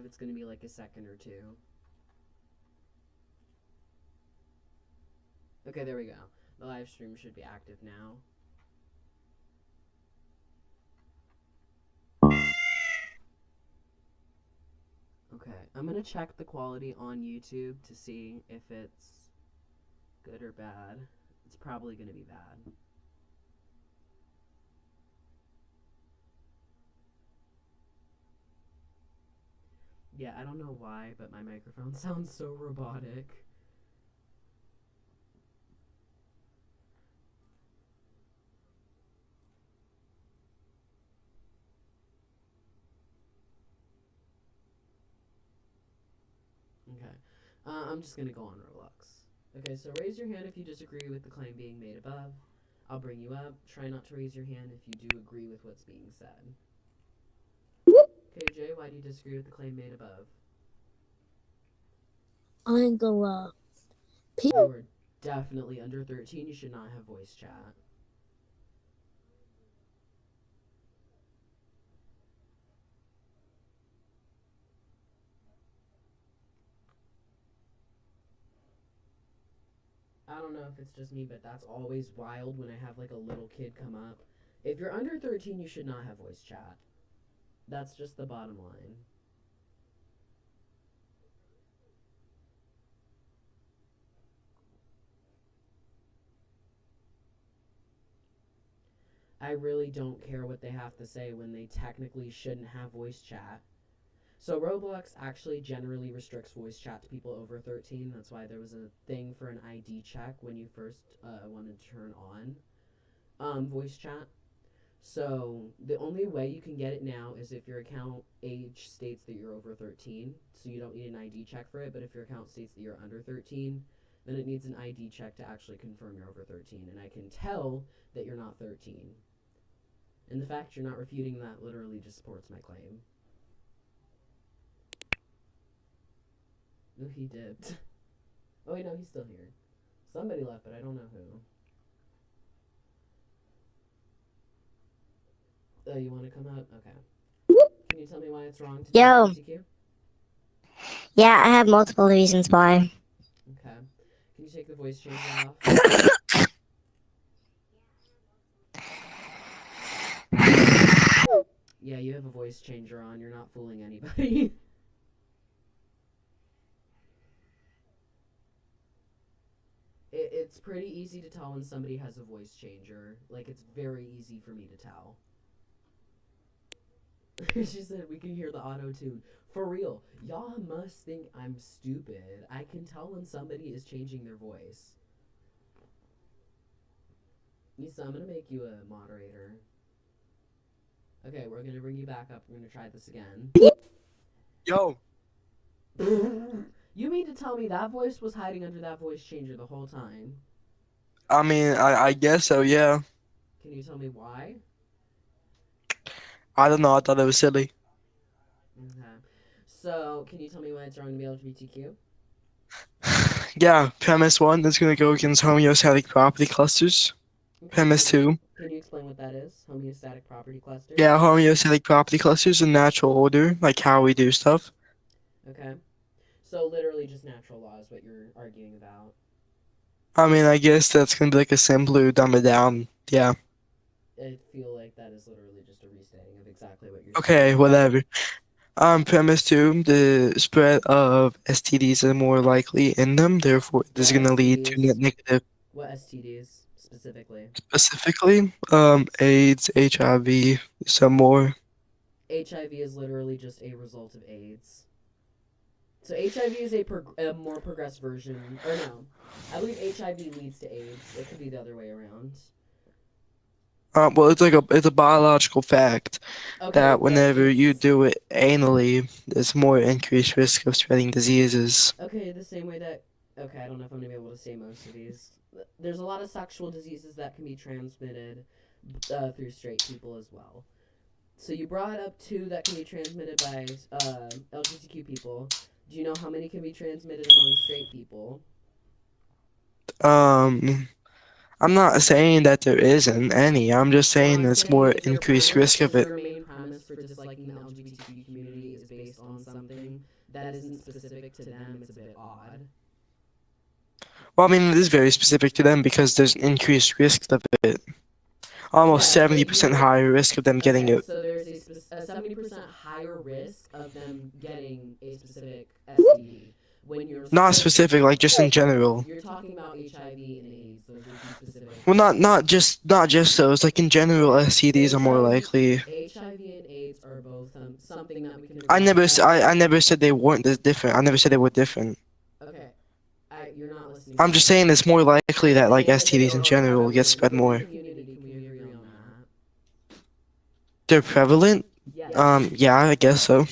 it's going to be like a second or two. Okay, there we go. The live stream should be active now. Okay, I'm going to check the quality on YouTube to see if it's good or bad. It's probably going to be bad. Yeah, I don't know why, but my microphone sounds so robotic. Okay. I'm just going to go on Roblox. Okay, so raise your hand if you disagree with the claim being made above. I'll bring you up. Try not to raise your hand if you do agree with what's being said. Okay, Jay, why do you disagree with the claim made above? I ain't gonna lie. You are definitely under 13. You should not have voice chat. I don't know if it's just me, but that's always wild when I have like a little kid come up. If you're under 13, you should not have voice chat. That's just the bottom line. I really don't care what they have to say when they technically shouldn't have voice chat. So Roblox actually generally restricts voice chat to people over 13. That's why there was a thing for an ID check when you first wanted to turn on voice chat. So the only way you can get it now is if your account age states that you're over 13. So you don't need an ID check for it. But if your account states that you're under 13, then it needs an ID check to actually confirm you're over 13. And I can tell that you're not 13. And the fact you're not refuting that literally just supports my claim. No, he dipped. Oh, wait, no, he's still here. Somebody left, but I don't know who. Oh, you want to come up? Okay. Can you tell me why it's wrong to do Yo. LGBTQ? Yeah, I have multiple reasons why. Okay. Can you take the voice changer off? Yeah, you have a voice changer on. You're not fooling anybody. It's pretty easy to tell when somebody has a voice changer. Like, it's very easy for me to tell. She said we can hear the auto tune. For real, y'all must think I'm stupid. I can tell when somebody is changing their voice. Nisa, I'm gonna make you a moderator. Okay, we're gonna bring you back up. We're gonna try this again. Yo. You mean to tell me that voice was hiding under that voice changer the whole time? I mean, I guess so, yeah. Can you tell me why? I don't know. I thought it was silly. Okay. So, can you tell me why it's wrong to be LGBTQ? Yeah, premise one is going to go against homeostatic property clusters. Okay, Premise two. Can you explain what that is? Homeostatic property cluster? Yeah, homeostatic property clusters in natural order, like how we do stuff. Okay. So, literally just natural law is what you're arguing about. I mean, I guess that's going to be like a simpler, dumb it down. Yeah. I feel like that is literally just a restating of exactly what you're Okay, saying. whatever. Premise two, the spread of STDs are more likely in them, therefore this is What going to lead to net STDs? negative. What STDs specifically? Specifically, AIDS, HIV, some more. HIV is literally just a result of AIDS. So HIV is a more progressed version, or no, I believe HIV leads to AIDS. It could be the other way around. Well, it's a biological fact Okay, that but whenever you it's do it anally, there's more increased risk of spreading diseases. okay the same way that okay. I don't know if I'm gonna be able to say most of these. There's a lot of sexual diseases that can be transmitted through straight people as well. So you brought up two that can be transmitted by LGBTQ people. Do you know how many can be transmitted among straight people? Um, I'm not saying that there isn't any. I'm just Well, saying I'm it's saying more is your increased premise, risk of is it. your main premise for disliking the LGBTQ community is based on something that isn't specific to them. It's a bit odd. Well, I mean, it is very specific to them because there's an increased risk of it. Almost Yeah, but 70% higher risk of them getting okay, it. so there's a 70% higher risk of them getting a specific STD when you're Not specific, like just in general. you're talking about HIV and AIDS. Those are two specific Well, not just those. Like in general, Okay. STDs are more likely. HIV and AIDS are both something that we can I agree never, on. s- I never said they weren't this different. I never said they were different. Okay, you're not listening to I'm me. just saying it's more likely I'm that like saying that they STDs in are general get prevalent spread within the more. community. Can we agree on that? They're prevalent. Yes. Yeah, I guess so.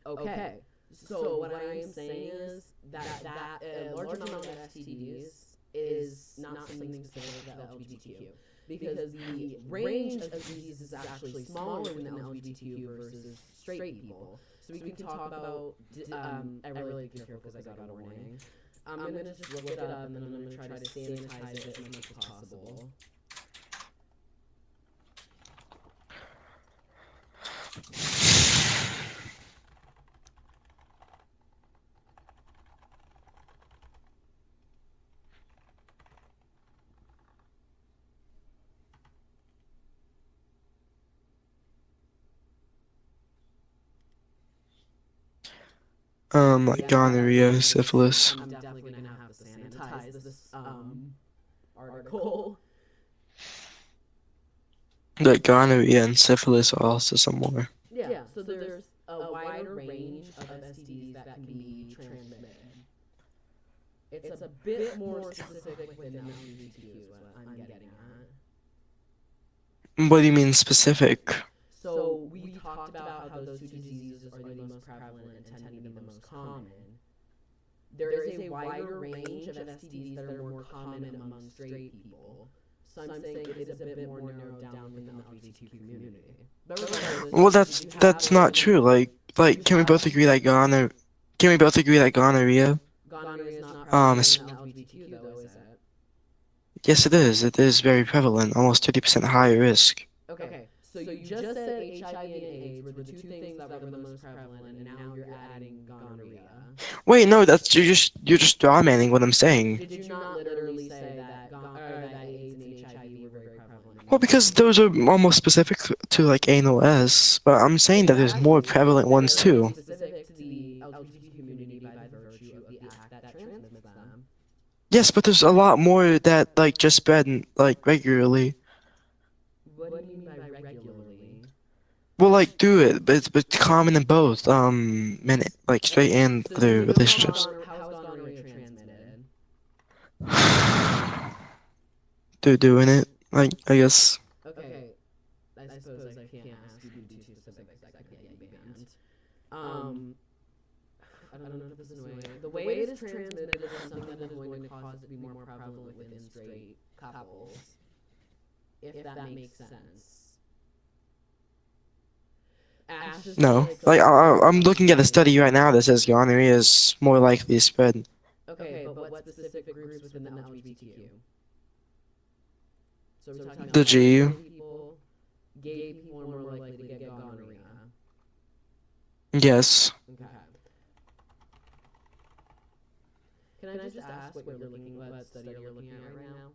Okay. So what I am saying is that a large amount of STDs is not something specific to the LGBTQ because the range of disease is actually smaller within the LGBTQ versus straight people. So we can talk about. I really have to be careful because I got a warning. I'm gonna just look it up and then I'm gonna try to sanitize it as much as possible. Like gonorrhea, syphilis. I'm definitely gonna have to sanitize this article. Like gonorrhea and syphilis are also somewhere. Yeah, so there's a wider range of STDs that can be transmitted. It's a bit more specific within LGBTQ is what I'm getting at. What do you mean specific? So we talked about how those two diseases are the most prevalent and tend to be the most common. There is a wider range of STDs that are more common among straight people. So I'm saying it is a bit more narrowed down within the LGBTQ community. Well, that's not true. Like, can we both agree that gonorrhea? Gonorrhea is not Um, prevalent is, in the LGBTQ though, is it? yes, it is. It is very prevalent. Almost 30% higher risk. Okay, so you just said HIV and AIDS were the two things that were the most prevalent, and now you're adding gonorrhea. Wait, no, you're just straw manning what I'm saying. Did you not literally say that that AIDS and HIV were very prevalent? Well, because those are almost specific to like anal S, but I'm saying that there's more prevalent ones too. Specific to the LGBT community by virtue of the act that transmits them. Yes, but there's a lot more that like just spread like regularly. What do you mean by regularly? Well, like through it, but it's common in both men like straight and other relationships. How is gonorrhea transmitted? They're doing it. Like I guess. Okay, I suppose I can't ask you to be too specific. That could get you banned. I don't know if this is annoying. The way it is transmitted is something that is going to cause it to be more prevalent within straight couples, if that makes sense. No, like I'm looking at a study right now that says gonorrhea is more likely to spread. Okay, but what specific groups within the LGBTQ? So we're talking about The G. people, gay people are more likely to get gonorrhea. Yes. Okay. Can I just ask what study you're looking at right now?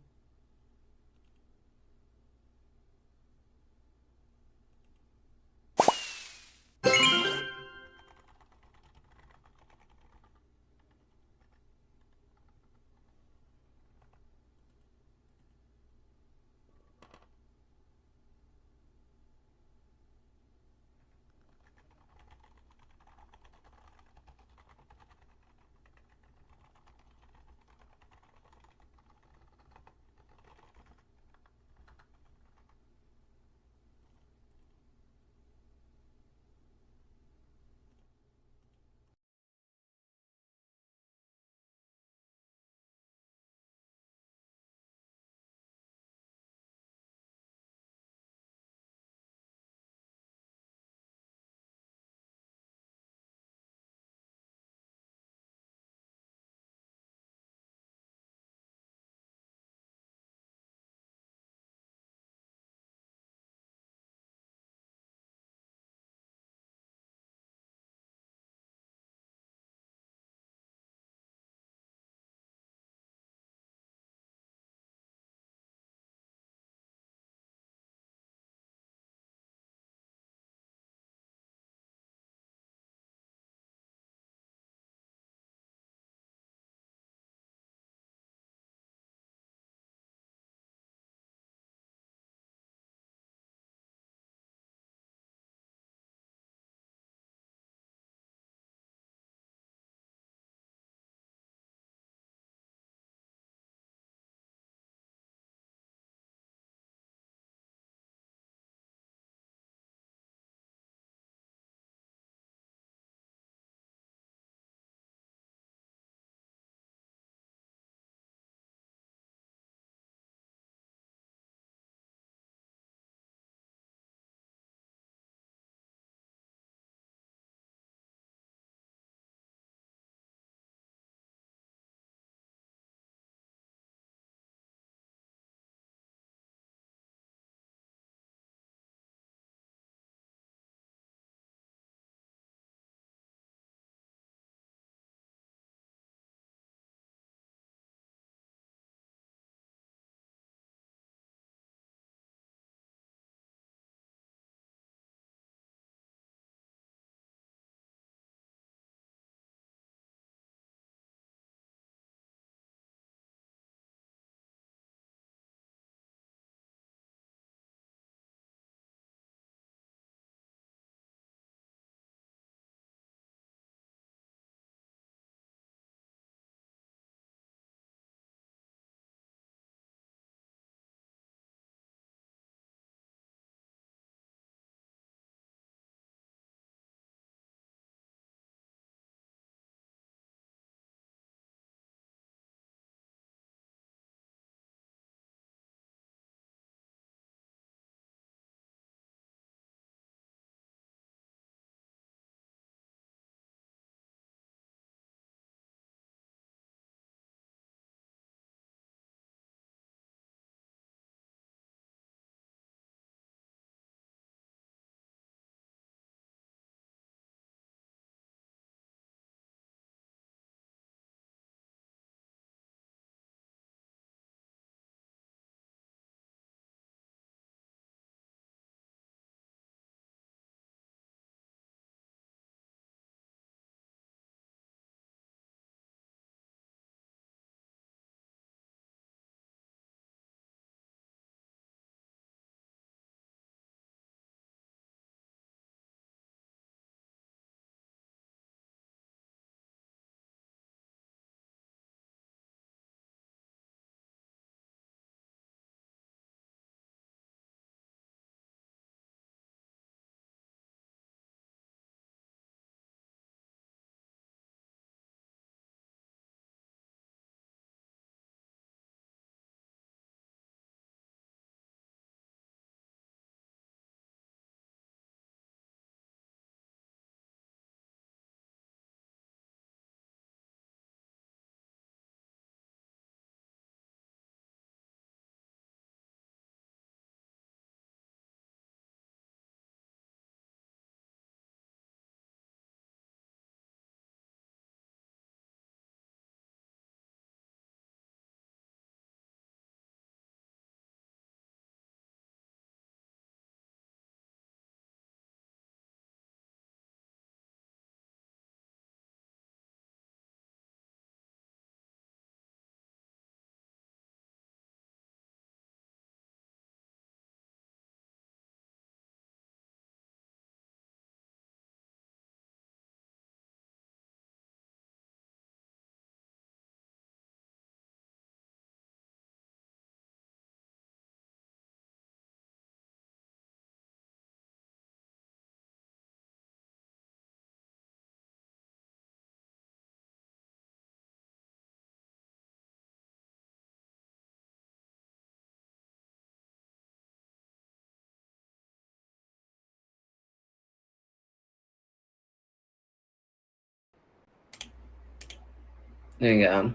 There you go.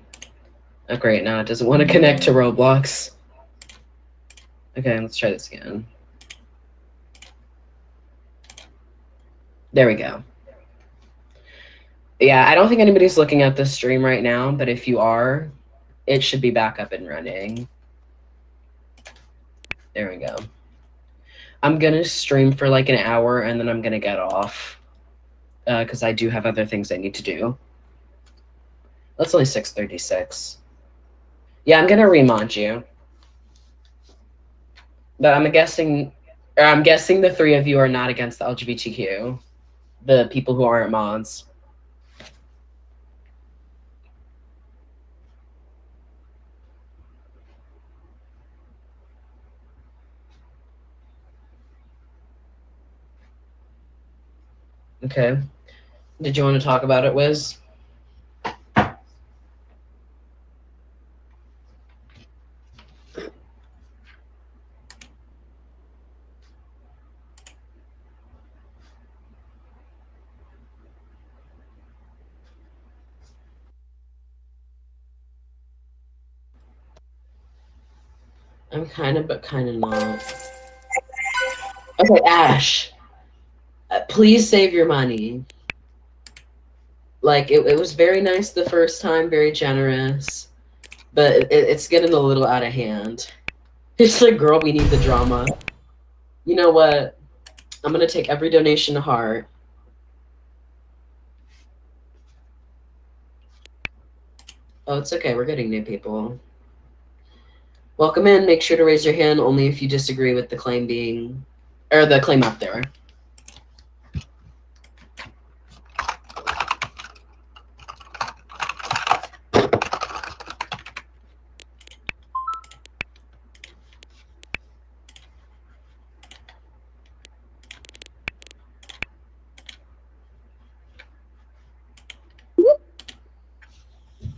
Oh, great. Now it doesn't want to connect to Roblox. Okay, let's try this again. There we go. Yeah, I don't think anybody's looking at this stream right now, but if you are, it should be back up and running. There we go. I'm going to stream for like an hour and then I'm going to get off because I do have other things I need to do. That's only 6:36. Yeah, I'm going to remod you. But I'm guessing the three of you are not against the LGBTQ, the people who aren't mods. Okay. Did you want to talk about it, Wiz? I'm kind of, but kind of not. Okay, Ash. Please save your money. Like, it was very nice the first time, very generous. But it's getting a little out of hand. It's like, girl, we need the drama. You know what? I'm going to take every donation to heart. Oh, it's okay. We're getting new people. Welcome in. Make sure to raise your hand only if you disagree with the claim being, or the claim up there.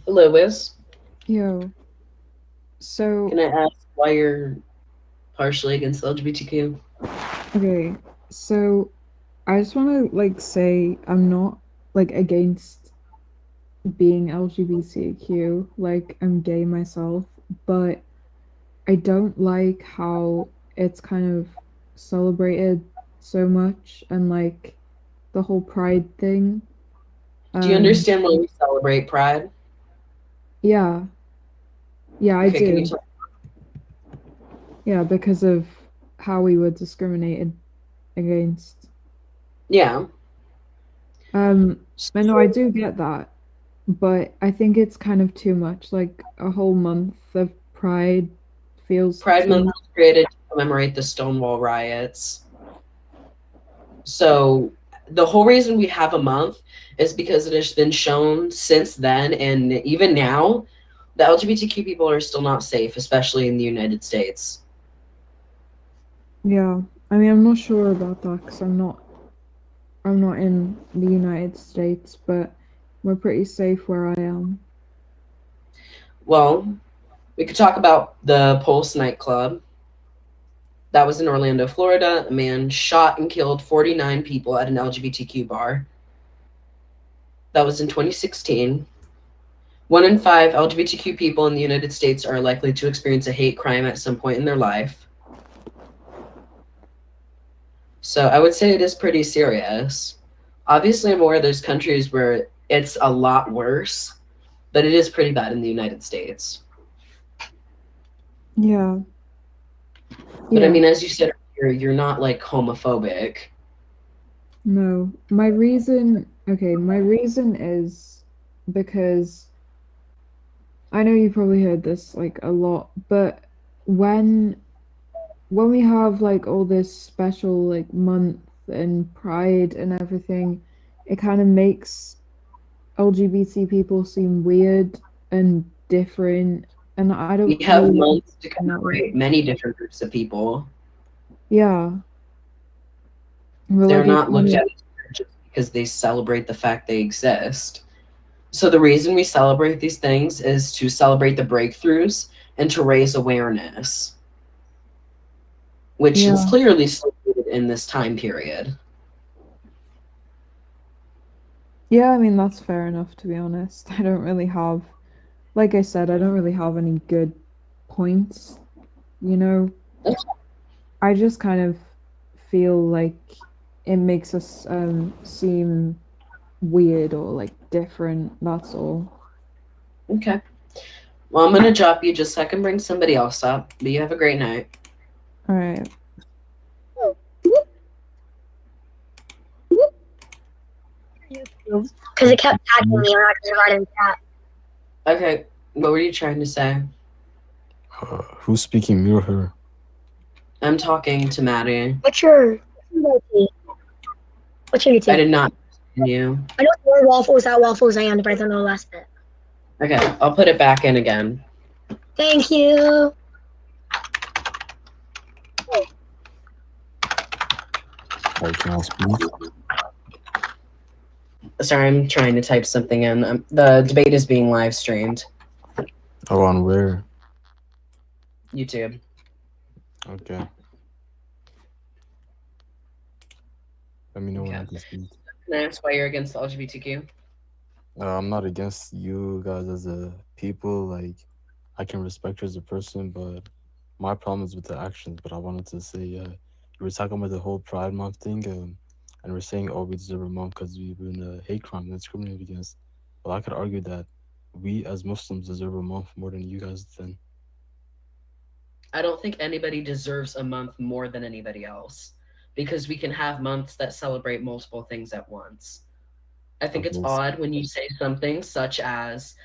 Hello, Wiz. Yo. So, Can I ask why you're partially against LGBTQ? okay, so I just want to like say I'm not like against being LGBTQ, like I'm gay myself, but I don't like how it's kind of celebrated so much and like the whole pride thing. Do you understand why we celebrate Pride? Yeah. Yeah, I Okay, can you do. tell? Yeah, because of how we were discriminated against. Yeah. I know I do get that, but I think it's kind of too much. Like a whole month of Pride feels Pride too Month much. was created to commemorate the Stonewall riots. So the whole reason we have a month is because it has been shown since then, and even now, the LGBTQ people are still not safe, especially in the United States. Yeah, I mean, I'm not sure about that because I'm not in the United States, but we're pretty safe where I am. Well, we could talk about the Pulse nightclub. That was in Orlando, Florida. A man shot and killed 49 people at an LGBTQ bar. That was in 2016. 1 in 5 LGBTQ people in the United States are likely to experience a hate crime at some point in their life. So I would say it is pretty serious. Obviously, I'm aware there's countries where it's a lot worse, but it is pretty bad in the United States. Yeah. But I Yeah. mean, as you said earlier, you're not like homophobic. No, my reason is because I know you probably heard this like a lot, but when we have like all this special like month and pride and everything, it kind of makes LGBT people seem weird and different, and I don't We have really like months to it in that way. commemorate many different groups of people. Yeah. But They're like it not looked kind at just because they celebrate the fact they exist. So the reason we celebrate these things is to celebrate the breakthroughs and to raise awareness, which is yeah. clearly celebrated in this time period. Yeah, I mean that's fair enough to be honest. I don't really have like I said, I don't really have any good points, you know. I just kind of feel like it makes us seem weird or like different, that's all. Okay. Well, I'm gonna drop you just so I can bring somebody else up. But you have a great night. All right. Because it kept tagging me when I was writing chat. Okay. What were you trying to say? Who's speaking, me or her? I'm talking to Maddie. What's your YouTube? I did not understand you. I know more waffles at Waffles and, but I don't know the last bit. Okay, I'll put it back in again. Thank you. Can I speak? Sorry, I'm trying to type something in. The debate is being live streamed. Oh, on where? YouTube. Okay. Let me know when Okay. I can speak. Can I ask why you're against the LGBTQ? I'm not against you guys as a people. Like, I can respect you as a person, but my problem is with the actions. But I wanted to say, you were talking about the whole Pride Month thing, and we're saying, oh, we deserve a month because we were in a hate crime and discriminated against. Well, I could argue that we as Muslims deserve a month more than you guys then. I don't think anybody deserves a month more than anybody else because we can have months that celebrate multiple things at once. I think it's Okay. odd when you say something such as,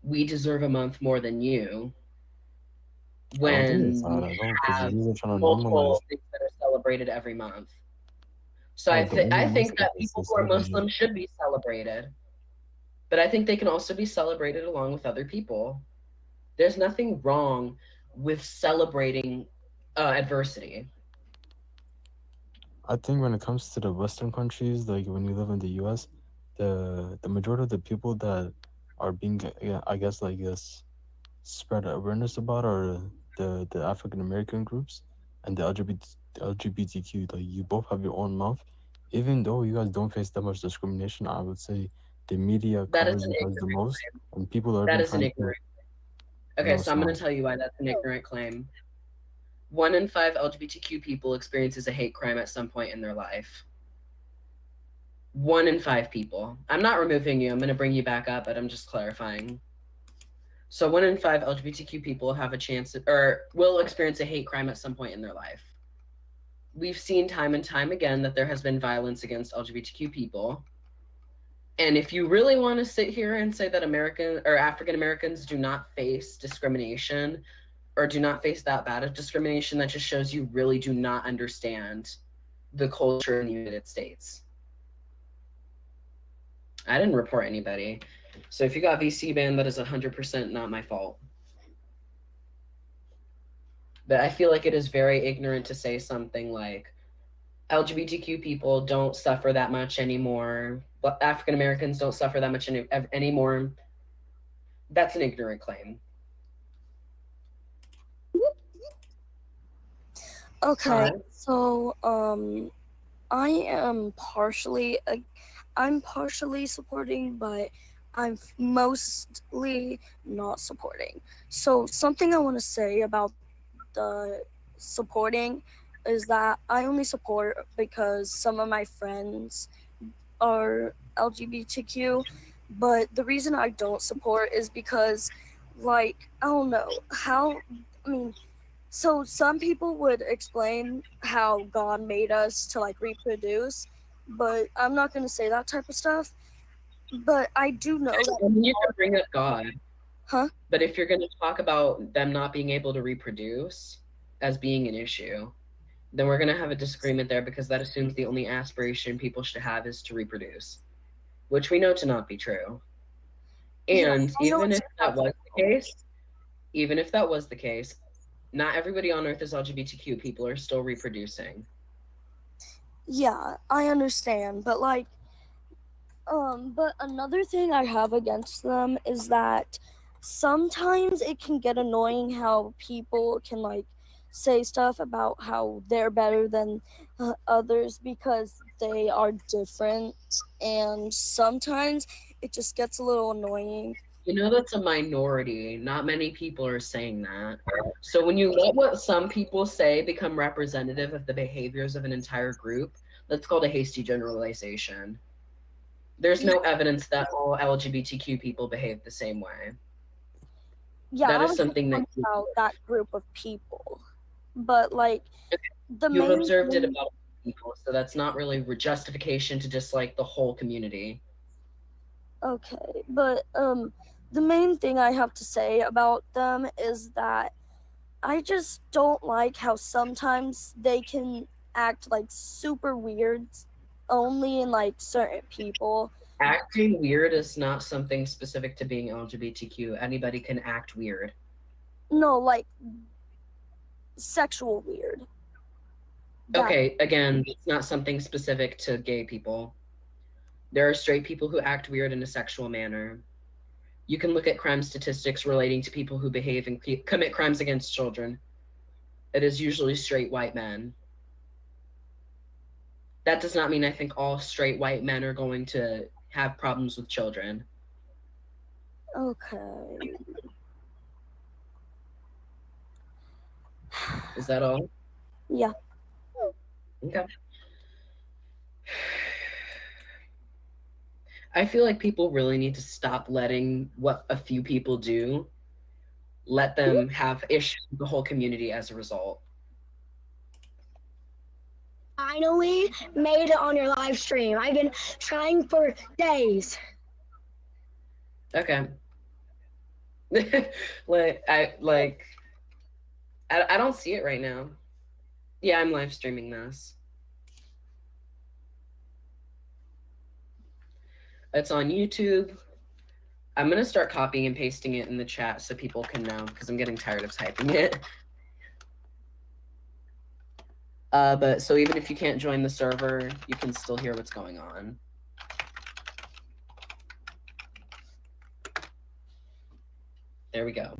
we deserve a month more than you, I don't think when it's odd we at all because have you are trying to normalize. multiple things that are celebrated every month. So Oh, I the only think month that is people to who are celebrate. Muslim should be celebrated. But I think they can also be celebrated along with other people. There's nothing wrong with celebrating adversity. I think when it comes to the Western countries, like when you live in the U.S., the majority of the people that are being, I guess, like this, spread awareness about are the African American groups and the LGBTQ. Like you both have your own month, even though you guys don't face that much discrimination. I would say the media That is covers an you guys the ignorant most, and people are That even is an trying to. ignorant. No, Okay, so it's I'm going not. to tell you why that's an ignorant claim. 1 in 5 LGBTQ people experiences a hate crime at some point in their life. 1 in 5 people. I'm not removing you. I'm going to bring you back up, but I'm just clarifying. So 1 in 5 LGBTQ people have a chance or will experience a hate crime at some point in their life. We've seen time and time again that there has been violence against LGBTQ people. And if you really want to sit here and say that American or African Americans do not face discrimination or do not face that bad of discrimination, that just shows you really do not understand the culture in the United States. I didn't report anybody. So if you got VC banned, that is 100% not my fault. But I feel like it is very ignorant to say something like LGBTQ people don't suffer that much anymore, but African Americans don't suffer that much anymore. That's an ignorant claim. Okay, Hi. so I am I'm partially supporting, but I'm mostly not supporting. So something I want to say about the supporting is that I only support because some of my friends are LGBTQ, but the reason I don't support is because, like, I don't know how. I mean, so some people would explain how God made us to like reproduce, but I'm not going to say that type of stuff. But I do know that. I mean, you can bring up God. Huh? But if you're going to talk about them not being able to reproduce as being an issue, then we're going to have a disagreement there because that assumes the only aspiration people should have is to reproduce, which we know to not be true. And even if that was the case, not everybody on Earth is LGBTQ. People are still reproducing. Yeah, I understand, but like, but another thing I have against them is that sometimes it can get annoying how people can like say stuff about how they're better than others because they are different, and sometimes it just gets a little annoying. You know, that's a minority. Not many people are saying that. So when you let what some people say become representative of the behaviors of an entire group, that's called a hasty generalization. There's no evidence that all LGBTQ people behave the same way. Yeah, That I is was something that talking about that group of people, but like the you've main observed it thing- about people, so that's not really justification to dislike the whole community. Okay, but the main thing I have to say about them is that I just don't like how sometimes they can act like super weird only in like certain people. Acting weird is not something specific to being LGBTQ. Anybody can act weird. No, like sexual weird. That- Okay, again, it's not something specific to gay people. There are straight people who act weird in a sexual manner. You can look at crime statistics relating to people who behave and commit crimes against children. It is usually straight white men. That does not mean I think all straight white men are going to have problems with children. Okay. Is that all? Yeah. Okay. I feel like people really need to stop letting what a few people do let them have issues with the whole community as a result. Finally made it on your live stream. I've been trying for days. Okay. I don't see it right now. Yeah, I'm live streaming this. It's on YouTube. I'm gonna start copying and pasting it in the chat so people can know, because I'm getting tired of typing it. But so even if you can't join the server, you can still hear what's going on. There we go.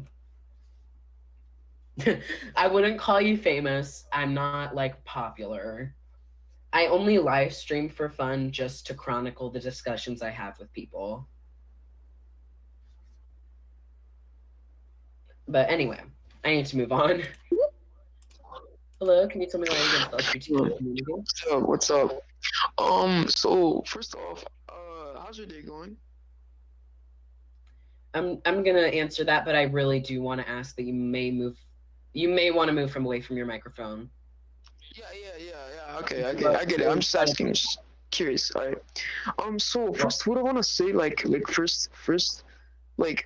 I wouldn't call you famous. I'm not like popular. I only live stream for fun just to chronicle the discussions I have with people. But anyway, I need to move on. Hello, can you tell me why you're against the LGBTQ community? What's up? So first off, how's your day going? I'm gonna answer that, but I really do want to ask that you may want to move away from your microphone. Yeah. Okay, I get it. I'm just asking, just curious. All right. So first, what I want to say, first,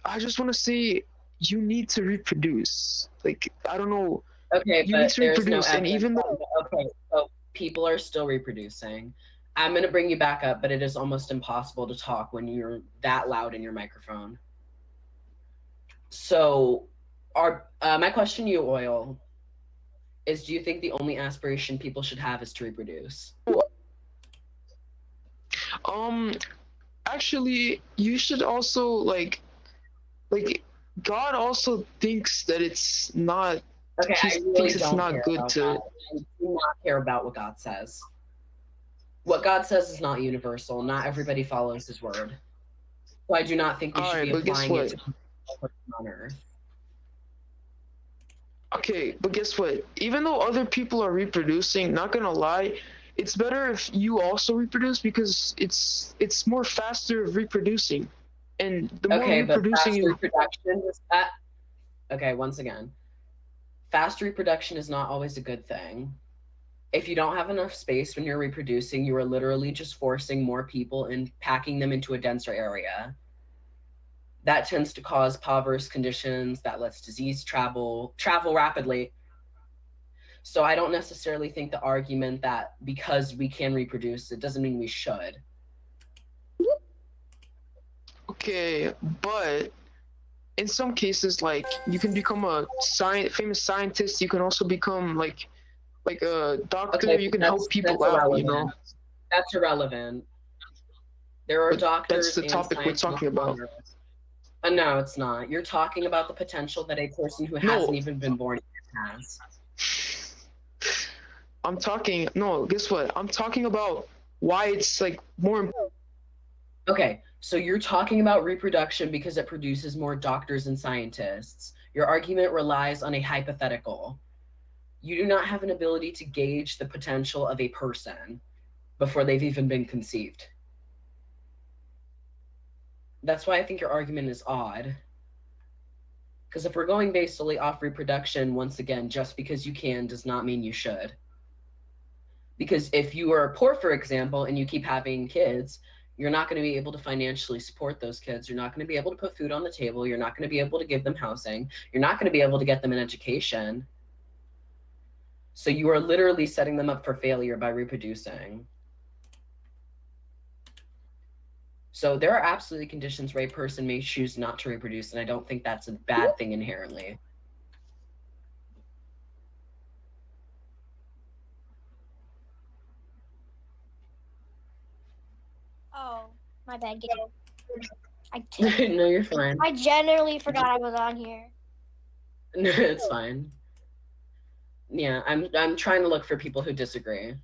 I just want to say, you need to reproduce. Like, I don't know. Okay, You but need to there's no reproduce, and evidence. even though Okay, so people are still reproducing. I'm gonna bring you back up, but it is almost impossible to talk when you're that loud in your microphone. So, my question to you, Oil, is: do you think the only aspiration people should have is to reproduce? actually, you should also like God also thinks that it's not. Okay, He I really thinks it's don't not care good about to. that. I do not care about what God says. What God says is not universal. Not everybody follows His word. So I do not think we should Alright, be but guess applying it what? to people on Earth. Okay, but guess what? Even though other people are reproducing, not gonna lie, it's better if you also reproduce because it's more faster of reproducing, and the more Okay, but reproducing fast you. reproduction is that. Okay, once again, fast reproduction is not always a good thing. If you don't have enough space when you're reproducing, you are literally just forcing more people and packing them into a denser area. That tends to cause impoverished conditions, that lets disease travel rapidly. So I don't necessarily think the argument that because we can reproduce, it doesn't mean we should. Okay, but in some cases, like you can become a famous scientist. You can also become like a doctor. Okay, You can that's help people out. You know. That's irrelevant. There are But doctors. that's the and topic we're scientists talking about. on Earth. No, it's not. You're talking about the potential that a person who No. hasn't even been born has. No, guess what? I'm talking about why it's like more. Okay, So you're talking about reproduction because it produces more doctors and scientists. Your argument relies on a hypothetical. You do not have an ability to gauge the potential of a person before they've even been conceived. That's why I think your argument is odd. Because if we're going based solely off reproduction, once again, just because you can does not mean you should. Because if you are poor, for example, and you keep having kids, you're not going to be able to financially support those kids. You're not going to be able to put food on the table. You're not going to be able to give them housing. You're not going to be able to get them an education. So you are literally setting them up for failure by reproducing. So there are absolutely conditions where a person may choose not to reproduce, and I don't think that's a bad thing inherently. Oh, my bad. No, you're fine. I generally forgot I was on here. No, it's fine. Yeah, I'm trying to look for people who disagree.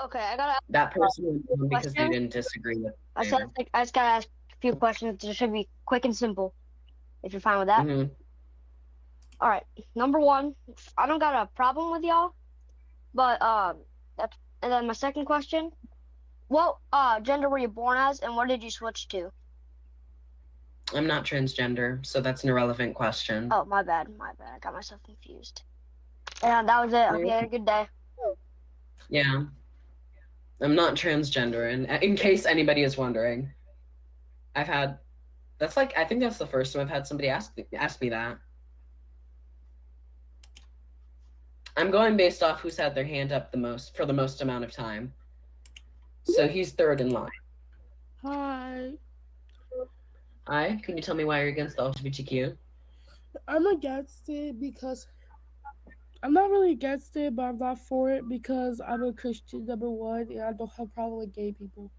Okay, I gotta. That person won because they didn't disagree with I just gotta ask a few questions. It should be quick and simple. If you're fine with that. Mhm. All right. Number one, I don't got a problem with y'all, but that's and then my second question, what gender were you born as, and what did you switch to? I'm not transgender, so that's an irrelevant question. Oh, my bad. I got myself confused. And that was it. Okay, have a good day. Yeah. I'm not transgender, and in case anybody is wondering, I've had, that's like, I think that's the first time I've had somebody ask me that. I'm going based off who's had their hand up the most for the most amount of time. So he's third in line. Hi. Hi, can you tell me why you're against the LGBTQ? I'm against it because I'm not really against it, but I'm not for it because I'm a Christian, number one, and I don't have a problem with gay people.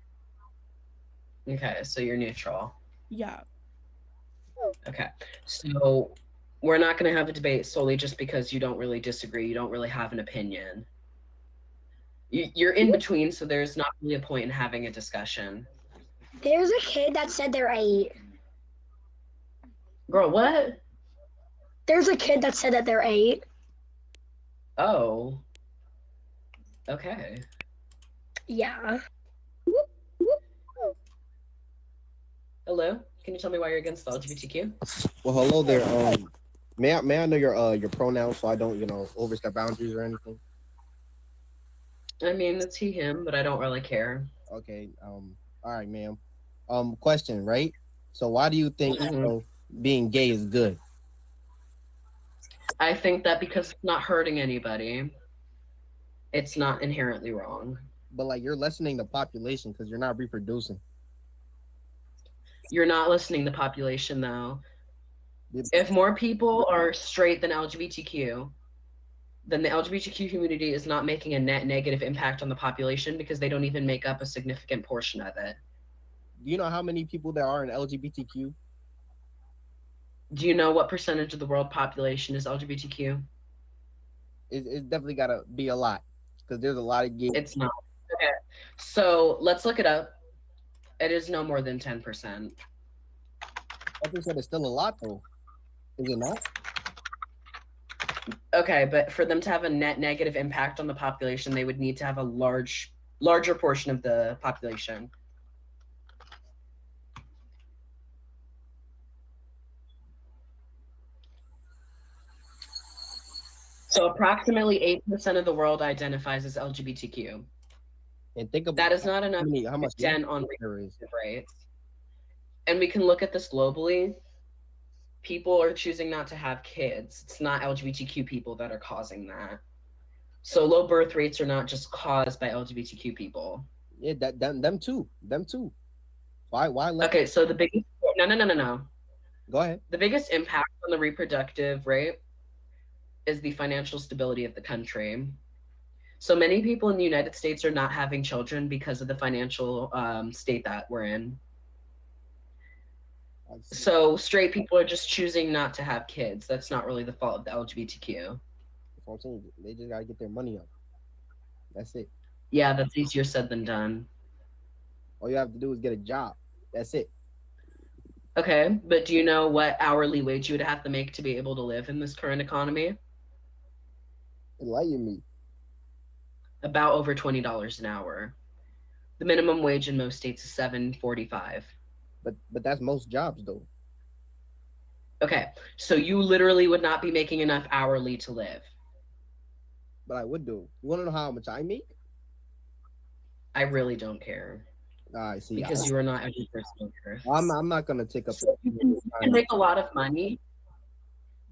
Okay, so you're neutral. Yeah. Okay, so we're not going to have a debate solely just because you don't really disagree. You don't really have an opinion. You're in between, so there's not really a point in having a discussion. There's a kid that said they're 8. Girl, what? There's a kid that said that they're 8. Oh. Okay. Yeah. Hello? Can you tell me why you're against the LGBTQ? Well, hello there. May I know your pronouns so I don't overstep boundaries or anything? I mean, it's he, him, but I don't really care. Okay. All right, ma'am. Question, right? So why do you think being gay is good? I think that because it's not hurting anybody, it's not inherently wrong. But like you're lessening the population because you're not reproducing. You're not listening to the population, though. If more people are straight than LGBTQ, then the LGBTQ community is not making a net negative impact on the population because they don't even make up a significant portion of it. Do you know how many people there are in LGBTQ? Do you know what percentage of the world population is LGBTQ? It's definitely got to be a lot because there's a lot of gays. It's not. Okay, so let's look it up. It is no more than 10%. 10% is still a lot, though. Is it not? Okay, but for them to have a net negative impact on the population, they would need to have a larger portion of the population. So approximately 8% of the world identifies as LGBTQ. And think about that is not enough how much dent on reproductive rights. And we can look at this globally. People are choosing not to have kids. It's not LGBTQ people that are causing that. So low birth rates are not just caused by LGBTQ people. Yeah, them too. Why? Okay, so the biggest no. Go ahead. The biggest impact on the reproductive rate is the financial stability of the country. So many people in the United States are not having children because of the financial state that we're in. So straight people are just choosing not to have kids. That's not really the fault of the LGBTQ. That's what I'm saying. They just gotta get their money up. That's it. Yeah, that's easier said than done. All you have to do is get a job. That's it. Okay, but do you know what hourly wage you would have to make to be able to live in this current economy? Enlighten me. About over $20 an hour. The minimum wage in most states is $7.45. But that's most jobs though. Okay, so you literally would not be making enough hourly to live. But I would do. You want to know how much I make? I really don't care I see. because you are not every person on earth. I'm not gonna take up. So you can make a lot of money,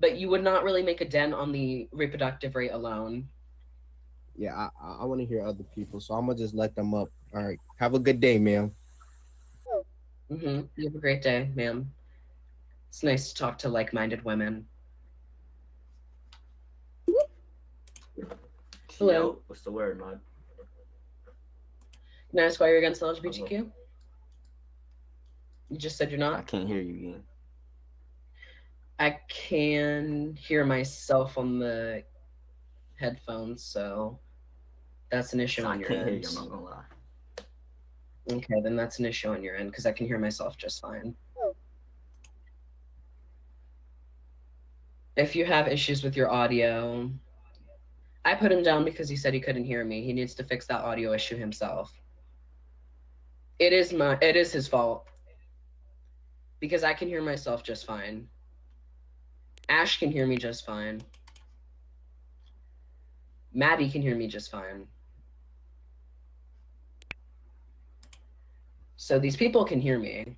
but you would not really make a dent on the reproductive rate alone. Yeah, I want to hear other people, so I'm gonna just let them up. All right. Have a good day, ma'am. You have a great day, ma'am. It's nice to talk to like-minded women. Hello. Yo, what's the word, man? Can I ask why you're against the LGBTQ? You just said you're I not? can't hear you again. I can hear myself on the headphones, so that's an issue I on your can't hear end. you, I'm not gonna lie. Okay, then that's an issue on your end because I can hear myself just fine. If you have issues with your audio, I put him down because he said he couldn't hear me. He needs to fix that audio issue himself. It is his fault because I can hear myself just fine. Ash can hear me just fine. Maddie can hear me just fine. So these people can hear me.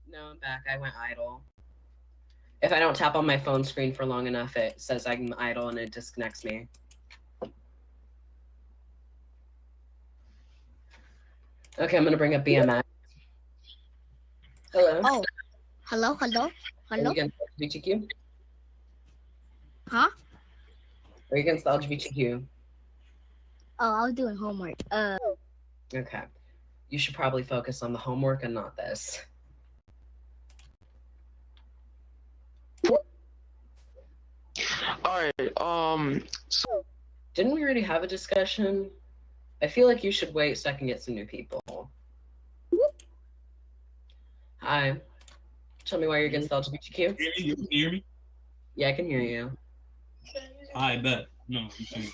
No, I'm back. I went idle. If I don't tap on my phone screen for long enough, it says I'm idle and it disconnects me. Okay, I'm gonna bring up BMX. Hello. Oh, hello. Are you against LGBTQ? Huh? Are you against the LGBTQ? Oh, I was doing homework. Okay. You should probably focus on the homework and not this. Alright, Didn't we already have a discussion? I feel like you should wait so I can get some new people. Hi. Tell me why you're against the LGBTQ. You can hear me? Yeah, I can hear you. I bet. No, you can't.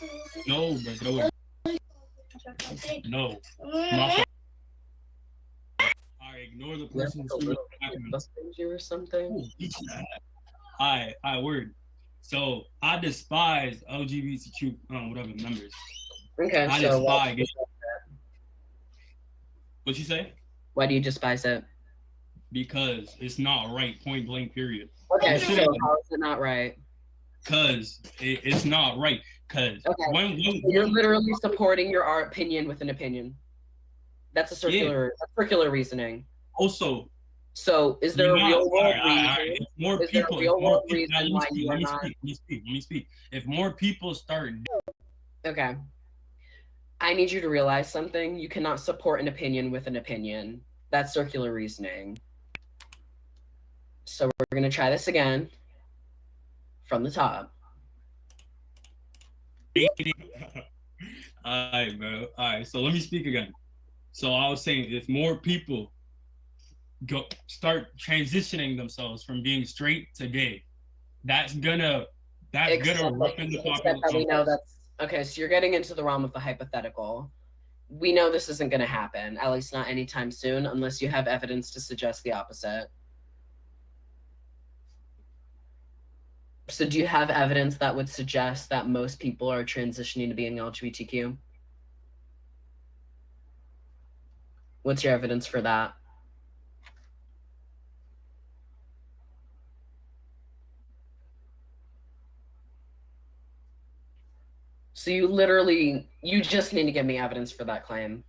No, but throw it. No. My fault. I ignore the person who's speaking. You or something. I word. So I despise LGBTQ whatever members. Okay, I so despise. What you say? Why do you despise it? Because it's not right. Point blank. Period. Okay, so how is it not right? Because it's not right. Because when you're literally supporting your art opinion with an opinion. That's a circular reasoning. Also, so is there a real world reason? More is people, there a real world people, reason why you are not? Let me speak. If more people start. Okay. I need you to realize something. You cannot support an opinion with an opinion. That's circular reasoning. So we're going to try this again from the top. Alright, bro. Alright, so let me speak again. So I was saying, if more people start transitioning themselves from being straight to gay, that's gonna roughen the population. Okay, so you're getting into the realm of the hypothetical. We know this isn't going to happen, at least not anytime soon, unless you have evidence to suggest the opposite. So do you have evidence that would suggest that most people are transitioning to being LGBTQ? What's your evidence for that? So you just need to give me evidence for that claim.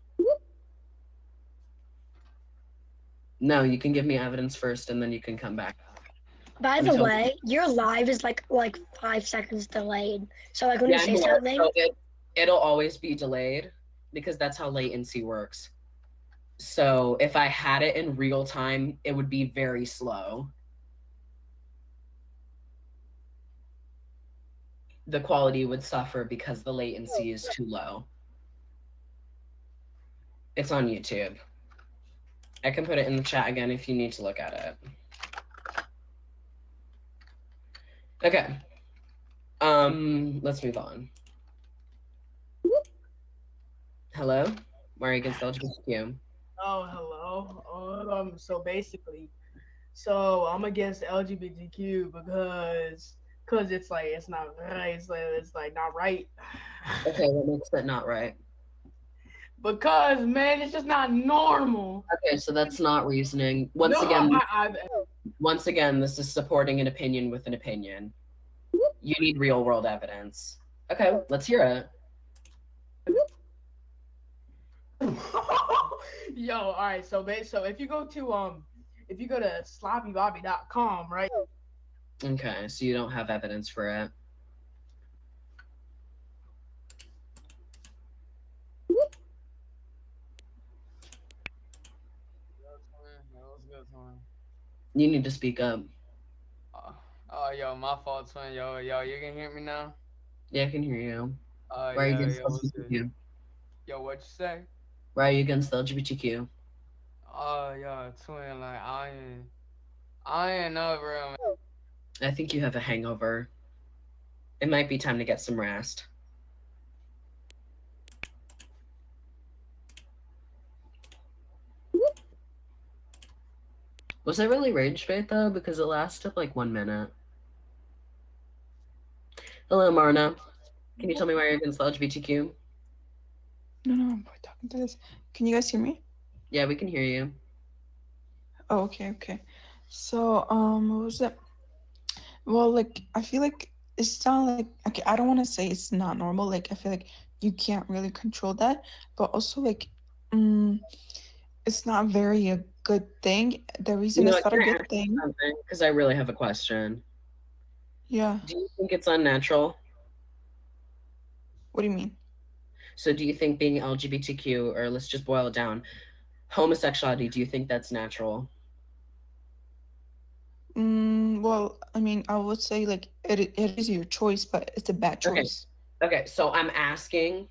No, you can give me evidence first and then you can come back. By the way, your live is like 5 seconds delayed. So like when you say something, so it'll always be delayed. because that's how latency works. So if I had it in real time, it would be very slow. The quality would suffer because the latency is too low. It's on YouTube. I can put it in the chat again if you need to look at it. Okay. Let's move on. Hello? Why are you against LGBTQ? Oh, hello. So basically, so I'm against LGBTQ because it's like it's not right. It's like not right. Okay, what makes it not right? Because man, it's just not normal. Okay, so that's not reasoning. Once again, this is supporting an opinion with an opinion. You need real world evidence. Okay, let's hear it. Yo, all right. So if you go to sloppybobby.com, right? Okay, so you don't have evidence for it. You need to speak up. Oh, yo, my fault, twin. Yo, you can hear me now? Yeah, I can hear you. Why are you against LGBTQ? Yo, what you say? Why are you against the LGBTQ? Yo, twin, like, I ain't no real, man. I think you have a hangover. It might be time to get some rest. Was that really rage bait though? Because it lasted like 1 minute. Hello, Marna. Can you tell me why you're against the LGBTQ? No, I'm talking to this. Can you guys hear me? Yeah, we can hear you. Oh, okay. So, what was that? Well, like, I feel like it's not like, okay, I don't want to say it's not normal. Like, I feel like you can't really control that. But also, like, it's not very a good thing. The reason it's not a good thing. Because I really have a question. Yeah. Do you think it's unnatural? What do you mean? So do you think being LGBTQ, or let's just boil it down, homosexuality, do you think that's natural? Well, I mean, I would say like it is your choice, but it's a bad choice. Okay, so I'm asking,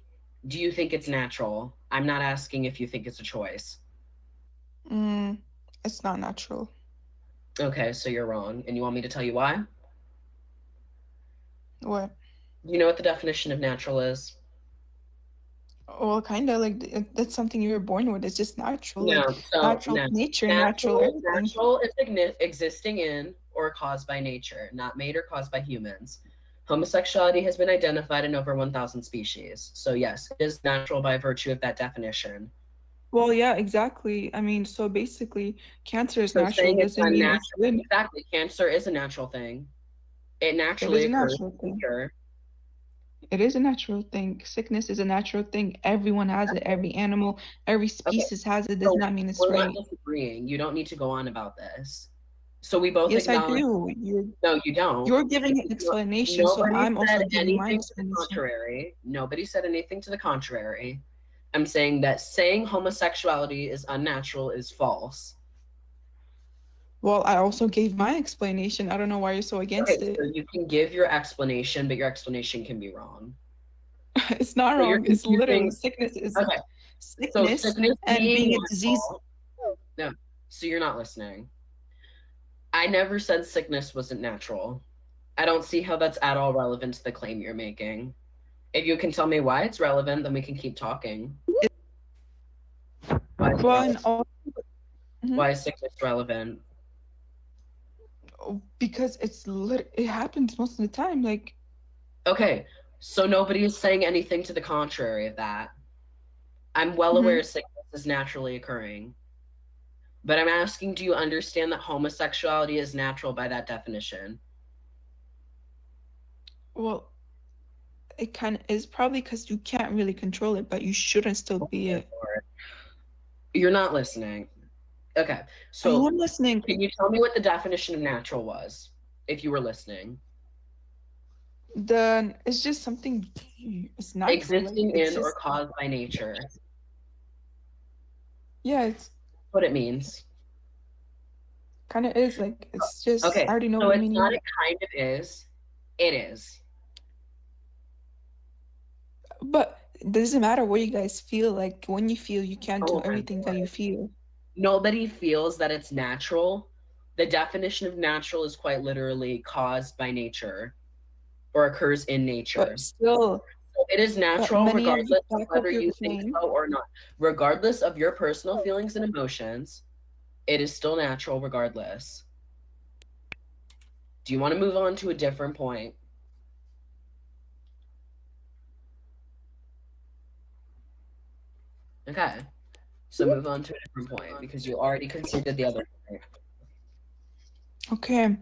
do you think it's natural? I'm not asking if you think it's a choice. It's not natural. Okay, so you're wrong. And you want me to tell you why? What? You know what the definition of natural is? Well, kind of like that's something you were born with. It's just natural. No, like, so natural no. nature, natural everything. Natural is existing in or caused by nature, not made or caused by humans. Homosexuality has been identified in over 1,000 species. So yes, it is natural by virtue of that definition. Well, yeah, exactly. I mean, so basically, cancer is natural. Doesn't mean it's good. Exactly, cancer is a natural thing. It naturally occurs in nature. It is a natural thing. Sickness is a natural thing. Everyone has it. Every animal, every species has it. Does not mean it's we're right. not disagreeing. You don't need to go on about this. So we both Yes, I acknowledge. do. No, you don't. You're giving an explanation, so I'm also giving my explanation. Contrary. Nobody said anything to the contrary. I'm saying that saying homosexuality is unnatural is false. Well, I also gave my explanation. I don't know why you're so against it. So you can give your explanation, but your explanation can be wrong. It's not wrong. It's literally sickness is sickness and being a disease. No, so you're not listening. I never said sickness wasn't natural. I don't see how that's at all relevant to the claim you're making. If you can tell me why it's relevant, then we can keep talking. Why is sickness relevant? Because it happens most of the time. Like, okay, so nobody is saying anything to the contrary of that. I'm well aware sickness is naturally occurring. But I'm asking, do you understand that homosexuality is natural by that definition? Well, it kind of is probably because you can't really control it, but you shouldn't still be it. You're not listening. Okay, so I'm listening. Can you tell me what the definition of natural was, if you were listening? it's just something. It's natural. Existing like, it's in just, or caused by nature. Yeah, it's what it means. Kind of is like it's just. Okay, I already know so the it's meaning. not. It kind of is. It is. But it doesn't matter what you guys feel. Like when you feel, you can't do everything that you feel. Nobody feels that it's natural. The definition of natural is quite literally caused by nature or occurs in nature. But still, so it is natural regardless of whether you think claim. so or not. Regardless of your personal feelings and emotions, it is still natural regardless. Do you want to move on to a different point? Okay. So move on to a different point because you already conceded the other point. Okay.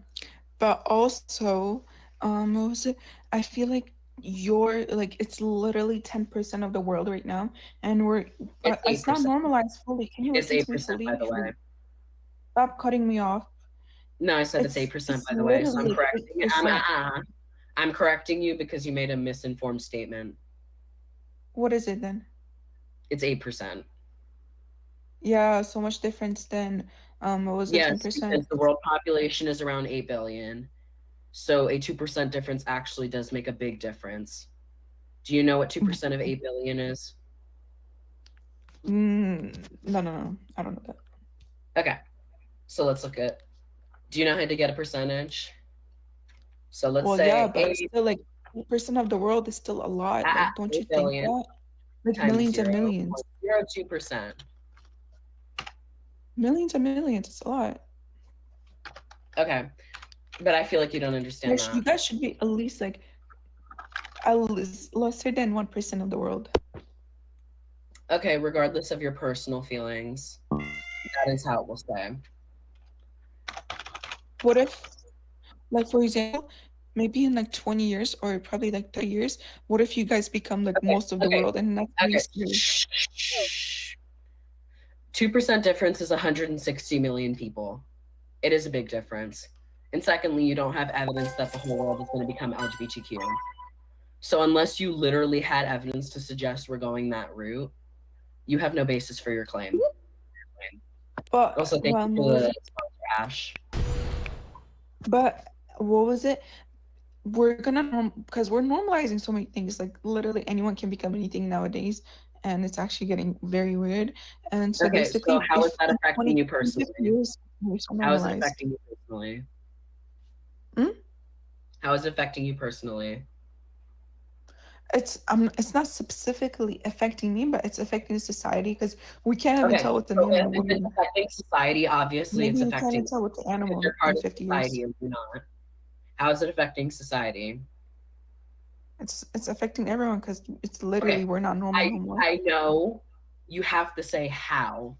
But also, what was it? I feel like you're like it's literally 10% of the world right now, and it's not 8%. normalized fully. Can you It's listen to me 8%, fully? by the way. Stop cutting me off. No, I said it's 8%, by the way. So I'm literally correcting you. 8%. I'm correcting you because you made a misinformed statement. What is it then? It's 8%. Yeah, so much difference than what was it, Yes, 10%? because the world population is around 8 billion. So a 2% difference actually does make a big difference. Do you know what 2% of 8 billion is? No, I don't know that. Okay, so let's look at. Do you know how to get a percentage? So let's say. Yeah, but still, like 8% of the world is still a lot. Like, don't you think that? Like millions and millions. 0.02%. Millions and millions. It's a lot. Okay, but I feel like you don't understand that. You guys should be at least lesser than 1% of the world. Okay, regardless of your personal feelings, that is how it will stay. What if, like, for example, maybe in like 20 years or probably like 30 years, what if you guys become like most of the world and that's okay. 2% difference is 160 million people. It is a big difference. And secondly, you don't have evidence that the whole world is going to become LGBTQ. So unless you literally had evidence to suggest we're going that route, you have no basis for your claim. But also, thank you for the Ash. But what was it? We're gonna because we're normalizing so many things. Like literally anyone can become anything nowadays, and it's actually getting very weird. And so basically, so how is that affecting you personally? How is it normalized. affecting you personally? How is it affecting you personally? It's not specifically affecting me, but it's affecting society because we can't even tell what the man and the woman. It's affecting society, obviously. Maybe it's we affecting. can't tell what the animal You're part in of 50 society years. and you're not. How is it affecting society? It's affecting everyone because it's literally we're not normal no more. I know. You have to say how.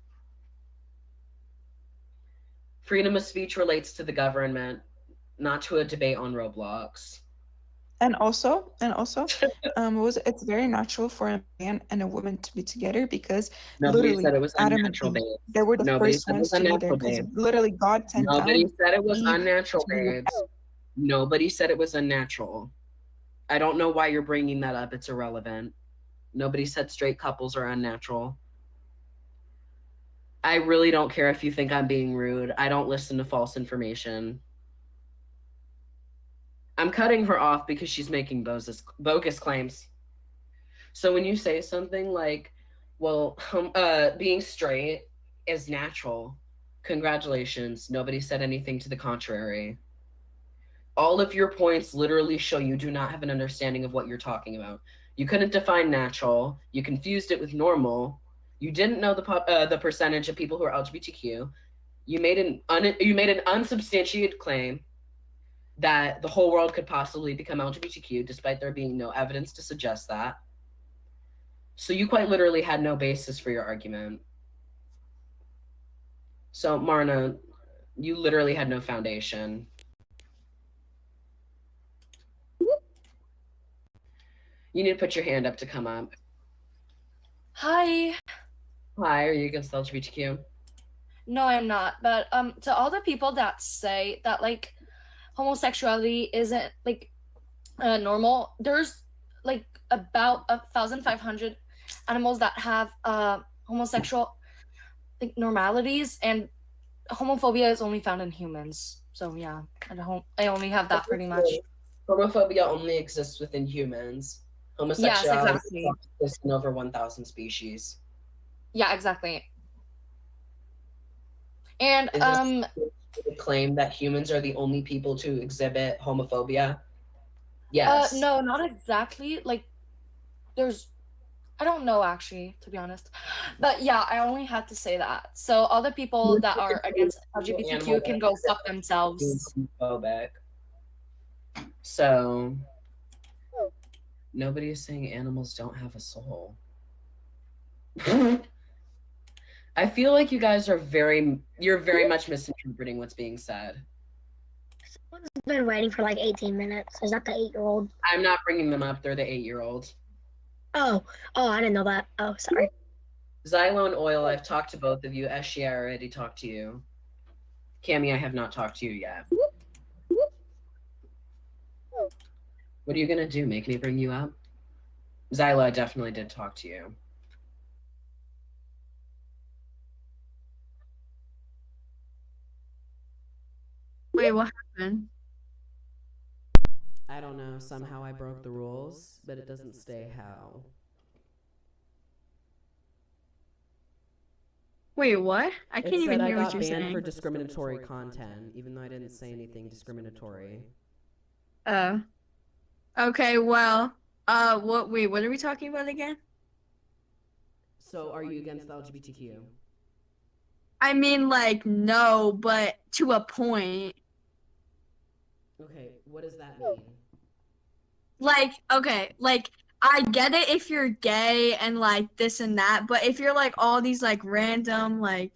Freedom of speech relates to the government, not to a debate on Roblox. And also, it's very natural for a man and a woman to be together because literally said it was Adam and unnatural, Eve, babes. they were the Nobody first said it ones was to be there unnatural, because babes. literally God sent Nobody down said it was Eve unnatural, to be with babes. Nobody said it was unnatural. I don't know why you're bringing that up. It's irrelevant. Nobody said straight couples are unnatural. I really don't care if you think I'm being rude. I don't listen to false information. I'm cutting her off because she's making bogus claims. So when you say something like, well, being straight is natural, congratulations. Nobody said anything to the contrary. All of your points literally show you do not have an understanding of what you're talking about. You couldn't define natural. You confused it with normal. You didn't know the percentage of people who are LGBTQ. You made an unsubstantiated claim that the whole world could possibly become LGBTQ, despite there being no evidence to suggest that. So you quite literally had no basis for your argument. So Marna, you literally had no foundation. You need to put your hand up to come up. Hi. Hi, are you against LGBTQ? No, I'm not. But to all the people that say that like homosexuality isn't like normal. There's like about 1,500 animals that have homosexual like normalities, and homophobia is only found in humans. So yeah, I only have that pretty much. Homophobia only exists within humans. Yes, Homosexuality exactly. exists in over 1,000 species. Yeah, exactly. And Is this claim that humans are the only people to exhibit homophobia? Yes. No, not exactly. Like, I don't know actually, to be honest. But yeah, I only had to say that. So other people that are against LGBTQ can go fuck themselves. Homophobic. So nobody is saying animals don't have a soul. I feel like you guys are you're very much misinterpreting what's being said. Someone's been waiting for like 18 minutes. Is that the 8-year-old? I'm not bringing them up. They're the 8-year-old. Oh, I didn't know that. Oh, sorry. Xylone Oil, I've talked to both of you. Eshi, I already talked to you. Cammy, I have not talked to you yet. What are you gonna do? Make me bring you up? Zyla, I definitely did talk to you. Wait, what happened? I don't know. Somehow I broke the rules, but it doesn't say how. Wait, what? I can't even hear what you're saying. I got banned for discriminatory content, even though I didn't say anything discriminatory. Okay, well, what are we talking about again? So, are you against the LGBTQ? I mean, like, no, but to a point. Okay, what does that mean? Like, okay, like, I get it if you're gay and, like, this and that, but if you're, like, all these, like, random, like,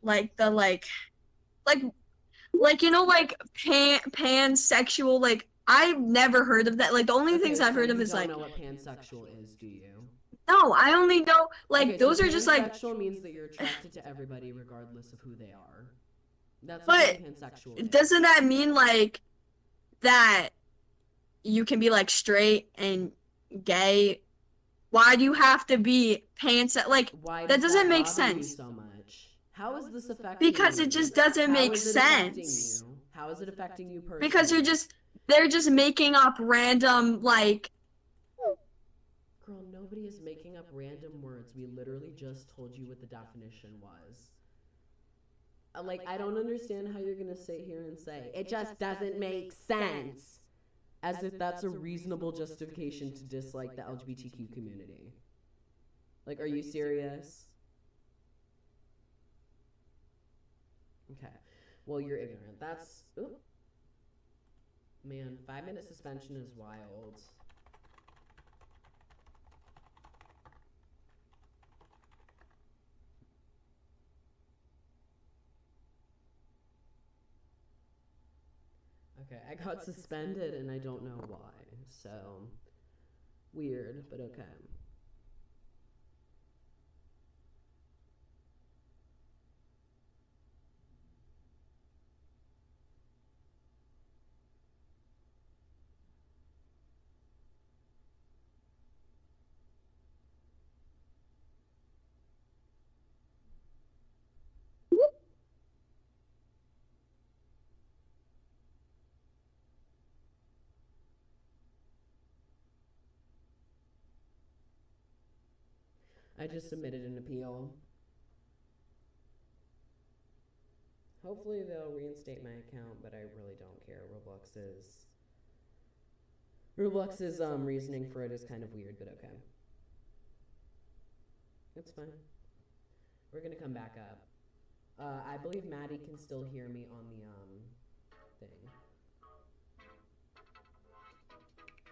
you know, like, pansexual, like, I've never heard of that. Like, the only things I've heard of is, like... You don't know what pansexual is, do you? No, I only know, like, Okay, those so are just, like... pansexual means that you're attracted to everybody regardless of who they are. That's what pansexual is. Doesn't that mean, like, that you can be, like, straight and gay? Why do you have to be like, that doesn't make sense. So much. How is this affecting because you? It just doesn't make sense. How is it affecting you personally? Because they're just making up random, like... Girl, nobody is making up random words. We literally just told you what the definition was. Like, I don't understand how you're gonna sit here and say, it just doesn't make sense. As if that's a reasonable justification to dislike the LGBTQ community. Like, are you serious? Okay. Well, you're ignorant. That's... Ooh. Man, 5-minute suspension is wild. Okay, I got suspended and I don't know why, so weird, but okay. I just submitted an appeal. Hopefully they'll reinstate my account, but I really don't care. Roblox's reasoning for it is kind of weird, but okay. It's fine. We're gonna come back up. I believe Maddie can still hear me on the thing.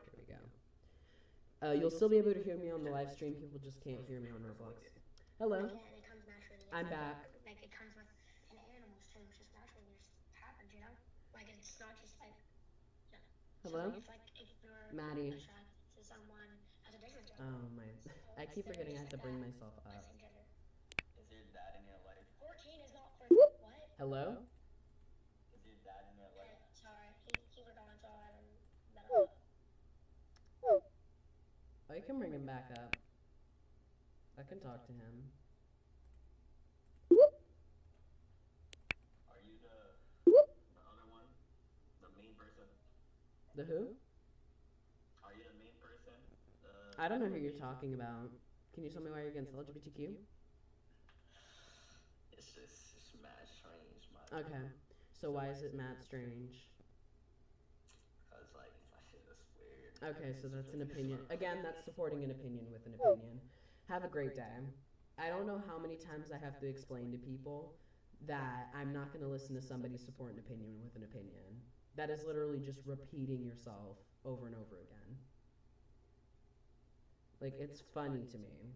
There we go. You'll still be able to hear me on the live stream. People just can't hear me on Roblox. Hello. I'm back. Like, it comes with in animals too. It's just naturally just happens, you know? Like, it's not just like... Hello? So if you're Maddie. attracted to someone as a different gender... Oh my... I keep forgetting I have to bring myself up. Is your dad in your life? 14 is not 14. What? Hello? Is your dad in your life? Sorry, he was on, so I don't know. Oh, you can bring him back up. I can talk to him. Are you the other one? The main person? The who? Are you the main person? I don't know who you're talking about. Can you tell me why you're against LGBTQ? It's mad strange, my Okay. So why is it mad strange? Cause like it's weird. Okay, so that's an opinion. Again, that's supporting an opinion with an opinion. Have a great day. I don't know how many times I have to explain to people that I'm not going to listen to somebody support an opinion with an opinion. That is literally just repeating yourself over and over again. Like, it's funny to me.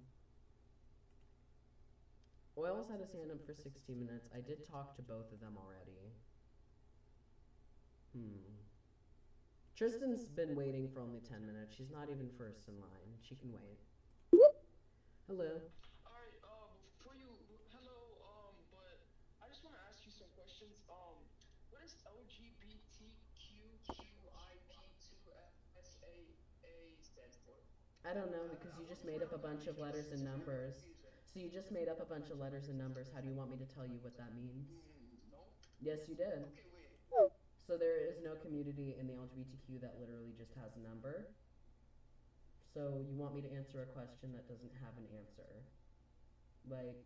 Oils had his hand up for 16 minutes. I did talk to both of them already. Tristan's been waiting for only 10 minutes. She's not even first in line. She can wait. Hello. Alright, before you, hello, but I just want to ask you some questions. What does LGBTQIP2FSAA stand for? I don't know, because you just made up a bunch of letters and numbers. So you just made up a bunch of letters and numbers. How do you want me to tell you what that means? No. Yes, you did. Okay, wait. So there is no community in the LGBTQ that literally just has a number. So you want me to answer a question that doesn't have an answer. Like,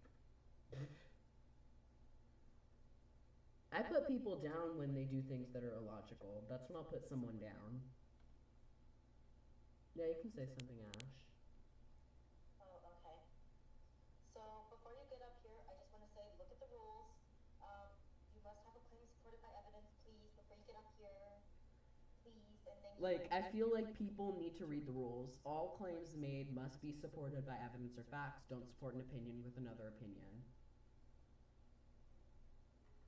I put people down when they do things that are illogical. That's when I'll put someone down. Yeah, you can say something, Ash. Oh, okay. So before you get up here, I just want to say, look at the rules. You must have a claim supported by evidence, please, before you get up here. Please, and thank you. Like, I feel like people need to read the rules. All claims made must be supported by evidence or facts. Don't support an opinion with another opinion.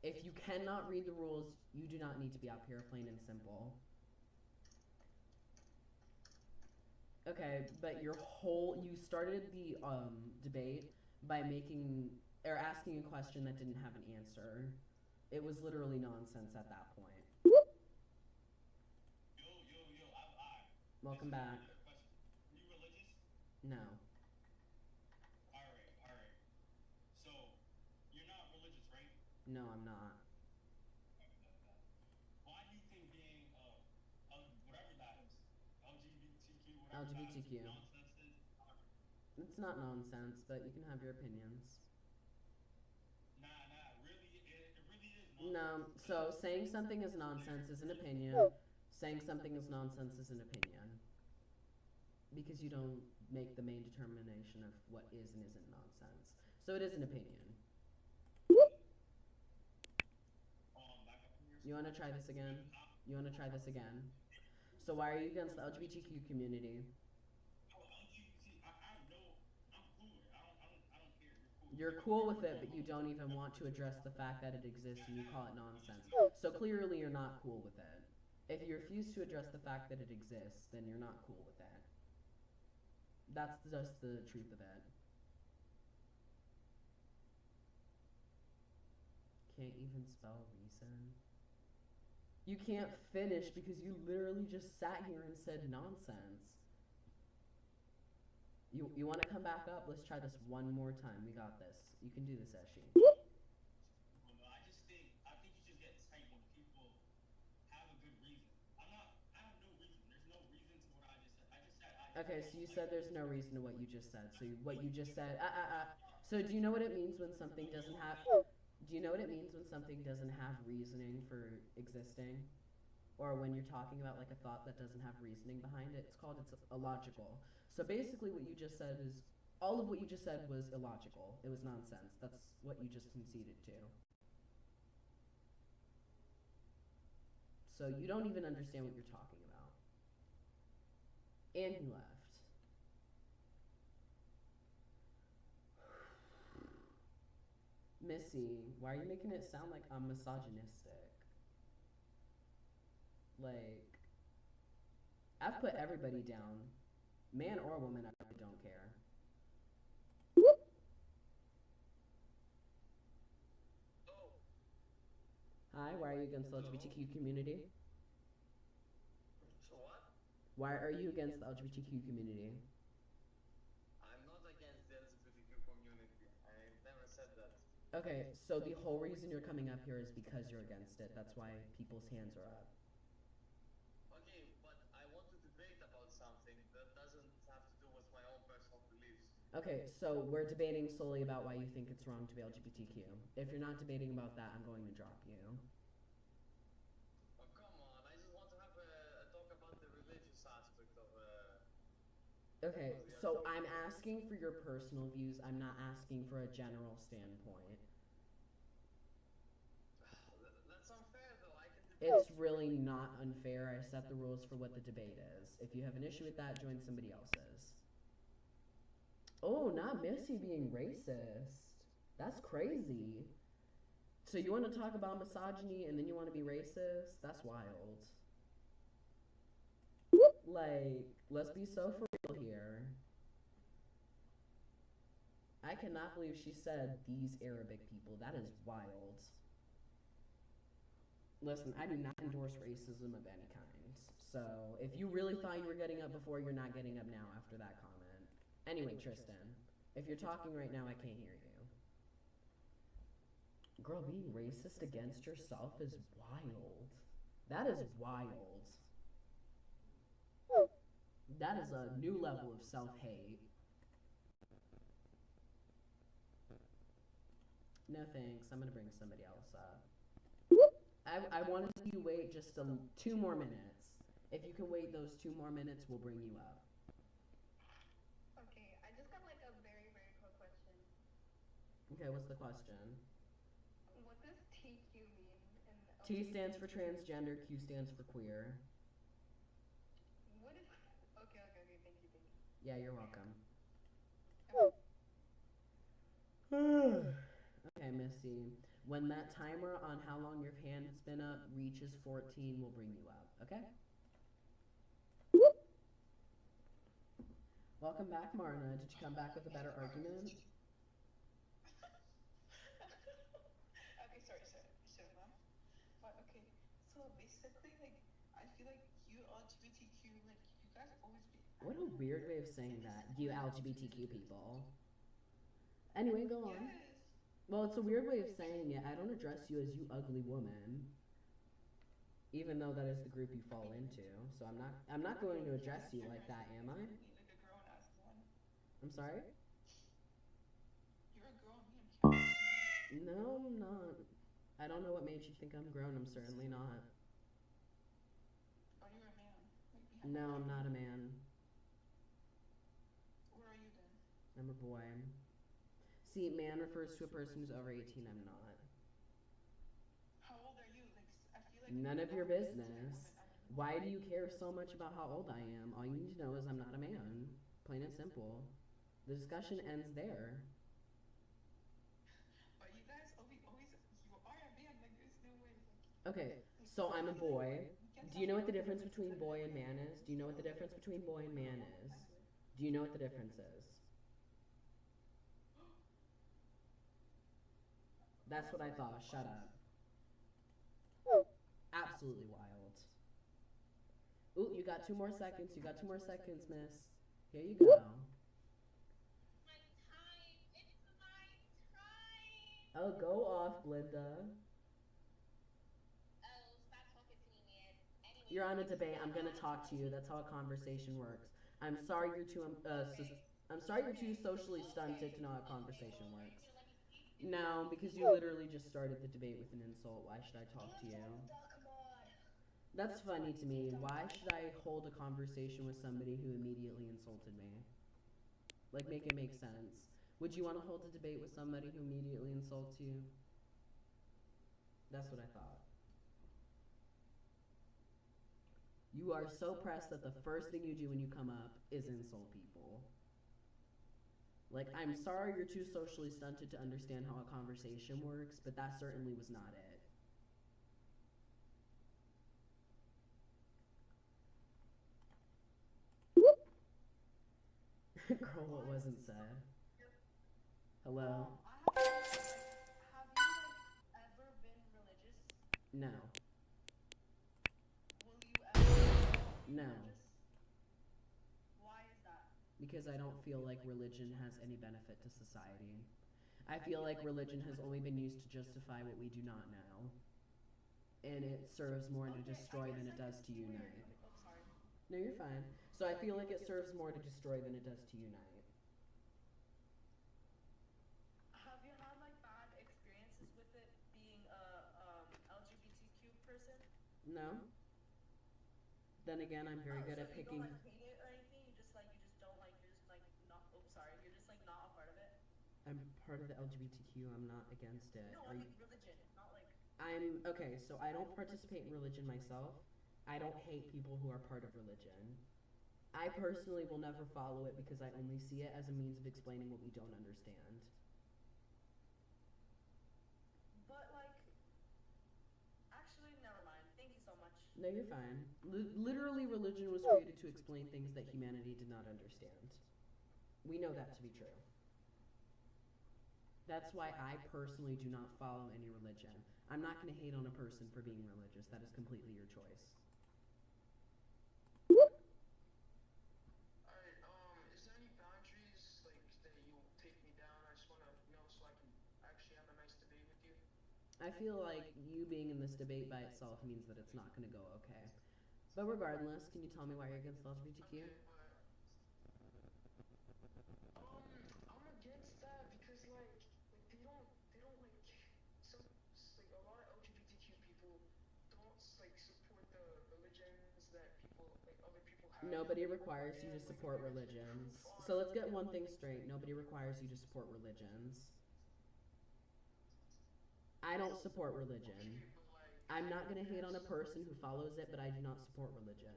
If you cannot read the rules, you do not need to be up here, plain and simple. Okay, but you started the debate by asking a question that didn't have an answer. It was literally nonsense at that point. Welcome back. Are you religious? No. Alright. So, you're not religious, right? No, I'm not. Why do you think being, whatever that is, LGBTQ, whatever LGBTQ. that is, nonsense is? It's not nonsense, but you can have your opinions. Nah, really, it really is nonsense. No, so saying something is nonsense is an opinion. Saying something is nonsense is an opinion. Because you don't make the main determination of what is and isn't nonsense. So it is an opinion. You want to try this again? You want to try this again? So why are you against the LGBTQ community? You're cool with it, but you don't even want to address the fact that it exists and you call it nonsense. So clearly you're not cool with it. If you refuse to address the fact that it exists, then you're not cool with it. That's just the truth of it. Can't even spell reason. You can't finish because you literally just sat here and said nonsense. You want to come back up? Let's try this one more time. We got this. You can do this, Eshi. I think you just get tight when people have a good reason. I have no reason. There's no reason to what I just said. Okay, so you said there's no reason to what you just said. So what you just said, So do you know what it means when something doesn't have? Do you know what it means when something doesn't have reasoning for existing? Or when you're talking about like a thought that doesn't have reasoning behind it? It's illogical. So basically what you just said is, all of what you just said was illogical. It was nonsense. That's what you just conceded to. So you don't even understand what you're talking about. And he left. Missy, why are you making it sound like I'm misogynistic? Like, I've put everybody down. Man or woman, I don't care. Hi, why are you against the LGBTQ community? So what? Why are you against the LGBTQ community? Okay, so the whole reason you're coming up here is because you're against it. That's why people's hands are up. Okay, but I want to debate about something that doesn't have to do with my own personal beliefs. Okay, so we're debating solely about why you think it's wrong to be LGBTQ. If you're not debating about that, I'm going to drop you. Oh, come on. I just want to have a talk about the religious aspect of Okay, so I'm asking for your personal views. I'm not asking for a general standpoint. That's unfair, though. I can debate. It's really not unfair. I set the rules for what the debate is. If you have an issue with that, join somebody else's. Oh, not Missy being racist. That's crazy. So you want to talk about misogyny and then you want to be racist? That's wild. Like, let's be so for real here. I cannot believe she said these Arabic people. That is wild. Listen, I do not endorse racism of any kind. So if you really thought you were getting up before, you're not getting up now after that comment. Anyway, Tristan, if you're talking right now, I can't hear you. Girl, being racist against yourself is wild. That is wild. That is a new level of self-hate. No thanks, I'm gonna bring somebody else up. I wanted you to wait just 2 more minutes. If you can wait those 2 more minutes, we'll bring you up. Okay, I just got like a very, very quick question. Okay, what's the question? What does TQ mean? T stands for transgender, Q stands for queer. What is... Okay, thank you. Yeah, you're welcome. Okay, Missy. When that timer on how long your hand's been up reaches 14, we'll bring you up, okay? Welcome back, Marna. Did you come back with a better argument? Okay, sorry, ma'am. But okay, so basically, like, I feel like you LGBTQ, like, you guys always be. What a weird way of saying that, you LGBTQ people. Anyway, go on. Well, it's a weird way of saying it. I don't address you as you ugly woman. Even though that is the group you fall into. So I'm not going to address you like that, am I? I'm sorry? You're a girl and me, No, I'm not. I don't know what made you think I'm grown. I'm certainly not. Are you a man? Like, No, I'm not a man. What are you then? I'm a boy. See, man refers to a person who's over 18. I'm not. How old are you? Like, I feel like None of your business. Why do you care so much about how old I am? All you need to know is I'm not a man. Plain and simple. The discussion ends there. But you guys always, you are a man. Like, there's no way. Okay, so I'm a boy. Do you know what the difference between boy and man is? Do you know what the difference between boy and man is? Do you know what the difference is? That's what I thought. Shut up. Absolutely wild. Ooh, you got 2 more seconds. You got 2 more seconds, miss. Here you go. Oh, go off, Glinda. You're on a debate. I'm gonna talk to you. That's how a conversation works. I'm sorry you're too I'm sorry you're too socially stunted to know how a conversation works. No, because you literally just started the debate with an insult. Why should I talk to you? That's funny to me. Why should I hold a conversation with somebody who immediately insulted me? Like, make it make sense. Would you want to hold a debate with somebody who immediately insults you? That's what I thought. You are so pressed that the first thing you do when you come up is insult people. Like, I'm sorry you're too socially stunted to understand how a conversation works, but that certainly was not it. Girl, what wasn't said? Hello? Have you, like, ever been religious? No. Will you ever be No. religious? Why is that? Because I don't feel like religion has any benefit to society. I feel like religion has only been used to justify what we do not know. And it serves more to destroy than it does to unite. Oh, sorry. No, you're fine. So I feel like it serves more to destroy than it does to unite. Have you had like bad experiences with it being a LGBTQ person? No? Then again, I'm very good So at you picking. don't like hate it or anything? You just don't like you're just like not oops sorry, you're just like not a part of it? I'm part of the LGBTQ. I'm not against it. No, Are I you? mean religion, not like I'm okay. So I don't participate in religion myself. I don't hate people who are part of religion. I personally will never follow it because I only see it as a means of explaining what we don't understand. but like actually never mind. Thank you so much. No, you're fine. Literally, religion was created to explain things that humanity did not understand. We know that to be true. That's why I personally do not follow any religion. I'm not going to hate on a person for being religious. That is completely your choice. Alright, is there any boundaries like that you'll take me down? I just wanna know so I can actually have a nice debate with you. I feel like you being in this debate by itself means that it's not going to go okay. But regardless, can you tell me why you're against LGBTQ? I'm against that because like they don't like some like a lot of LGBTQ people don't like support the religions that people like other people have. Nobody requires you to support religions. So let's get one thing straight. Nobody requires you to support religions. I don't support religion. I'm not going to hate on a person who follows it, but I do not support religion.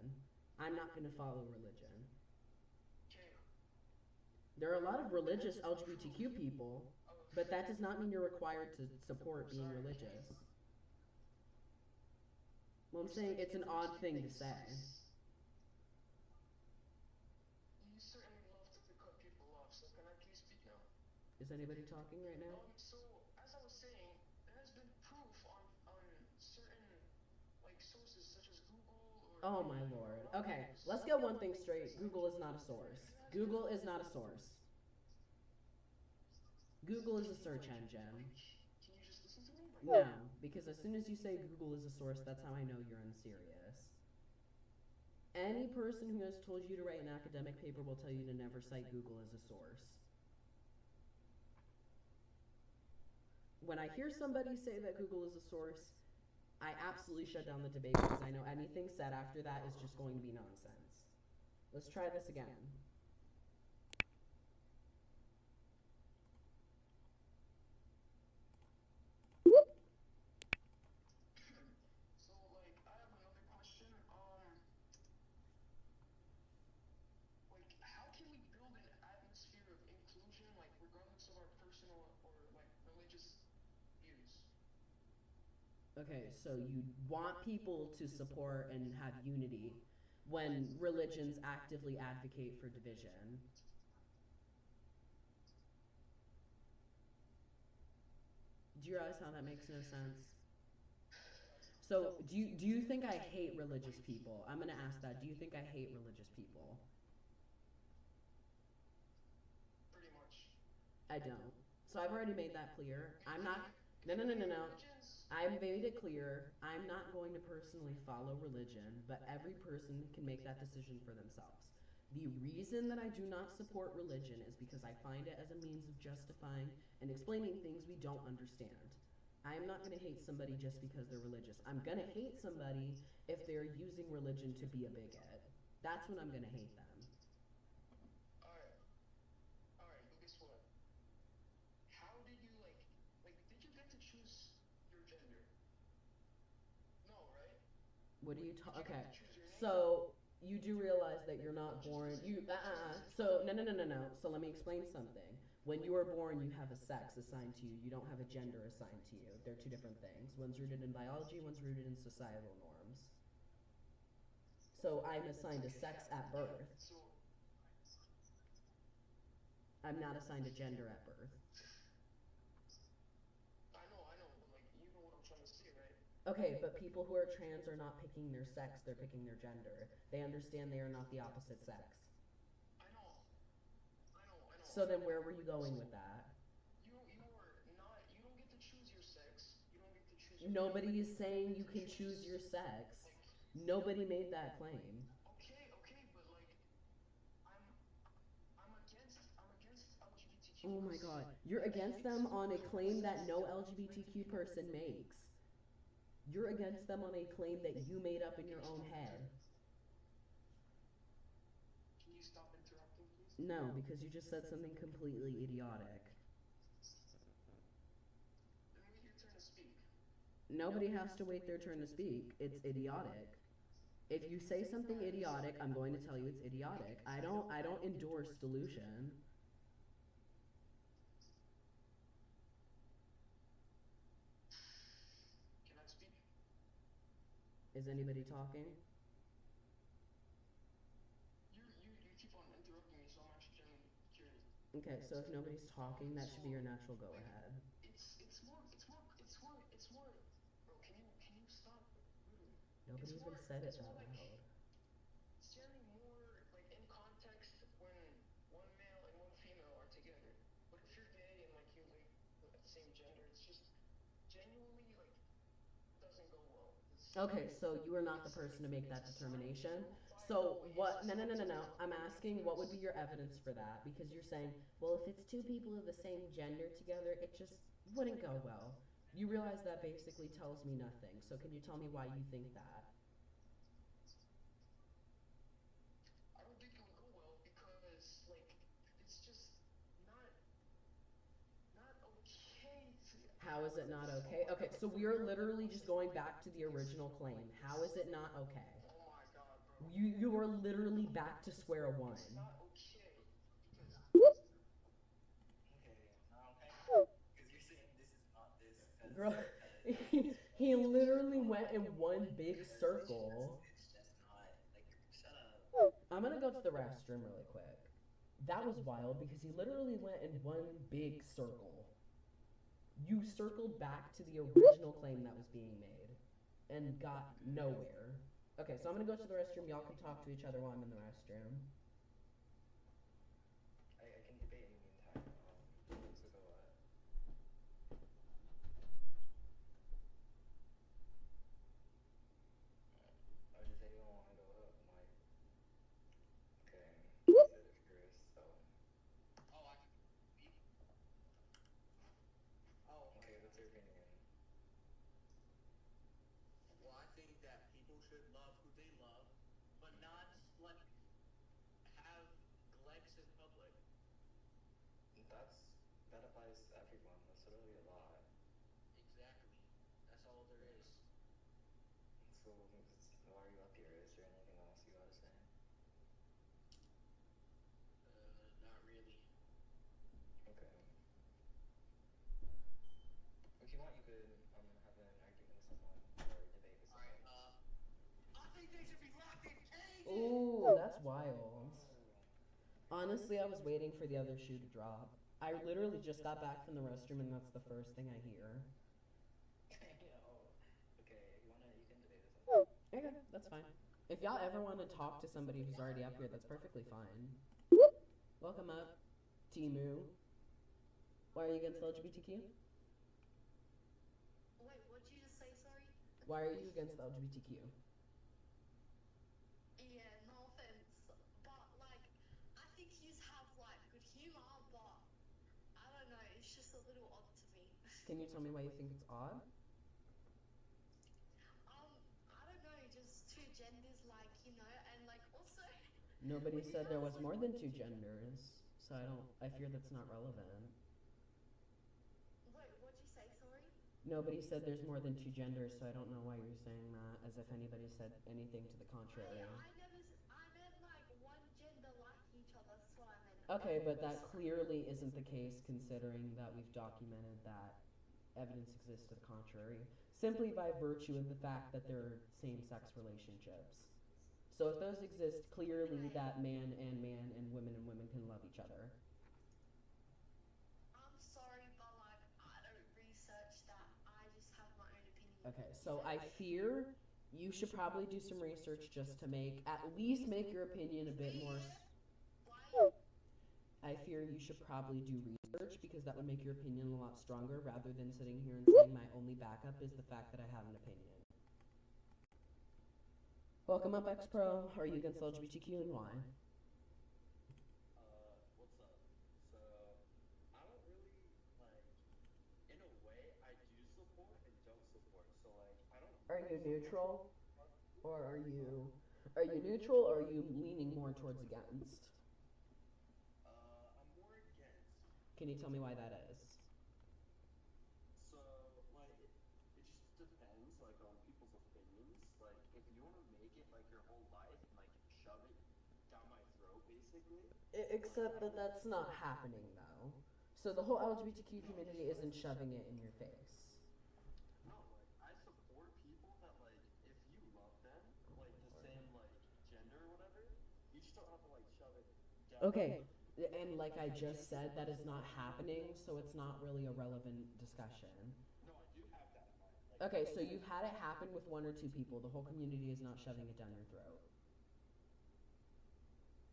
I'm not going to follow religion. There are a lot of religious LGBTQ people, but that does not mean you're required to support being religious. Well, I'm saying it's an odd thing to say. You certainly love to cut people off, so can I please speak now? Is anybody talking right now? So as I was saying, there has been proof on certain like sources such as Google or Oh my lord. Okay, let's get one thing straight. Google is not a source. Google is not a source. Google is a search engine. Can you just listen to me? No, because as soon as you say Google is a source, that's how I know you're unserious. Any person who has told you to write an academic paper will tell you to never cite Google as a source. When I hear somebody say that Google is a source, I absolutely shut down the debate because I know anything said after that is just going to be nonsense. Let's try this again. So like I have another question. Like how can we build an atmosphere of inclusion, like regardless of our personal or like religious views? Okay, so you want people to support and have unity when religions actively advocate for division. Do you realize how that makes no sense? So, do you think I hate religious people? I'm going to ask that. Do you think I hate religious people? Pretty much. I don't. So I've already made that clear. I'm not. No. I've made it clear. I'm not going to personally follow religion, but every person can make that decision for themselves. The reason that I do not support religion is because I find it as a means of justifying and explaining things we don't understand. I am not going to hate somebody just because they're religious. I'm going to hate somebody if they're using religion to be a bigot. That's when I'm going to hate them. Alright, but guess what? How did you did you get to choose your gender? No, right? What do you okay? So you do realize that you're not born. So no. So let me explain something. When you are born, you have a sex assigned to you. You don't have a gender assigned to you. They're two different things. One's rooted in biology. One's rooted in societal norms. So I'm assigned a sex at birth. I'm not assigned a gender at birth. I know, but like you know what I'm trying to say, right? Okay, but people who are trans are not picking their sex, they're picking their gender. They understand they are not the opposite sex. I know. So then where were you going with that? You were Nobody is saying you can choose your sex. Nobody made that claim. Okay, but like, I'm against LGBTQ. Oh my god. You're against them on a claim that no LGBTQ person makes. You're against them on a claim that you made up in your own head. Can you stop interrupting, please? No, because you just said something completely idiotic. Then wait your turn to speak. Nobody has to wait their turn to speak. It's idiotic. If you say something idiotic, I'm going to tell you it's idiotic. I don't endorse delusion. Can I speak? Is anybody talking? You keep on interrupting me, so I'm actually genuinely curious. Okay, so if nobody's talking, that should be your natural go ahead. It's more. Bro, can you stop? Literally. Nobody even said it that loud. It's generally more like in context when one male and one female are together. But if you're gay and like you like at the same gender, it's just genuinely like doesn't go well. Okay, so you are not the person to make that determination. So what? No. I'm asking what would be your evidence for that? Because you're saying, well, if it's two people of the same gender together, it just wouldn't go well. You realize that basically tells me nothing. So can you tell me why you think that? I don't think it would go well because like it's just not okay to. How is it not okay? Okay, so we are literally just going back to the original claim. How is it not okay? Oh my god, bro. You are literally back to square one. It's not okay because. Because you're saying this is not this. Girl, he literally went in one big circle. It's just not like shut up. I'm gonna go to the restroom really quick. That was wild because he literally went in one big circle. You circled back to the original claim that was being made and got nowhere. Okay, so I'm gonna go to the restroom. Y'all can talk to each other while I'm in the restroom. I can debate in the meantime. So go ahead. Or does anyone want to go up? Like, okay, you said it first, so. Oh, I can speak. Oh, okay. What's your opinion? Well, I think that people should love who they love, but not like have Glex in public. That applies to everyone. That's literally a lot. Exactly. That's all there is. So why are you up here? Is there anything else you gotta say? Not really. Okay. If you want, you could have an argument with someone or debate with someone. I think they should be locked in cages. Ooh, that's wild. Honestly, I was waiting for the other shoe to drop. I literally just got back from the restroom and that's the first thing I hear. Okay, if you wanna, you can debate with someone. Okay, that's fine. If y'all ever want to talk to somebody who's already up here, that's perfectly fine. Welcome up, Timu. Why are you against LGBTQ? Wait, what'd you just say, sorry? Why are you against LGBTQ? Yeah, no offense, but like, I think he's have like good humor, but I don't know, it's just a little odd to me. Can you tell me why you think it's odd? I don't know, just two genders, like, you know, and like also. Nobody said there was more than two genders, so I fear that's not relevant. Wait, what'd you say, sorry? Nobody said there's more than two genders, so I don't know why you're saying that, as if anybody said anything to the contrary. I meant like one gender like each other, so I meant. Okay, but that clearly isn't the case considering that we've documented that evidence exists to the contrary, simply by virtue of the fact that they're same-sex relationships. So if those exist, clearly that man and women can love each other. I'm sorry, but like, I don't research that. I just have my own opinion. Okay, so I fear you should probably do some research just to at least make your opinion a bit more. I fear you should probably do research because that would make your opinion a lot stronger rather than sitting here and saying my only backup is the fact that I have an opinion. Welcome up, X Pro. Are you against LGBTQ and why? What's up? So, I don't really, like, in a way, I do support and don't support. So, like, I don't. Are you neutral? Or are you neutral or are you leaning more towards against? I'm more against. Can you tell me why that is? So, like, it just depends, like, on people's opinions. Like, if you want to make it, like, your whole life and, like, shove it down my throat, basically. Except that that's not happening though. So the whole LGBTQ community isn't shoving it in your face. No, like, I support people that, like, if you love them, like, the same, like, gender or whatever, you just don't have to, like, shove it down. Okay, and like I just said, that is not happening, so it's not really a relevant discussion. No, I do have that in mind. Like, Okay, so you've had it happen with one or two people. The whole community is not shoving it down your throat.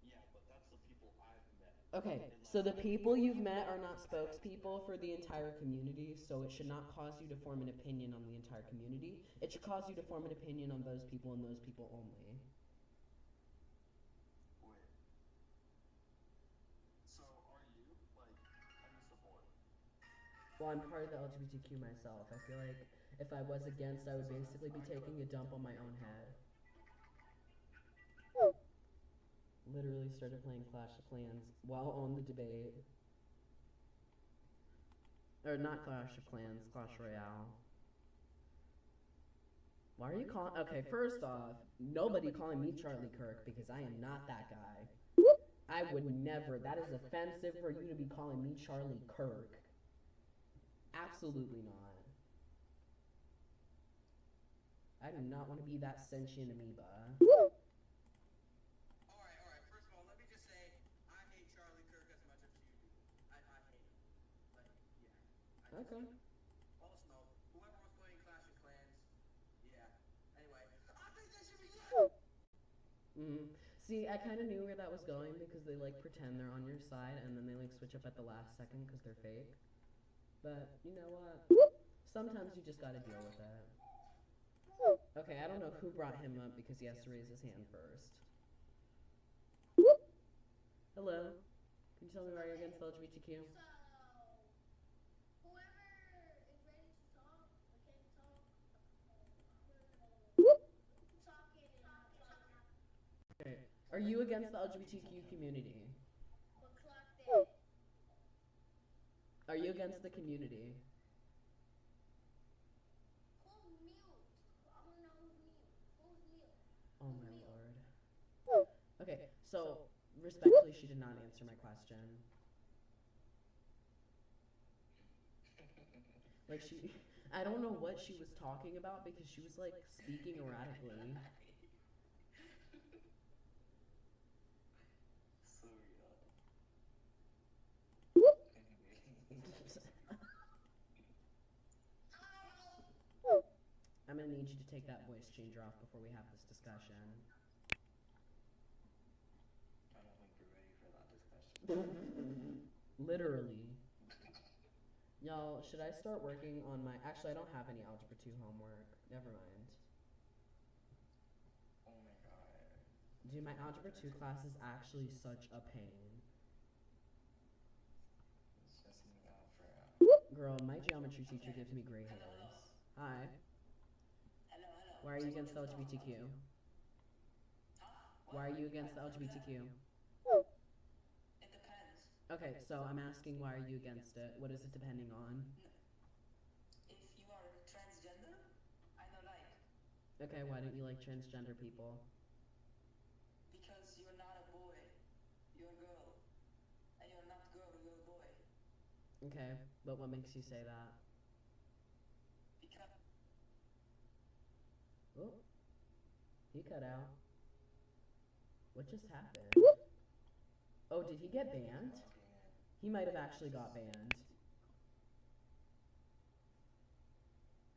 yeah, but that's the people I've met. Okay, so the people you've met are not spokespeople for the entire community, so it should not cause you to form an opinion on the entire community. It should cause you to form an opinion on those people and those people only. Wait. So, are you, like, how do you support? Well, I'm part of the LGBTQ myself. I feel like if I was against, I would basically be taking a dump on my own head. Literally started playing Clash of Clans while on the debate. Or not Clash of Clans, Clash Royale. Why are you calling? Okay, first off, nobody calling me Charlie Kirk because I am not that guy. I would never. That is offensive for you to be calling me Charlie Kirk. Absolutely not. I do not want to be that sentient amoeba. Alright, first of all, let me just say, I hate Charlie Kirk as much as you do. I hate him. Like, yeah. Okay. Also, whoever was playing Clash of Clans, yeah. Anyway, I think they should be you! See, I kind of knew where that was going because they like pretend they're on your side and then they like switch up at the last second because they're fake. But you know what? Sometimes you just gotta deal with it. Okay, I don't know who brought him up because he has to raise his hand first. Hello? Can you tell me why you're against LGBTQ? Whoever is ready to talk or can talk, talking and not talking. Okay. Are you against the LGBTQ community? But clock that. Are you against the community? Who's mute? I wanna know who's mute. Who's mute? Oh my lord. Okay, so respectfully, she did not answer my question. Like I don't know what she was talking about because she was like speaking erratically. So, I'm gonna need you to take that voice changer off before we have this discussion. I don't think you're ready for that discussion. Literally. Y'all, should I start working on my... Actually, I don't have any Algebra 2 homework. Never mind. Oh my god. Dude, my Algebra 2 class is actually such a pain. It's just me out for Girl, my geometry teacher gives me gray hairs. Hi. Hello. Why are you against the LGBTQ? Why are you against the LGBTQ? It depends. Okay, so I'm asking why are you against it? What is it depending on? If you are transgender, I don't like. Okay, why don't you like transgender people? Because you're not a boy. You're a girl. And you're not a girl, you're a boy. Okay, but what makes you say that? Because Oh, he cut out. What just happened? Oh, did he get banned? He might have actually got banned.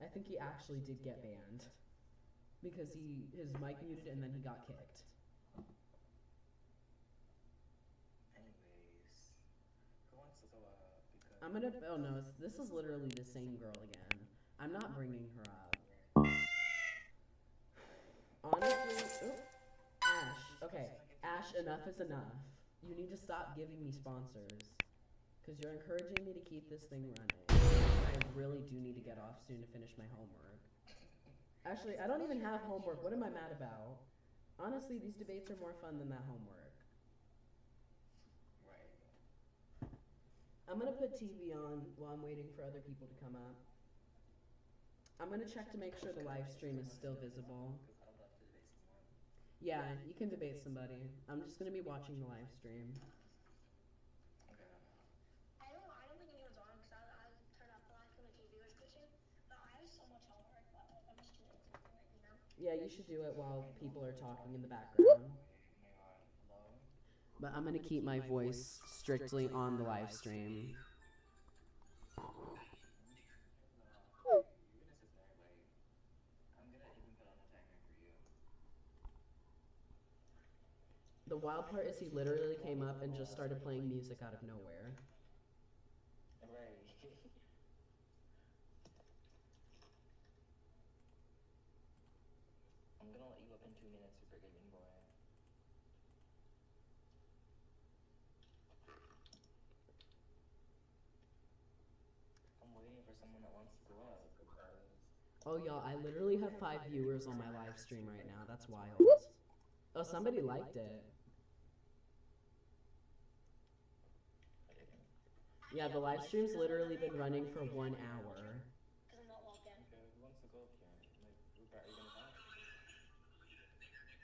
I think he actually did get banned. Because his mic muted and then he got kicked. anyways, who wants to go I'm gonna. Oh no, this is literally the same girl again. I'm not bringing her up. Honestly, Ash. Okay, Ash. Enough is enough. You need to stop giving me sponsors, because you're encouraging me to keep this thing running. I really do need to get off soon to finish my homework. Actually, I don't even have homework. What am I mad about? Honestly, these debates are more fun than that homework. I'm gonna put TV on while I'm waiting for other people to come up. I'm gonna check to make sure the live stream is still visible. Yeah, you can debate somebody. I'm just gonna be watching the live stream. I don't think anyone's on because I turned off the live when the TV was glitching. But I have so much homework, but I'm just too lazy to do it, you know? Yeah, you should do it while people are talking in the background. But I'm gonna keep my voice strictly on the live stream. The wild part is he literally came up and just started playing music out of nowhere. Right. I'm gonna let you up in 2 minutes, Super Gaming Boy. I'm waiting for someone that wants to go up because... Oh, y'all, I literally have 5 viewers on my live stream right now. That's wild. Oh, somebody liked it. Yeah, the live stream's literally been running for 1 hour. Because I'm not logged in. Okay, who wants to go up here? Like, Rupert, are you gonna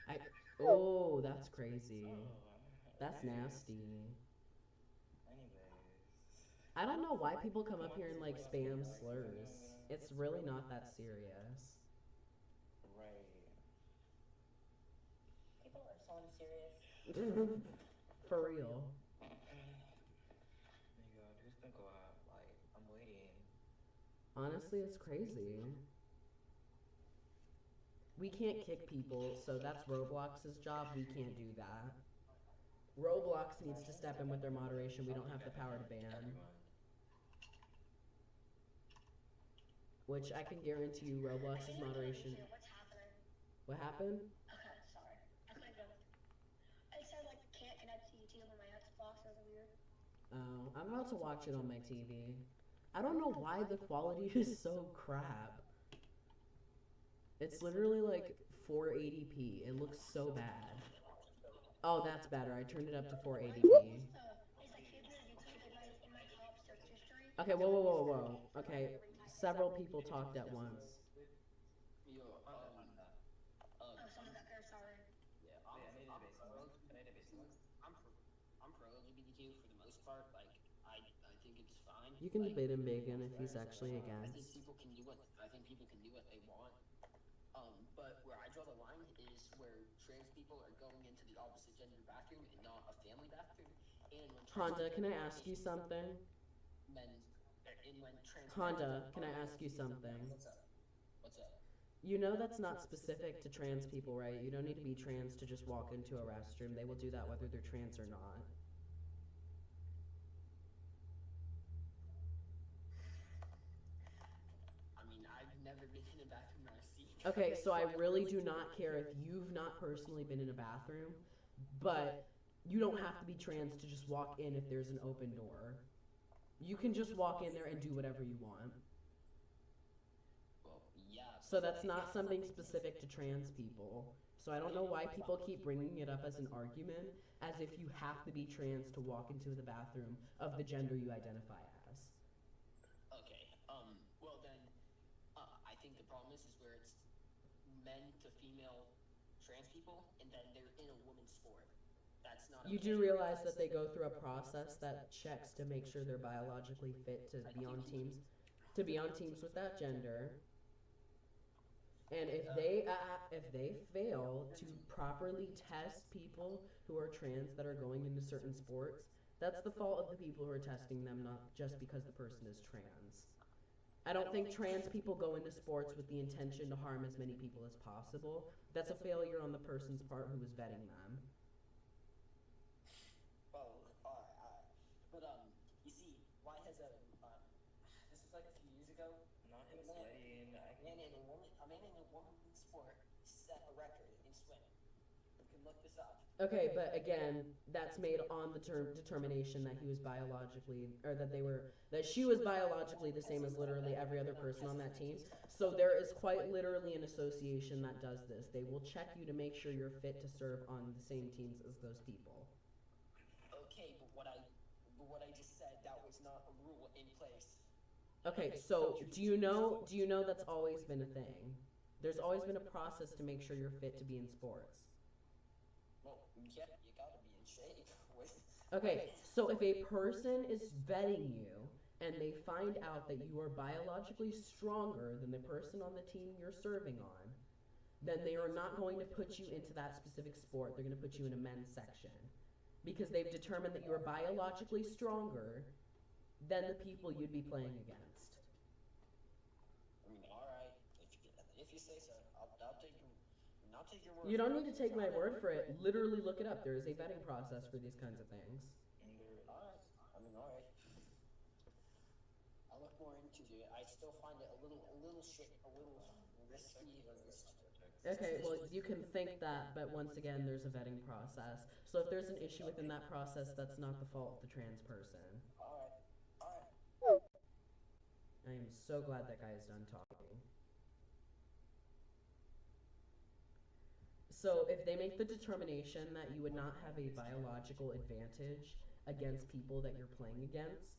die? Oh, that's crazy. That's nasty. Anyways. I don't know why people come up here and like spam slurs. It's really not that serious. Right. People are so unserious. For real. Oh my god, who's gonna go out? Like, I'm waiting. Honestly, it's crazy. We can't kick people, so that's Roblox's job. We can't do that. Roblox needs to step in with their moderation. We don't have the power to ban. Which I can guarantee you, Roblox's moderation. What's happening? What happened? Okay, sorry. I couldn't go. It said like can't connect to YouTube on my Xbox. That was weird. Oh, I'm about to watch it on my TV. I don't know why the quality is so crap. It's literally like 480p. It looks so bad. Oh, that's better. I turned it up to 480p. Okay, whoa, whoa, whoa, whoa. Okay, several people talked at once. Oh, someone got there. Sorry. Yeah, I'm pro LGBTQ for the most part. Like, I think it's fine. You can like, debate him, Megan, if he's actually I think against. people can do what they want. But where I draw the line is where trans people are going into the opposite gender bathroom and not a family bathroom. And when Honda, can I ask you something? Honda, can I ask you something? What's up? You know that's not specific to trans people, right? You don't need to be trans to just walk into a restroom. They will do that whether they're trans or not. I mean, I've never been in a bathroom where I've seen. Okay, so I really do not care if you've not personally been in a bathroom, but you don't have to be trans to just walk in if there's an open door. You can just walk in there and do whatever you want. Well, yeah. So that's not something specific to trans people. So I don't know why people keep bringing it up as an argument, as if you have to be trans to walk into the bathroom of the gender you identify as. Okay. Well then, I think the problem is where it's men to female trans people, and then they're in a woman's sport. That's not. You do realize that they go through a process that checks to make sure they're biologically fit to be on teams with that gender. And if they fail to properly test people who are trans that are going into certain sports, that's the fault of the people who are testing them, not just because the person is trans. I don't think trans people go into sports with the intention to harm as many people as possible. That's a failure on the person's part who was vetting them. Well, alright. But you see, why has a man and a woman sport set a record in swimming. You can look this up. Okay, but again, that's made on the determination that he was biologically, or that she was biologically the same as literally every other person on that team. So there is quite literally an association that does this. They will check you to make sure you're fit to serve on the same teams as those people. Okay, but what I just said, that was not a rule in place. Okay, so do you know that's always been a thing? There's always been a process to make sure you're fit to be in sports. Well, yeah, you gotta be in shape. Okay, so if a person is vetting you and they find out that you are biologically stronger than the person on the team you're serving on, then they are not going to put you into that specific sport. They're going to put you in a men's section because they've determined that you are biologically stronger than the people you'd be playing against. I mean, all right, if you say so, I'll take your word. You don't need to take my word for it. Literally look it up. There is a vetting process for these kinds of things. All right. I'll look more into it. I still find it a little risky. Okay, well, you can think that, but once again, there's a vetting process. So if there's an issue within that process, that's not the fault of the trans person. All right. I am so glad that guy is done talking. So if they make the determination that you would not have a biological advantage against people that you're playing against,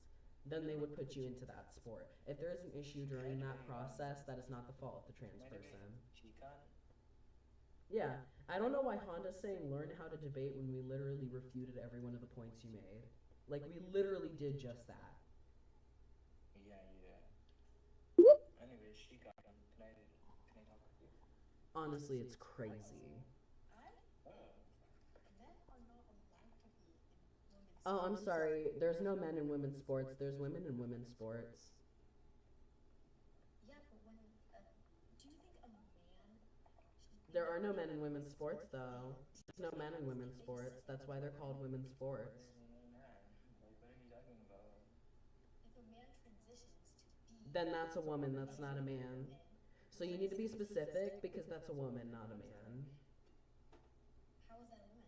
then they would put you into that sport. If there is an issue during that process, that is not the fault of the trans person. Yeah, I don't know why Honda's saying learn how to debate when we literally refuted every one of the points you made. Like, we literally did just that. Yeah. Anyway, Shika, can I talk with you? Honestly, it's crazy. Oh, I'm sorry. There's no men in women's sports. There's women in women's sports. Yeah, but when do you think a man There are no men in women's sports, though. There's no men in women's sports. That's why they're called women's sports. What are you talking about? if a man transitions to be Then that's a woman. That's not a man. So you need to be specific because that's a woman, not a man. how is that a woman?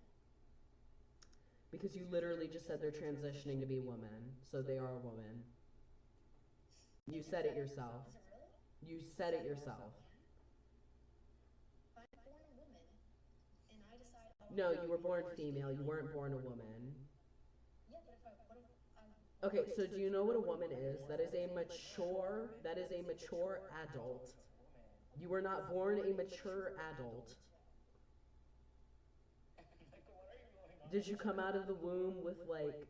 Because you literally just said they're transitioning to be a woman. So they are a woman. You said it yourself. You said it yourself. If I'm born a woman and I decide No, you were born female. You weren't born a woman. yeah, but what if I'm Okay, so do you know what a woman is? That is a mature adult. You were not born a mature adult. Did you come out of the womb with like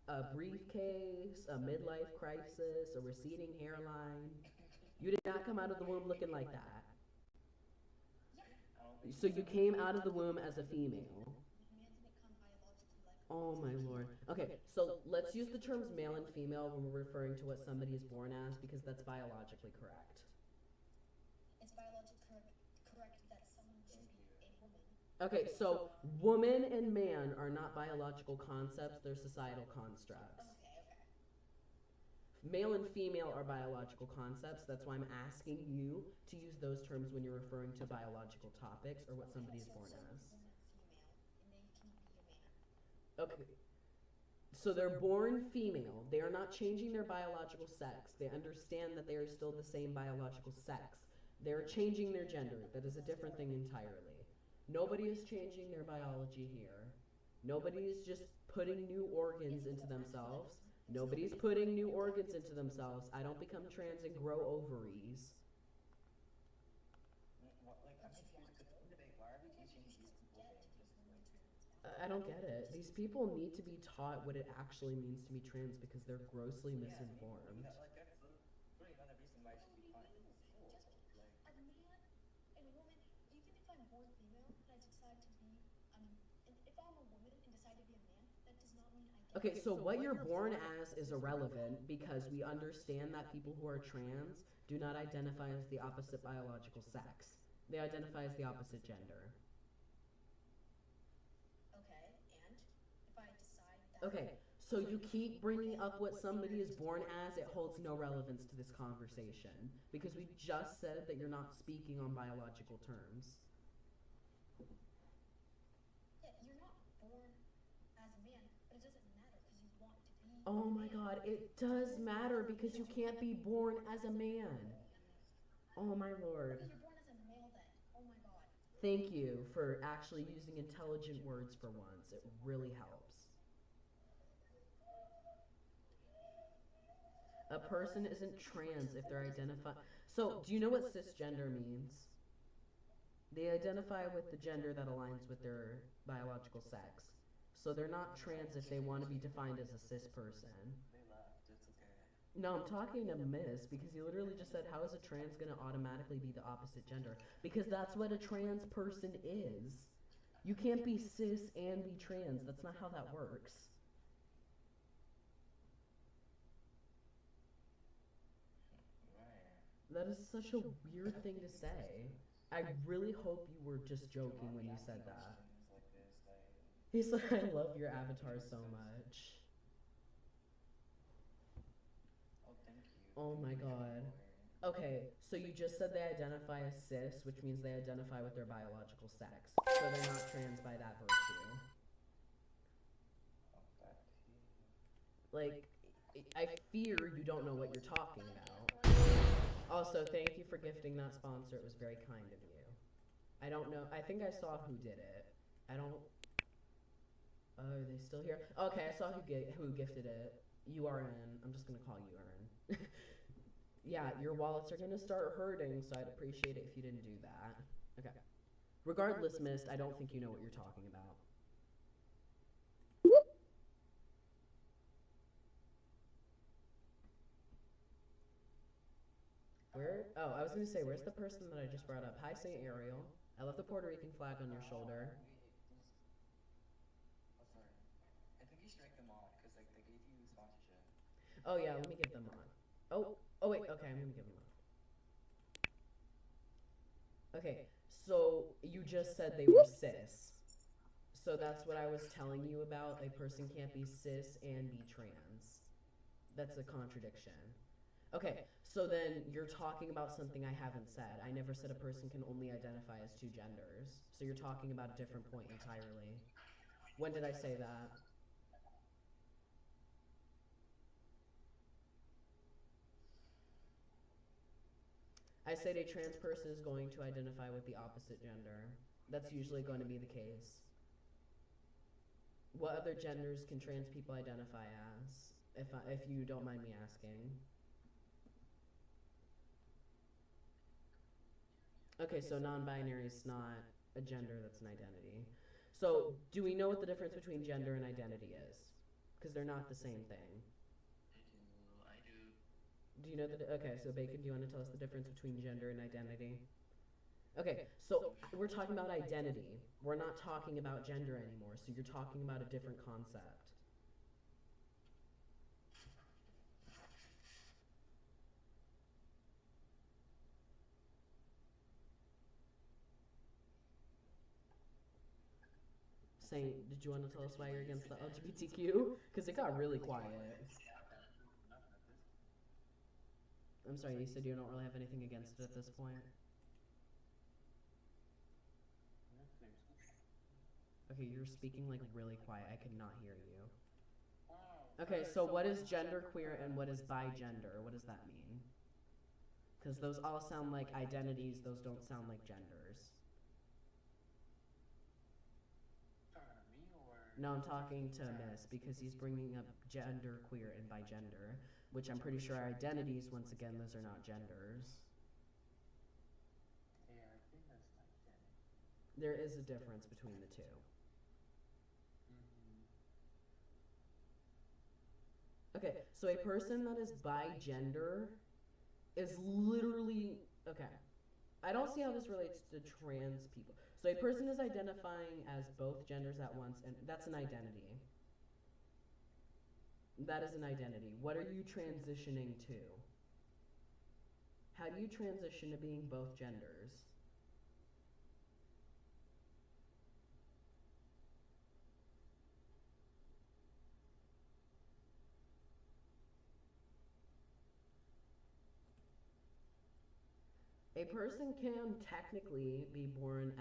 a briefcase, a midlife crisis, a receding hairline? You did not come out of the womb looking like that. So you came out of the womb as a female. Oh my lord. Okay, so let's use the terms male and female when we're referring to what somebody is born as because that's biologically correct. it's biologically correct that someone should be a woman. Okay, so woman and man are not biological concepts, they're societal constructs. Male and female are biological concepts, that's why I'm asking you to use those terms when you're referring to biological topics or what somebody is born as. Okay. So they're born female. They are not changing their biological sex. They understand that they are still the same biological sex. They're changing their gender. That is a different thing entirely. Nobody is changing their biology here. Nobody is just putting new organs into themselves. Nobody's putting new organs into themselves. I don't become trans and grow ovaries. I'm confused because in the debate, why are we teaching these people things? I don't get it. These people need to be taught what it actually means to be trans because they're grossly misinformed. That's really another reason why it should be fine. A man and a woman, even if I'm born female and I decide to be, if I'm a woman and decide to be a man, that does not mean I get Okay, so what you're born as is irrelevant because we understand that people who are trans do not identify as the opposite biological sex. They identify as the opposite gender. Okay, and if I decide that Okay, So you keep bringing up what somebody is born as, it holds no relevance to this conversation. Because we just said that you're not speaking on biological terms. Yeah, you're not born as a man, but it doesn't matter because you want to be. Oh my god, it does matter because you can't be born as a man. Oh my lord. Okay, you're born as a male then. Oh my god. Thank you for actually using intelligent words for once. It really helps. A person isn't trans if they're identified. So, do you know what cisgender means? They identify with the gender that aligns with their biological sex. So they're not trans if they want to be defined as a cis person. They left. It's okay. No, I'm talking to Miss because you literally just said, how is a trans going to automatically be the opposite gender? Because that's what a trans person is. You can't be cis and be trans. That's not how that works. That is such a weird thing to say. I really hope you were just joking when you said that. He's like, I love your avatar so much. Oh, thank you. Oh my god. Okay, so you just said they identify as cis, which means they identify with their biological sex. So they're not trans by that virtue. Like, I fear you don't know what you're talking about. Also, thank you for gifting that sponsor. It was very kind of you. I don't know. I think I saw who did it. I don't... are they still here? Okay, I saw who gifted it. You are in. I'm just going to call you Earn. Yeah, your wallets are going to start hurting, so I'd appreciate it if you didn't do that. Okay. Regardless, Mist, I don't think you know what you're talking about. Where? Oh, I was going to say, where's the person that I just brought up? Hi, St. Ariel. I love the Puerto Rican flag on your shoulder. Oh, sorry. I think you strike them off because like they gave you sponsorship. Oh, yeah, let me give them on. Oh, wait, okay, I'm going to give them on. Okay, so you just said they were cis. So that's what I was telling you about. A person can't be cis and be trans. That's a contradiction. Okay, so then you're talking about something I haven't said. I never said a person can only identify as two genders. So you're talking about a different point entirely. When did I say that? I said a trans person is going to identify with the opposite gender. That's usually going to be the case. What other genders can trans people identify as? If you don't mind me asking. Okay, so non-binary is not a gender, that's an identity. So, do we know what the difference between gender and identity is? Because they're not the same thing. I do. Do you know that? Okay, so Bacon, do you want to tell us the difference between gender and identity? Okay, so we're talking about identity. We're not talking about gender anymore, so you're talking about a different concept. Saint, did you want to tell us why you're against the LGBTQ? Because it got really quiet. I'm sorry, you said you don't really have anything against it at this point? Okay, you're speaking like really quiet. I could not hear you. Okay, so what is genderqueer and what is bigender? What does that mean? Because those all sound like identities, those don't sound like genders. No, I'm talking to Miss because he's bringing up genderqueer and bigender, which I'm pretty sure are identities. Once again, those are not genders. Yeah, I think that's not gender. There is a difference between the two. Okay, so a person that is bigender is literally, okay, I don't see how this relates to trans people. So a person is identifying as both genders at once, and that's an identity. That is an identity. What are you transitioning to? How do you transition to being both genders? a person can technically be born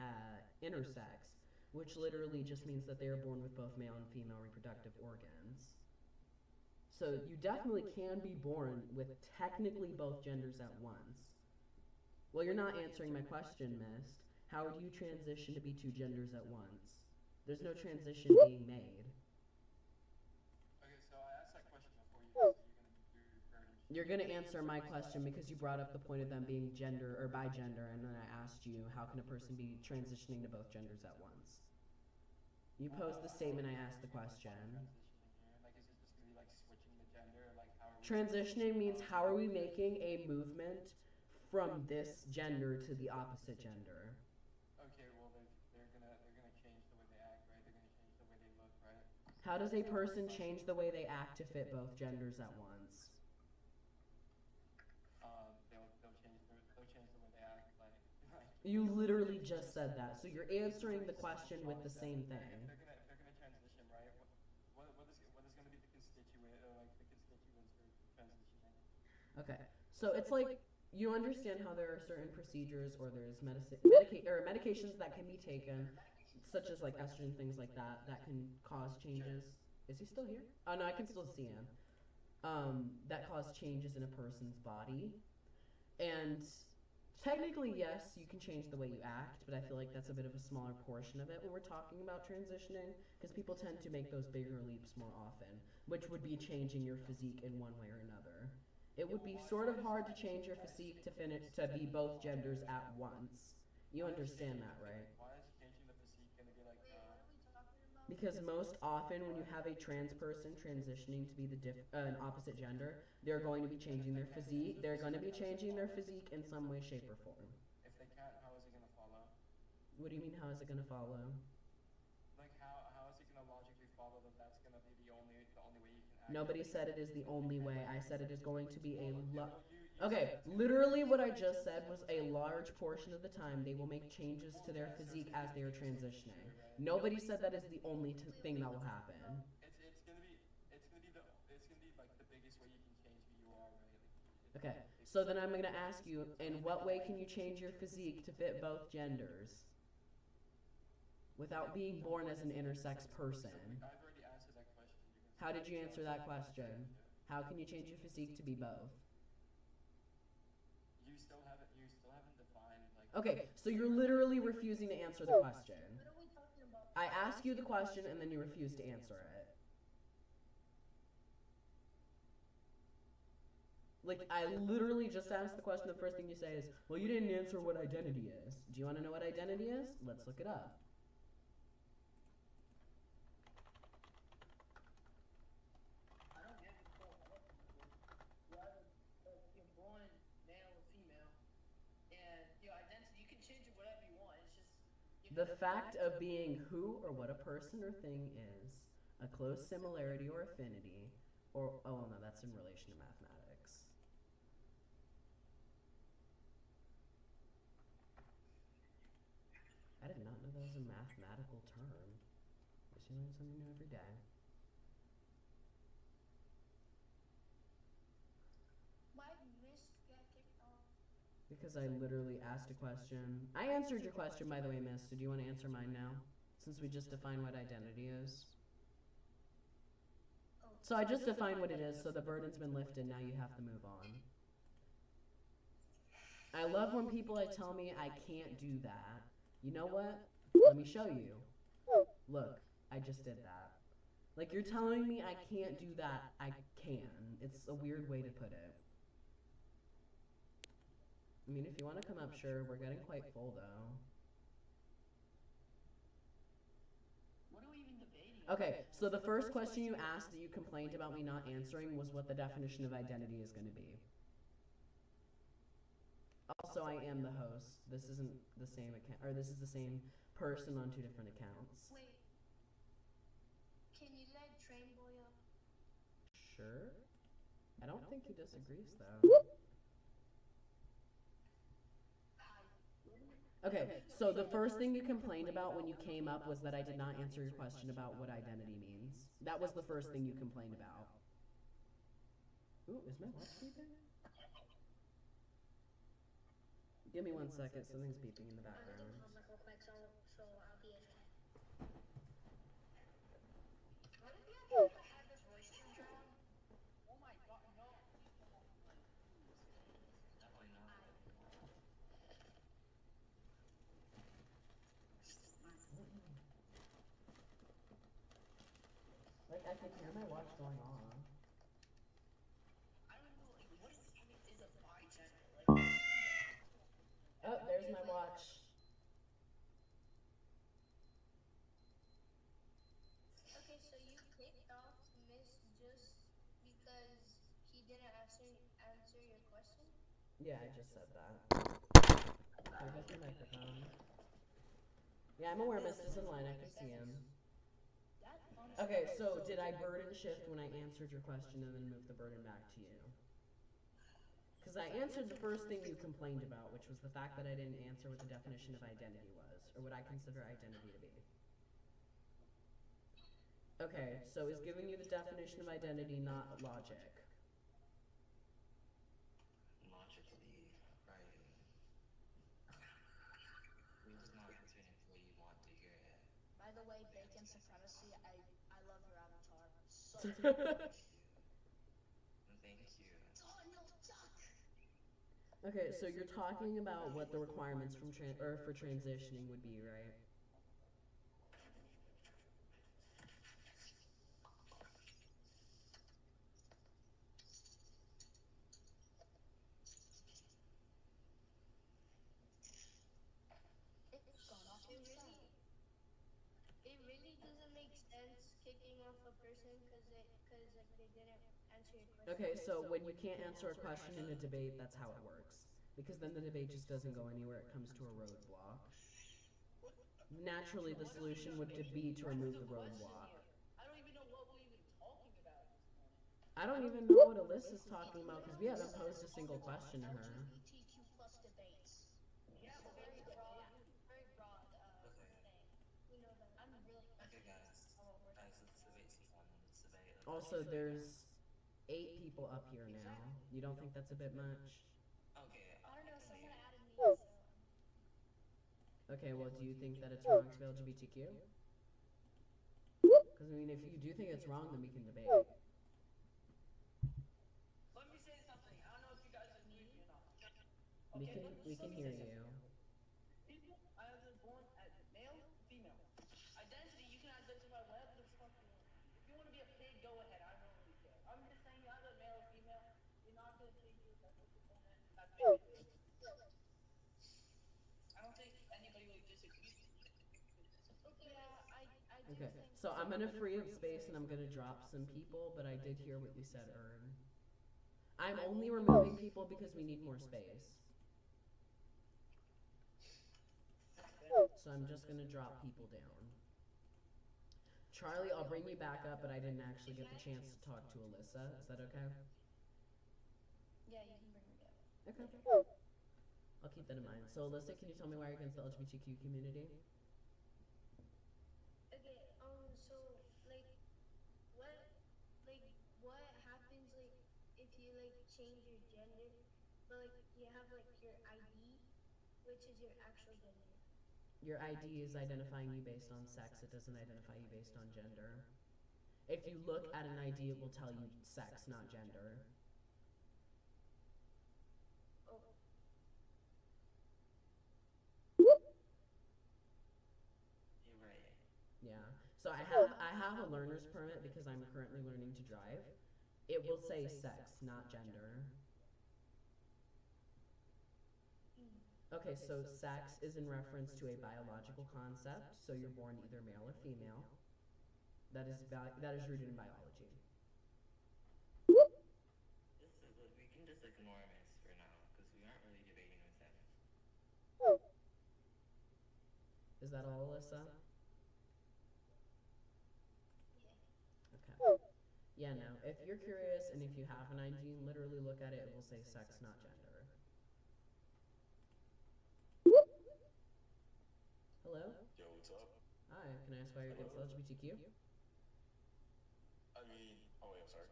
intersex, which literally just means that they are born with both male and female reproductive organs. So you definitely can be born with technically both genders at once. Well, you're not answering my question, Mist. How would you transition to be two genders at once? There's no transition being made. Okay, so I asked that question before you, so You're gonna answer my question because you brought up the point of them being gender or bigender, and then I asked you, how can a person be transitioning to both genders at once? You posed the statement, I asked the question. like, is it just gonna be like switching the gender, or like how are we Transitioning means how are we making a movement from this gender to the opposite gender? Okay, well they're gonna change the way they act, right? They're gonna change the way they look, right? How does a person change the way they act to fit both genders at once? They'll change the way they act, like You literally just said that, so you're answering the question with the same thing. if they're gonna transition, right? What is gonna be the constituent, or like the constituents for transitioning? Okay, so it's like, you understand how there are certain procedures or there's medications that can be taken, such as like estrogen, things like that, that can cause changes. Is he still here? Oh no, I can still see him. That cause changes in a person's body. And technically, yes, you can change the way you act, but I feel like that's a bit of a smaller portion of it when we're talking about transitioning, because people tend to make those bigger leaps more often, which would be changing your physique in one way or another. It would be sort of hard to change your physique to be both genders at once. You understand that, right? Why is changing the physique gonna be like Because most often when you have a trans person transitioning to be an opposite gender, they're going to be changing their physique. They're going to be changing their physique in some way, shape, or form. if they can't, how is it gonna follow? What do you mean, how is it going to follow? Like how is it gonna logically follow that that's gonna be the only way you can act? Nobody said it is the only way. I said it is going to be Okay, literally what I just said was a large portion of the time they will make changes to their physique as they are transitioning. Nobody said that is the only thing that will happen. It's gonna be like the biggest way you can change who you are, right? Okay, so then I'm going to ask you, in what way can you change your physique to fit both genders without being born as an intersex person? I've already answered that question. How did you answer that question? How can you change your physique to be both? You still haven't defined like. Okay, so you're literally refusing to answer the question. I ask you the question and then you refuse to answer it. Like, I literally just asked the question, the first thing you say is, well, you didn't answer what identity is. Do you want to know what identity is? Let's look it up. I don't get it. You're born male or female, and your identity, you can change it whatever you want. It's just The fact of being who or what a person or thing is, a close similarity or affinity, or, oh no, that's in relation to mathematics. I did not know that was a mathematical term. You learn something new every day. Why Mist got kicked off? Because I literally asked a question. I answered your question, by the way, Miss. So do you want to answer mine now? Since we just defined what identity is. So I just defined what it is, so the burden's been lifted, now you have to move on. I love when people tell me I can't do that. You know what? Let me show you. Look, I just did that. Like, you're telling me I can't do that, I can. It's a weird way to put it. I mean, if you want to come up, sure. We're getting quite full, though. What are we even debating? Okay, so the first question you asked that you complained about me not answering was what the definition of identity is going to be. Also, I am the host. This isn't the same account, or this is the same person on two different accounts. Wait. Can you let Train Boy up? Sure. I don't think he disagrees, though. Okay, so the first thing you complained about when you came up was that I did not answer your question about what identity means. That was the first thing you complained about. Ooh, is my watch beeping? Give me 1 second. Something's beeping in the I'm gonna background. go public real quick, so I'll be AFK. Would it be okay if I had this voice changer on? Oh my god, no, please don't. Like, please. Definitely not. Like, I can hear my watch going off. I don't know, like, what even is a bi-gender? Like, what is even the... Oh, there's my watch. Okay, so you kicked off Miss just because he didn't answer your question? Yeah, I just said that. There goes my microphone. Yeah, I'm aware Mist is in line. I can see him. Okay, so did I burden shift when I answered your question and then move the burden back to you? Because I answered the first thing you complained about, which was the fact that I didn't answer what the definition of identity was, or what I consider identity to be. Okay, so is giving you the definition of identity not logic? Logically, right? You're just not answering it the way you want to hear it. By the way, Bacon Supremacy, I love your avatar. So Thank you. Donald Duck! Okay, so you're talking about what the requirements from for transitioning would be, right? It really doesn't make sense kicking off a person because like they didn't answer your question. Okay, so when you can't answer a question in a debate, that's how it works. Because then the debate just doesn't go anywhere, it comes to a roadblock. Naturally, the solution would be to remove the roadblock. I don't even know what we're even talking about at this point. I don't even know what Alyssa's talking about because we haven't posed a single question to her. LGBTQ plus debates. Yeah, but Very broad, very broad Okay. thing. We know that. I'm really Okay, guys. Guys, let's debate some fun. Let's debate. Also, there's 8 people up here now. You don't think that's a bit much? Okay. I don't know, someone added me, so. Okay, well, do you think that it's wrong to be LGBTQ? Because, I mean, if you do think it's wrong, then we can debate. Let me say something. I don't know if you guys agree with me or not. We can hear you. People are either born as male or female. Identity, you can identify whatever the fuck you want to be. If you want to be a pig, go ahead. I don't really care. I'm just saying you're either male or female. You're not gonna change your sexual component. That's basically it. I don't think anybody really disagrees with me. Okay, I do Okay, think so I'm gonna free up space and I'm gonna drop some people, but I did hear what you said, Ern. I'm only removing people because we need more space. So I'm just gonna drop people down. Charlie, I'll bring you back up, but I didn't actually get the chance to talk to Alyssa. Is that okay? Yeah, you can bring me down. Okay. I'll keep that in mind. So Alyssa, can you tell me why you're against the LGBTQ community? Okay, so what happens if you change your gender, but you have your ID, which is your actual gender. Your ID is identifying you based on sex. It doesn't identify you based on gender. If you look at an ID, it will tell you sex, not gender. Oh. You're right. Yeah. So I have a learner's permit because I'm currently learning to drive. It will say sex, not gender. Okay, so sex is in reference to a biological concept, so you're born either male or female. That is rooted in biology. We can just ignore this for now, because we aren't really debating with him. Is that all, Alyssa? Okay. Yeah, no. If you're curious and if you have an ID, literally look at it, it will say sex, not gender. Hello? Yo, what's up? Hi, can I ask why you're against LGBTQ? I mean, oh wait, I'm sorry.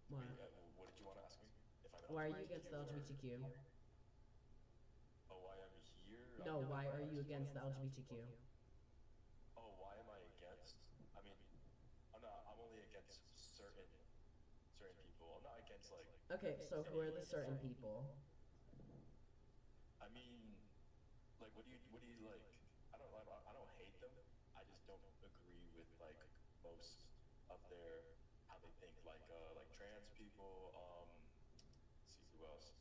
Why? Wait, what did you want to ask me? If I'm Why are you against the LGBTQ? against the LGBTQ? Oh, why am I against? I mean, I'm only against certain people. I'm not against like. Okay, so who are the certain people? I mean, like, what do you like? I don't hate them. I just don't agree with like most of their how they think. Like trans people. Let's see who else.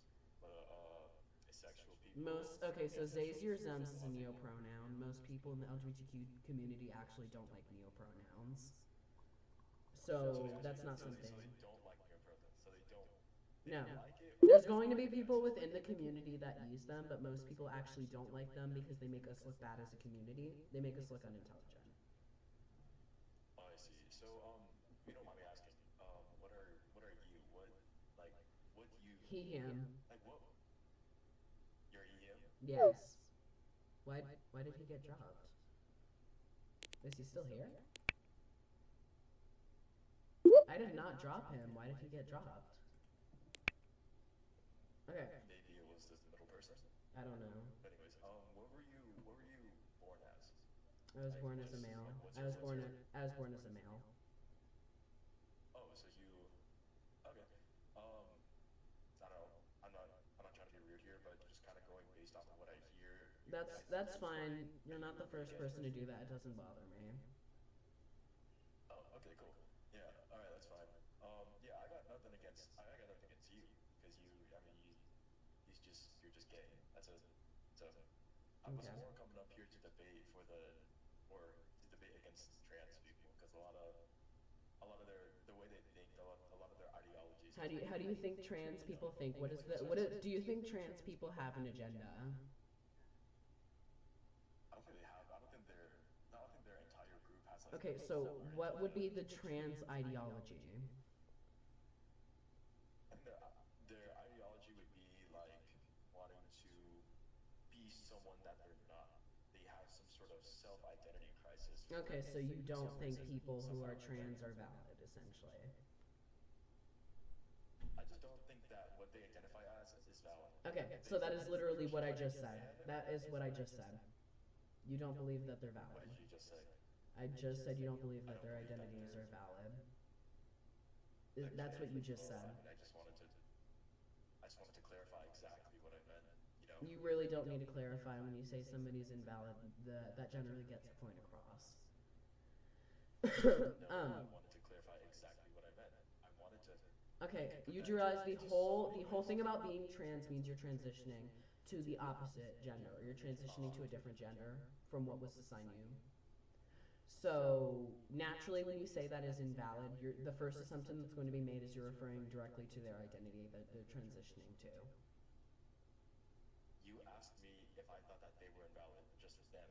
Asexual people. Okay, so Zazier Zems is a neopronoun. Most people in the LGBTQ community actually don't like neopronouns. So that's not something. So they don't like neopronouns. So they don't. No. Like it, There's going to be people within the community that use them, but most people actually don't like them because they make us look bad as a community. They make us look unintelligent. Oh, I see. So, you don't mind me asking, what are you? What you? He, him. Like what? You're him? Yes. Why did he get dropped? Is he still here? I did not drop him. Why did he get dropped? Okay. Maybe it was just the middle person. I don't know. But anyways, what were you born as? I was born as a male. I was born as a male. Oh, so you? Okay. I don't know. I'm not trying to be rude here, but just kind of going based off of what I hear. That's fine. You're not the first person to do that. It doesn't bother me. Oh, okay, cool. Yeah, all right, that's fine. Yeah, I got nothing against you, because you're just gay. I was more coming up here to debate to debate against trans people, because a lot of the way they think, a lot of their ideologies. How do you think trans people think? Do you think trans people have an agenda? I don't think they have. I don't think their entire group has like. Okay, so what would be the trans ideology? I think their ideology would be like wanting to be someone that they're not. They have some sort of self-identity crisis. Okay, so you don't think people who are trans are valid, essentially. I just don't think that what they identify as is valid. Okay, so that is literally what I just said. That is what I just said. You don't believe that they're valid. What did you just say? I just said you don't believe that their identities are valid. That's what you just said. I just wanted to clarify exactly what I meant. You know. You really don't need to clarify when you say somebody's invalid. That generally gets the point across. No, I wanted to clarify exactly what I meant. I wanted to. Okay, you realize the whole thing about being trans means you're transitioning to the opposite gender. You're transitioning to a different gender from what was assigned you. So naturally, when you say that is invalid, the first assumption that's going to be made is you're referring directly to their identity that they're transitioning to. You asked me if I thought that they were invalid, just them.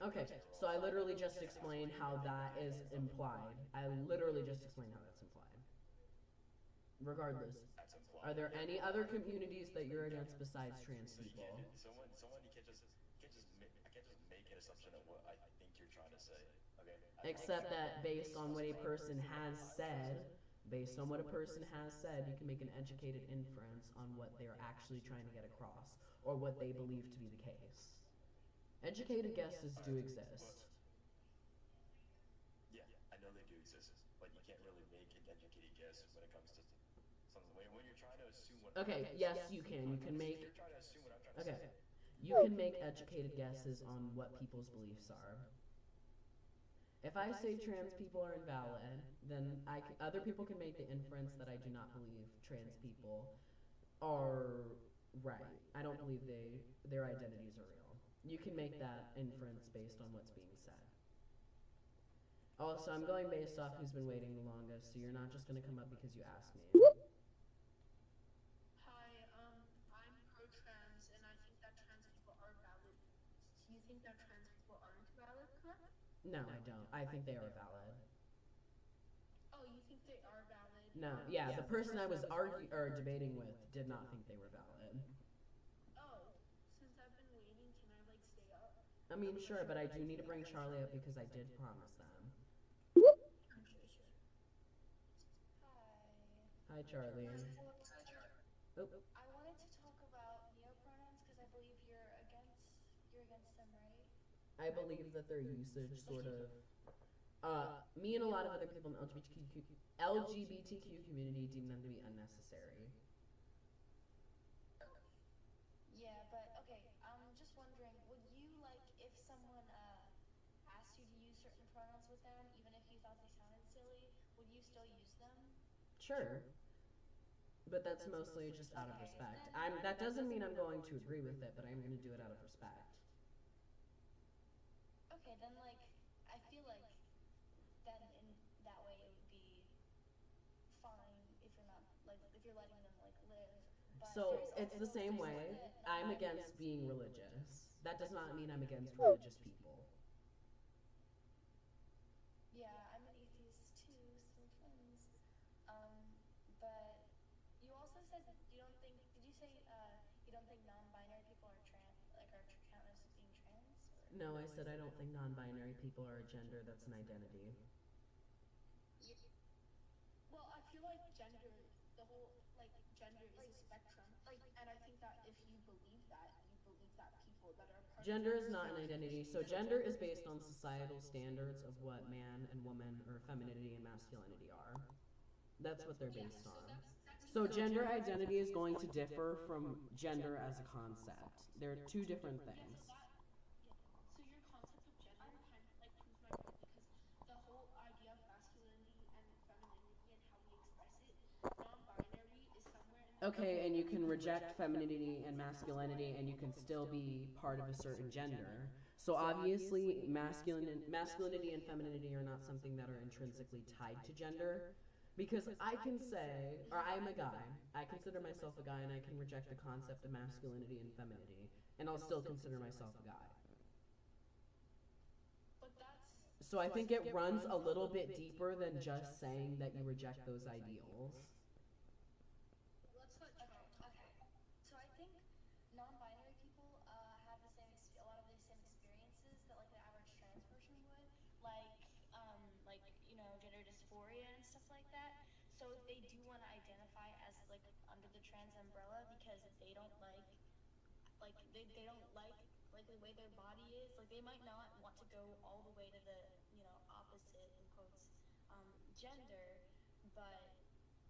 Okay, so I literally just explained how that is implied. I literally just explained how that's implied. Regardless, are there any other communities that you're against besides trans people? Someone, you can't just I can't just make an assumption of what I think you're trying to say. Okay. Except that based on what a person has said, you can make an educated inference on what they're actually trying to get across, or what they believe to be the case. Educated guesses do exist. Yeah, I know they do exist, but you can't really make an educated guess when it comes to something. When you're trying to assume what. Okay, yes, you can. You can make. You're trying to assume what I'm trying to say. You can make educated guesses on what people's beliefs are. If I say trans people are invalid, then other people can make the inference that I do not believe trans people are right. I don't believe their identities are real. You can make that inference based on what's being said. Also, I'm going based off who's been waiting the longest, so you're not just going to come up because you asked me. Hi, I'm pro-trans, and I think that trans people are valid. Do you think that trans people aren't valid, correct? No, I don't. I think they are valid. Oh, you think they are valid? No, yeah, the person I was debating with did not think they were valid. Oh, since I've been waiting, can I like stay up? I mean, sure, but I do need to bring Charlie up because I did promise them. Okay, sure. Hi, Charlie. Oh. I wanted to talk about neopronouns because I believe you're against against them, right? I believe that their usage sort of me and a lot of other people in the LGBTQ community deem them to be unnecessary. Yeah, but okay, I'm just wondering, would you like if someone asked you to use certain pronouns with them, even if you thought they sounded silly, would you still use them? Sure. But that's mostly just out of respect. That doesn't mean I'm going to agree with it, but I'm going to do it out of respect. Okay, then like I feel like then in that way it would be fine if you're not like if you're letting them like live. But So it's the same way. I'm against being religious. That does not mean I'm against religious people. yeah, I'm an atheist too, so friends. But you also said you don't think. Did you say you don't think non-binary people are trans, like are count as being trans? Or? No, I said I don't think non-binary people are a gender. That's an identity. Well, I feel like gender, the whole like gender is a spectrum, and I think that if you believe that, you believe that people that are part Gender of is not an identity. So gender is based on societal standards of what man and woman or femininity and masculinity are. That's what they're based on. So gender identity is going to differ from gender as a concept. They're two different things. So your concept of gender kind of like proves my point because the whole idea of masculinity and femininity and how we express it, non-binary is somewhere in the Okay, and you can reject femininity and masculinity and you can still be part of a certain gender. So obviously masculinity and femininity are not something that are intrinsically tied to gender. Because I can say, or I'm a guy, I consider myself a guy and I can reject the concept of masculinity and femininity, and I'll still consider myself a guy. So I think it runs a little bit deeper than just saying that you reject those ideals. Let's let okay. So I think non-binary people have the same a lot of the same experiences that like the average trans person would, like you know gender dysphoria and stuff like that. So if they do want to identify as like under the trans umbrella because they don't they don't like the way their body is, like they might not want to go all the way to the opposite in quotes gender, but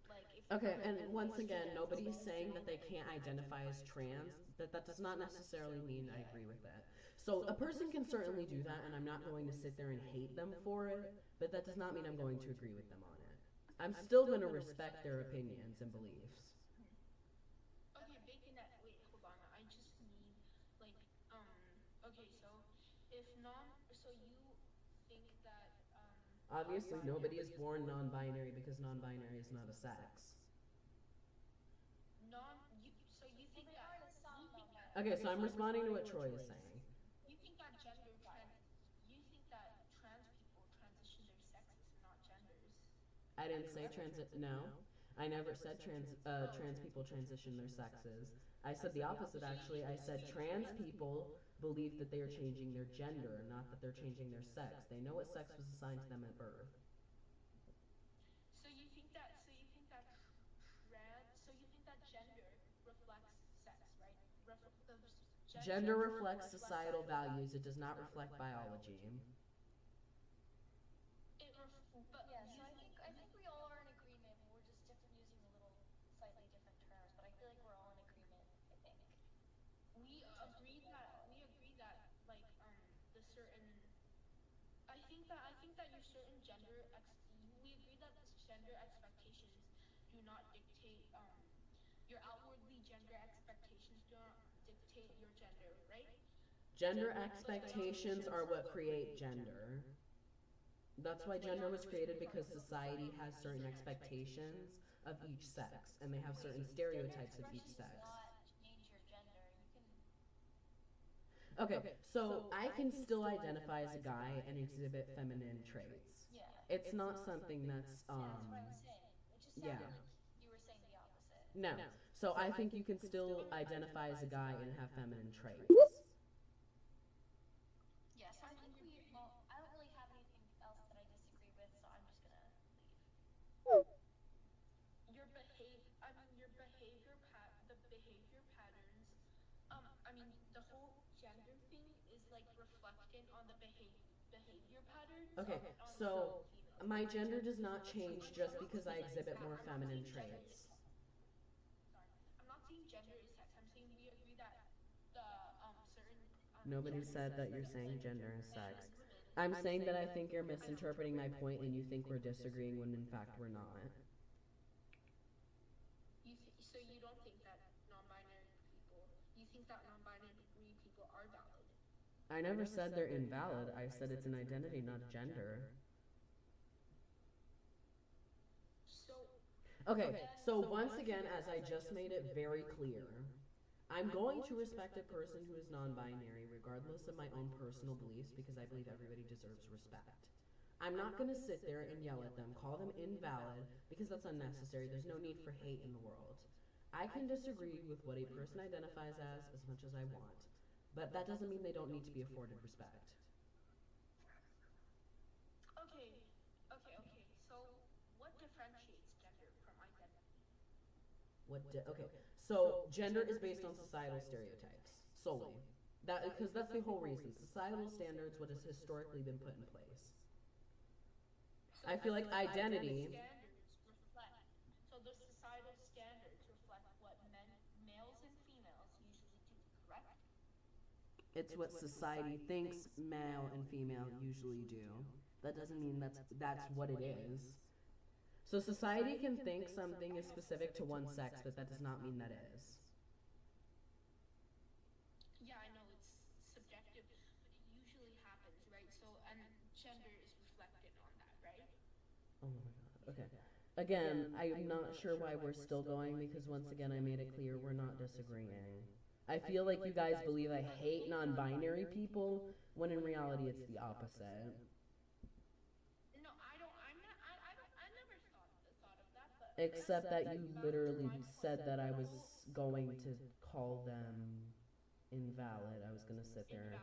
like if Okay, and once again, nobody's saying that they can't identify as trans. That does not necessarily mean I agree with that. So a person can certainly do that, and I'm not going to sit there and hate them for it, but that does not mean I'm going to agree with them on it. I'm still going to respect their opinions and beliefs. Okay, bacon that. Wait, hold on. I just need like Okay, so if so you think that Obviously, nobody is born non-binary because non-binary is not a sex. So you think that Okay, so I'm responding to what Troy is saying. you think that you think that trans people transition their sexes and not genders. I didn't say no. I never said trans people transition their sexes. I said the opposite actually. I said trans people believe that they are changing their gender, not that they're changing their sex. They know what sex was assigned to them at birth. So you think that gender reflects sex, right? Gender reflects societal values. It does not reflect biology. yeah, so I think we all are in agreement. We're just using a little slightly different terms, but I feel like we're all in agreement. I think we agree that like the certain. I think that your certain we agree that gender expectations do not dictate your outwardly gender expectations do not dictate your gender, right? Gender expectations are what create gender. That's why gender was created, because society has certain expectations of each sex, and they have certain stereotypes of each sex. Okay, so I can still identify as a guy and exhibit feminine traits. It's not something that's yeah. You were saying the opposite. No. So I think you can still identify as a guy and have feminine traits. Yes, I think I don't really have anything else that I disagree with, so I'm just gonna leave. The behavior patterns. I mean, the whole gender thing is reflecting on the behavior patterns Okay, on some so females. my gender does not change just because I exhibit more I'm not feminine saying gender is traits. sorry. I'm not saying gender is sex. I'm saying we agree that the certain Nobody genders said that you're is saying like gender is men sex. and women. I'm saying that I think you're misinterpreting my point and you think we're disagreeing when in fact we're not. So you don't think that non-binary people? You think that non-binary people are valid? I never said they're invalid. I said it's an identity, not a gender. So Okay, so once again, as I just made it very clear, I'm going to respect a person who is non-binary regardless of my own personal beliefs because I believe everybody deserves respect. I'm not going to sit there and yell at them, call them invalid, because that's unnecessary. There's no need for hate in the world. I can disagree with what a person identifies as much as I want, but that doesn't mean they don't need to be afforded respect. Okay. So what differentiates gender from identity? Okay, so gender is based on societal stereotypes solely. That because that's the whole reason. Societal standards, what has historically been put in place. I feel like identity. Standards reflect. So the societal standards reflect what males and females usually do, correct? It's what society thinks male and female usually do. That doesn't mean that's what it is. So society can think something is specific to one sex, but that does not mean that is. Yeah, I know it's subjective, but it usually happens, right? So and gender is reflected on that, right? Oh my god. Okay. Again, I'm not sure why we're still going because once again I made it clear we're not disagreeing. I feel like you guys believe I hate non-binary people when in reality it's the opposite. No, I don't. I'm not. I never thought of that. But Except that you literally said that I was going to call them invalid. I was going to sit there.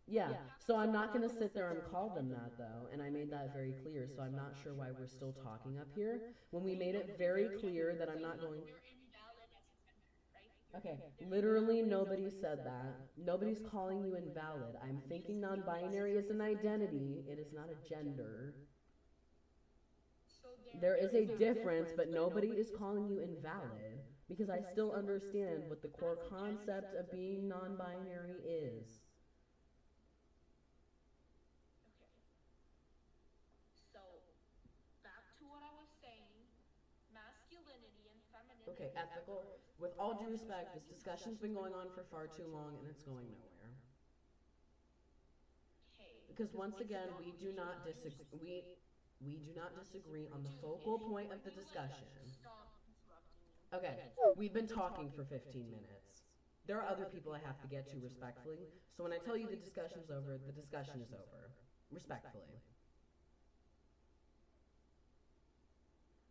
Yeah, so I'm not going to sit there and call them that though, and I made that very clear, so I'm not sure why we're still talking up here when we made it very clear that I'm not going. you're invalid as a gender, right? Okay, literally nobody said that. Nobody's calling you invalid. I'm thinking non-binary is an identity, it is not a gender. There is a difference, but nobody is calling you invalid because I still understand what the core concept of being non-binary is. Okay. So back to what I was saying, masculinity and femininity. Okay, ethical. With all due respect, this discussion's been going on for far too long and it's going nowhere. Because once again, we do not disagree. We do not disagree on the focal point of the discussion. Okay, we've been talking for 15 minutes. There are other people I have to get to respectfully, so when I tell you the discussion's over, the discussion is over. Respectfully.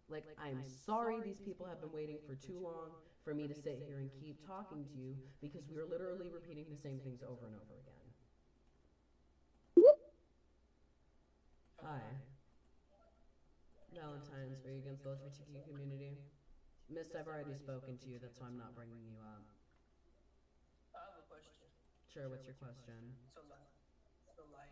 Like, I'm sorry these people have been waiting for too long for me to sit here and keep talking to you because we are literally repeating the same things over and over again. Hi. Valentine's, are you against the LGBTQ community? Mist, I've already spoken to you, that's why I'm not bringing you up. I have a question. Sure, what's your question? So like,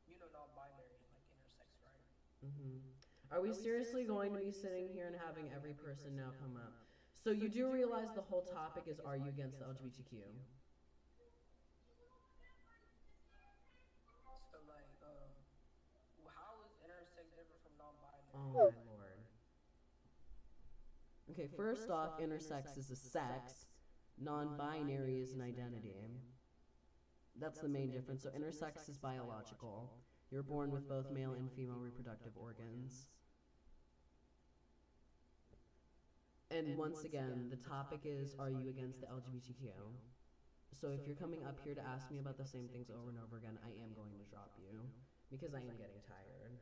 you know, non-binary, like intersex, right? Mm-hmm. Are we seriously going to be sitting here and having every person now come up? So you do realize the whole topic is, are you against the LGBTQ? So like, how is intersex different from non-binary? Oh my lord. Okay, first off, intersex is a sex, non-binary is an identity. That's the main difference. So intersex is biological. You're born with both male and female reproductive organs. And once again, the topic is, are you against the LGBTQ? So if you're coming up here to ask me about the same things over and over again, I am going to drop you, because I am getting tired.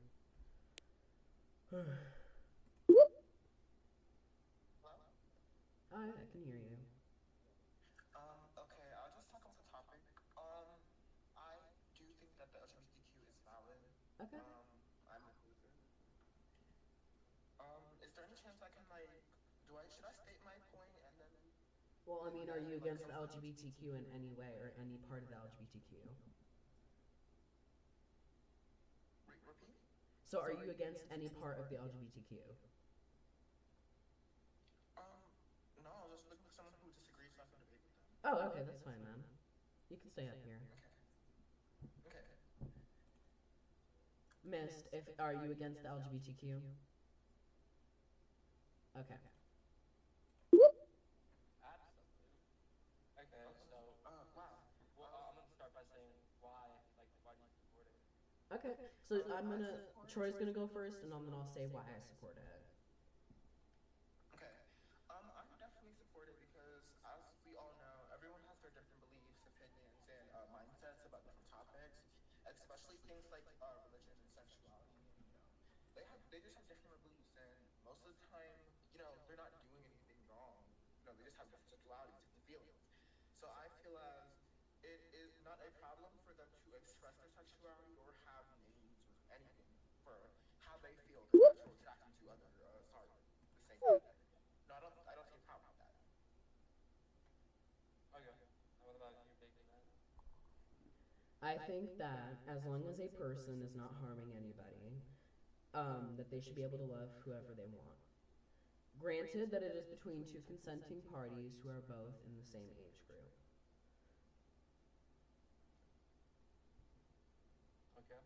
Hi, I can hear you. Okay, I'll just talk about the topic. I do think that the LGBTQ is valid. Okay. I'm a loser. Is there any chance I can should I state my point and then? Well, I mean, are you against the LGBTQ in any way or any part of the LGBTQ? Repeat? So are you against any part of the LGBTQ? No, I was just looking for someone who disagrees so I can debate with them. Oh, okay, that's fine then. You can stay up here. Okay. Mist, if are you against the LGBTQ? Okay. Absolutely. Okay, so Wow. well, I'm gonna start by saying why do you support it? Okay, so Troy's gonna go first, and then I'll say why I support it. Okay. I'm definitely supportive because, as we all know, everyone has their different beliefs, opinions, and mindsets about different topics, especially things like religion and sexuality. And they just have different beliefs, and most of the time, they're not doing anything wrong. They just have different sexualities, different feelings. So I feel as it is not a problem for them to express their sexuality or have names or anything for how they feel, their sexual attraction to other, the same gender. No, I don't see a problem with that. Okay. And what about you, Bacon Man? I think that as long as a person is not harming anybody, that they should be able to love whoever they want. Granted that it is between two consenting parties who are both in the same age group. Okay.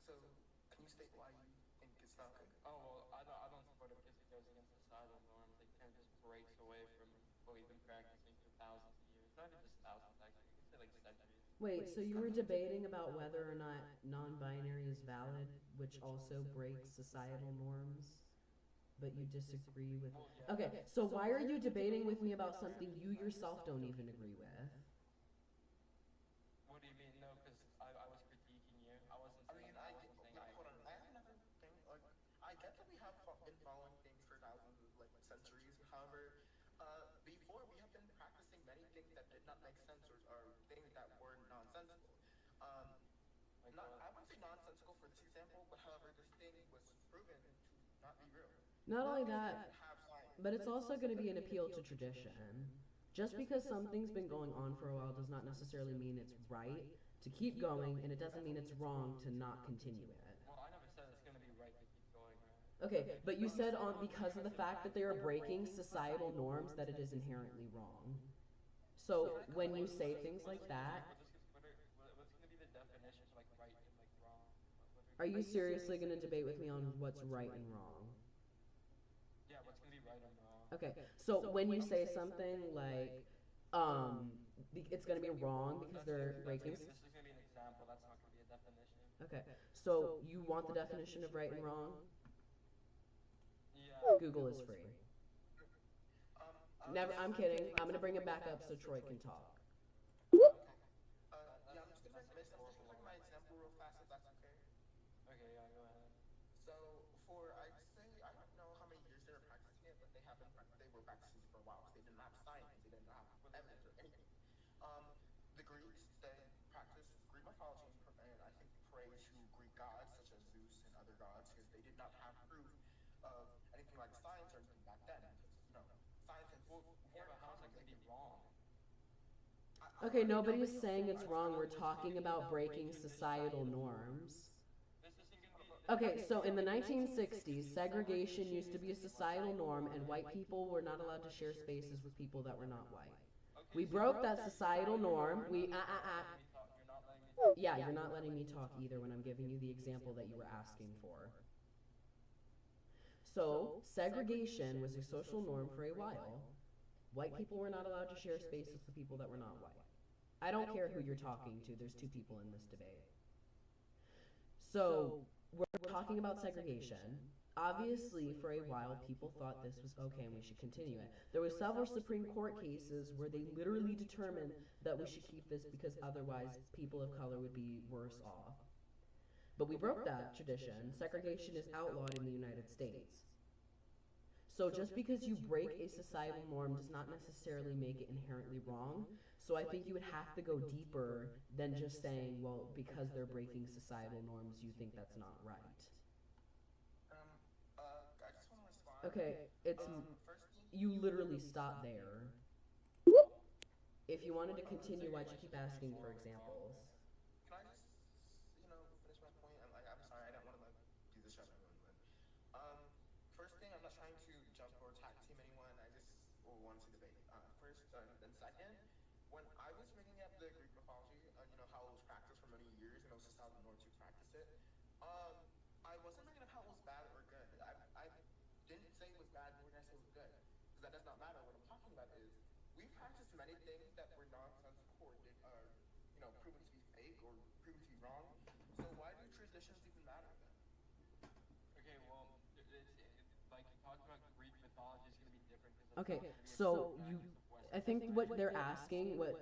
So, can you state why you think it's not okay? Oh well, I don't support it because it goes against societal norms. It kind of just breaks away from what we've been practicing for thousands of years. Not even just thousands, actually. You could say like centuries. Wait, so you were debating about whether or not non-binary is valid, which also breaks societal norms, but you disagree with... Okay, so why are you debating with me about something you yourself don't even agree with? What do you mean? No, because I was critiquing you. I wasn't saying I Hold on. I have another thing. I get that we have been following things for thousands of centuries. However, before we have been practicing many things that did not make sense or things that were nonsensical. I wouldn't say nonsensical for this example, but however, this thing was proven to not be real. Not only Things that, didn't have science. but it's also going to be an appeal to tradition. Just because something's been going on for a while does not necessarily mean it's right to keep going, and it doesn't mean it's wrong to not continue it. Well, I never said it's gonna be right to keep going, right? Okay, but you said because of the fact that they are breaking societal norms that it is inherently wrong. So when you say things like that, What's gonna be the definition of right and wrong? are you seriously going to debate with me on what's right and wrong? Yeah, what's gonna be right and wrong? Okay, so when you say something like, it's going to be wrong because they're breaking... This is gonna be an example. That's not gonna be a definition. Okay, so you want the definition of right and wrong? Yeah. Google is free. Never, I'm kidding. I'm going to bring him back up so Troy can talk. I'm just gonna bring my example real fast, if that's okay. Okay, yeah, go ahead. So I'd say, I don't know how many years they were practicing it, but they were practicing it for a while because they didn't have science, they didn't have evidence or anything. The Greeks, they practiced Greek mythology and I think pray to Greek gods such as Zeus and other gods because they did not have proof of anything like science or anything back then because science and yeah, but how's that gonna be wrong? Okay, nobody's saying it's wrong. We're talking about breaking societal norms. Okay, so in the 1960s, segregation used to be a societal norm, and white people were not allowed to share spaces with people that were not white. We broke that societal norm. Yeah, you're not letting me talk either when I'm giving you the example that you were asking for. So, segregation was a social norm for a while. White people were not allowed to share spaces with people that were not white. I don't care who you're talking to, there's two people in this debate. So, we're talking about segregation. Obviously, for a while, people thought this was okay and we should continue it. There were several Supreme Court cases where they literally determined that we should keep this because otherwise people of color would be worse off. But we broke that tradition. Segregation is outlawed in the United States. So just because you break a societal norm does not necessarily make it inherently wrong. So I think you would have to go deeper than just saying, well, because they're breaking societal norms, you think that's not right. I just want to respond. Okay, you literally stop there. If you wanted to continue, why'd you keep asking for examples? Can I just, know, societal norms to practice it. I wasn't bringing up how it was bad or good. I didn't say it was bad, nor did I say it was good, because that does not matter. What I'm talking about is we practice many things that were nonsensical or did, you know, proven to be fake or proven to be wrong. So why do traditions even matter then? Okay, well, like you talked about Greek mythology is going to be different because Okay, it's not going to be a so practice you, of Western. I think what they're asking, what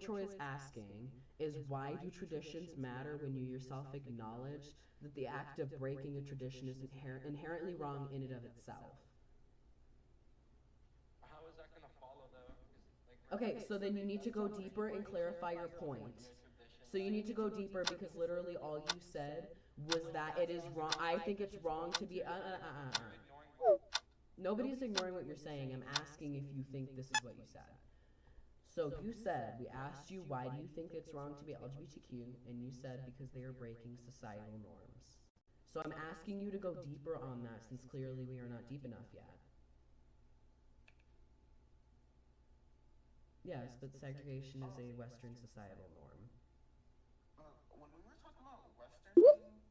Troy is asking is why do traditions matter when you yourself acknowledge that the act of breaking a tradition is inherently wrong in and of itself? How is that going to follow though? 'Cause, like, Okay, so then you need to go deeper and clarify your point. So you need to go deeper because literally all you said was that it is wrong. I think it's wrong to be. Nobody's ignoring what you're saying. I'm asking if you think this is what you said. So you said, we asked you, why do you think it's wrong to be LGBTQ? And you said, because they are breaking societal norms. So I'm asking you to go deeper on that since clearly we are not deep enough yet. Yes, but segregation is a Western societal norm. When we were talking about Western thing,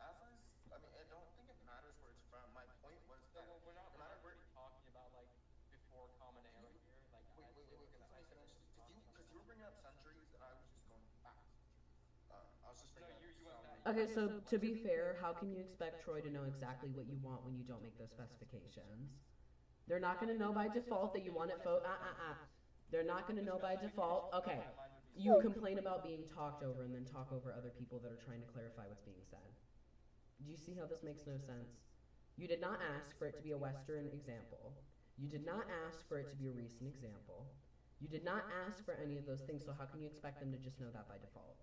I mean, I don't think it matters where it's from. My point was that So, well, we're not no matter where. really talking about like before Common Era here. Like, Wait, I'd say we're let gonna me finish. Because you were bringing up centuries, and I was just going back centuries. I was just bringing up some. Okay, so to be fair, how can you expect Troy to know exactly what you want when you don't make those specifications? They're not going to know by default that you want it They're not going to know by default. Okay, you complain about being talked over and then talk over other people that are trying to clarify what's being said. Do you see how this makes no sense? You did not ask for it to be a Western example. You did not ask for it to be a recent example. You did not ask for any of those things, so how can you expect them to just know that by default?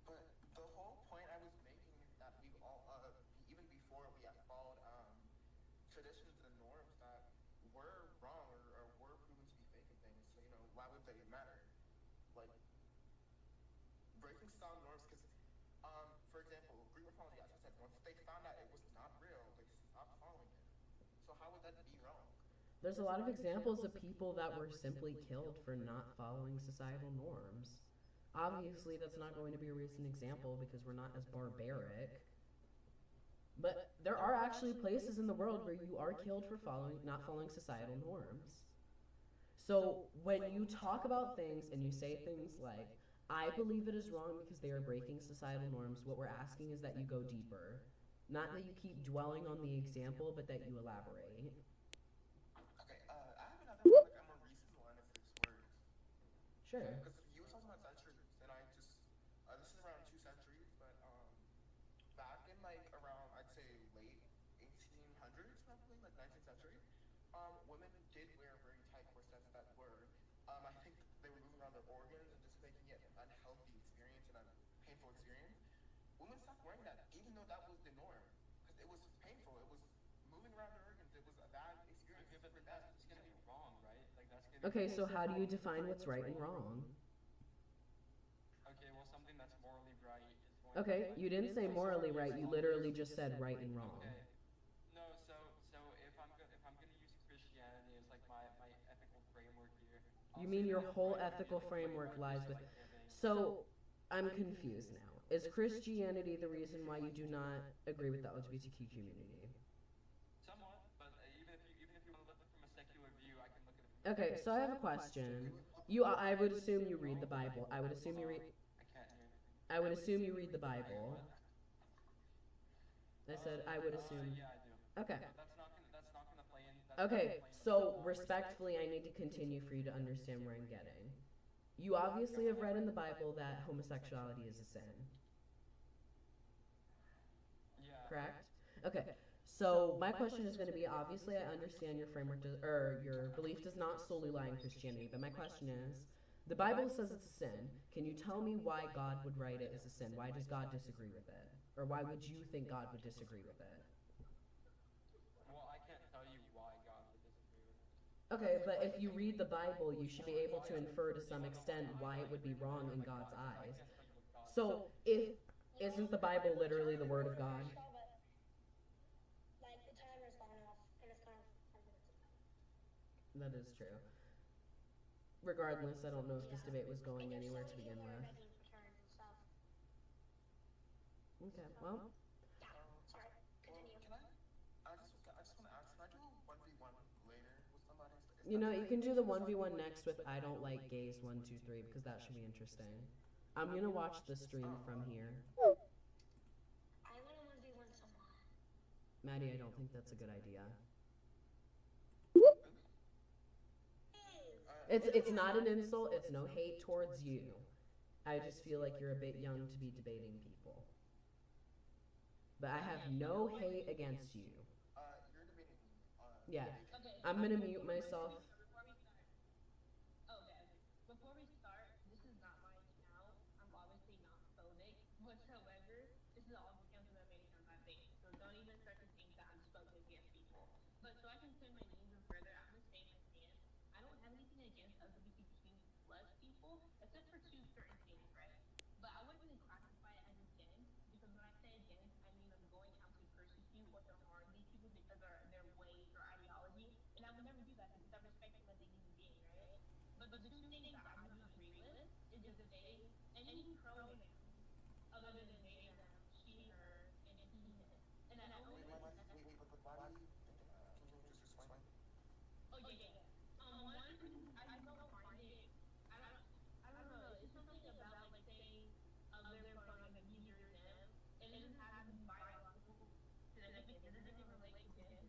But the whole point I was making is that we've all, even before we have followed traditions and norms that were wrong or were proven to be fake and things. So, you know, why would they matter? Like, breaking societal norms, because, for example, Greek mythology, as I said, once they found out it was not real, they stopped following it. So how would that be wrong? There's a lot of examples of people that were simply killed for not following societal norms. Obviously, that's not going to be a recent example because we're not as barbaric. But there are actually places in the world where you are killed for not following societal norms. So when you talk about things and you say things like, I believe it is wrong because they are breaking societal norms, what we're asking is that you go deeper. Not that you keep dwelling on the example, but that you elaborate. Okay, I have another one, like a more recent one, if this works. Sure. Because you were talking about centuries, and I just, this is around 2 centuries, but back in like around, I'd say late 1800s, probably like 19th century, women did wear very tight corsets that were, I think they were moving around their organs and just making it an unhealthy experience and a painful experience. Women stopped wearing that, even though that was the norm, because it was painful. It was moving around their organs. It was a bad experience. Okay, but that's gonna be wrong, right? Like that's gonna. Okay, so how do you define what's right and wrong? Okay, well, something that's morally right is going. Okay, you didn't say morally right. You literally just said right and wrong. Okay. No, so if I'm gonna use Christianity as like my ethical framework here. You mean your whole ethical framework lies with. So I'm confused now. Is Christianity the reason why you do not agree with the LGBTQ community? Somewhat, but even if you want to look from a secular view, I can look at it. Okay, so I have a question. I would assume you read the Bible. I would assume you read. I can't hear. I would assume you read the Bible. I said I would assume. Yeah, I do. Okay. That's not gonna play in. Okay, so respectfully, I need to continue for you to understand where I'm getting. You obviously have read in the Bible that homosexuality is a sin. Yeah. Correct? Okay. So my question is going to be, obviously I understand your framework or your belief does not solely lie in Christianity, but my question is, the Bible says it's a sin. Can you tell me why God would write it as a sin? Why does God disagree with it? Or why would you think God would disagree with it? Well, I can't tell you why God would disagree with it. Okay, but if you read the Bible, you should be able to infer to some extent why it would be wrong in God's eyes. So, isn't the Bible literally the Word of God? Like the timer's gone off, and it's gone 5 minutes ago. That is true. Regardless, I don't know if this debate was going anywhere to begin with. Okay, well, Sorry, continue. Can I just want to ask, can I do a 1v1 later with somebody? you know, you can do the 1v1 next with I don't like gays 1, 2, 3 because that should be interesting. I'm gonna watch the stream from here. I want to 1v1 someone. Maddie, I don't think that's a good idea. It's not an insult, it's no hate towards you. I just feel like you're a bit young to be debating people. But I have no hate against you. You're debating me. Yeah. I'm gonna mute myself. Before we start, this is not my account. I'm obviously not phobic whatsoever. This is all accounts that many times I've made. So don't even start to think that I'm spoken against people. But so I can turn my knees in further, I'm gonna say my stance. I don't have anything against LGBTQ plus people, except for two certain things, right? But I wouldn't really classify it as against, because when I say against, I mean I'm going out to persecute or to harm these people because of their ways or ideology. And I would never do that because I respect them as a human being, right? But the two things that I would agree with is if they any pronoun other than they, them, she, her, and he, him. And I only But why do you think that? Can you just explain? oh yeah. One, I just don't find it. I don't know. It's something about like saying other pronoun like he or them. It doesn't have to be biological significance. It doesn't even relate to gender.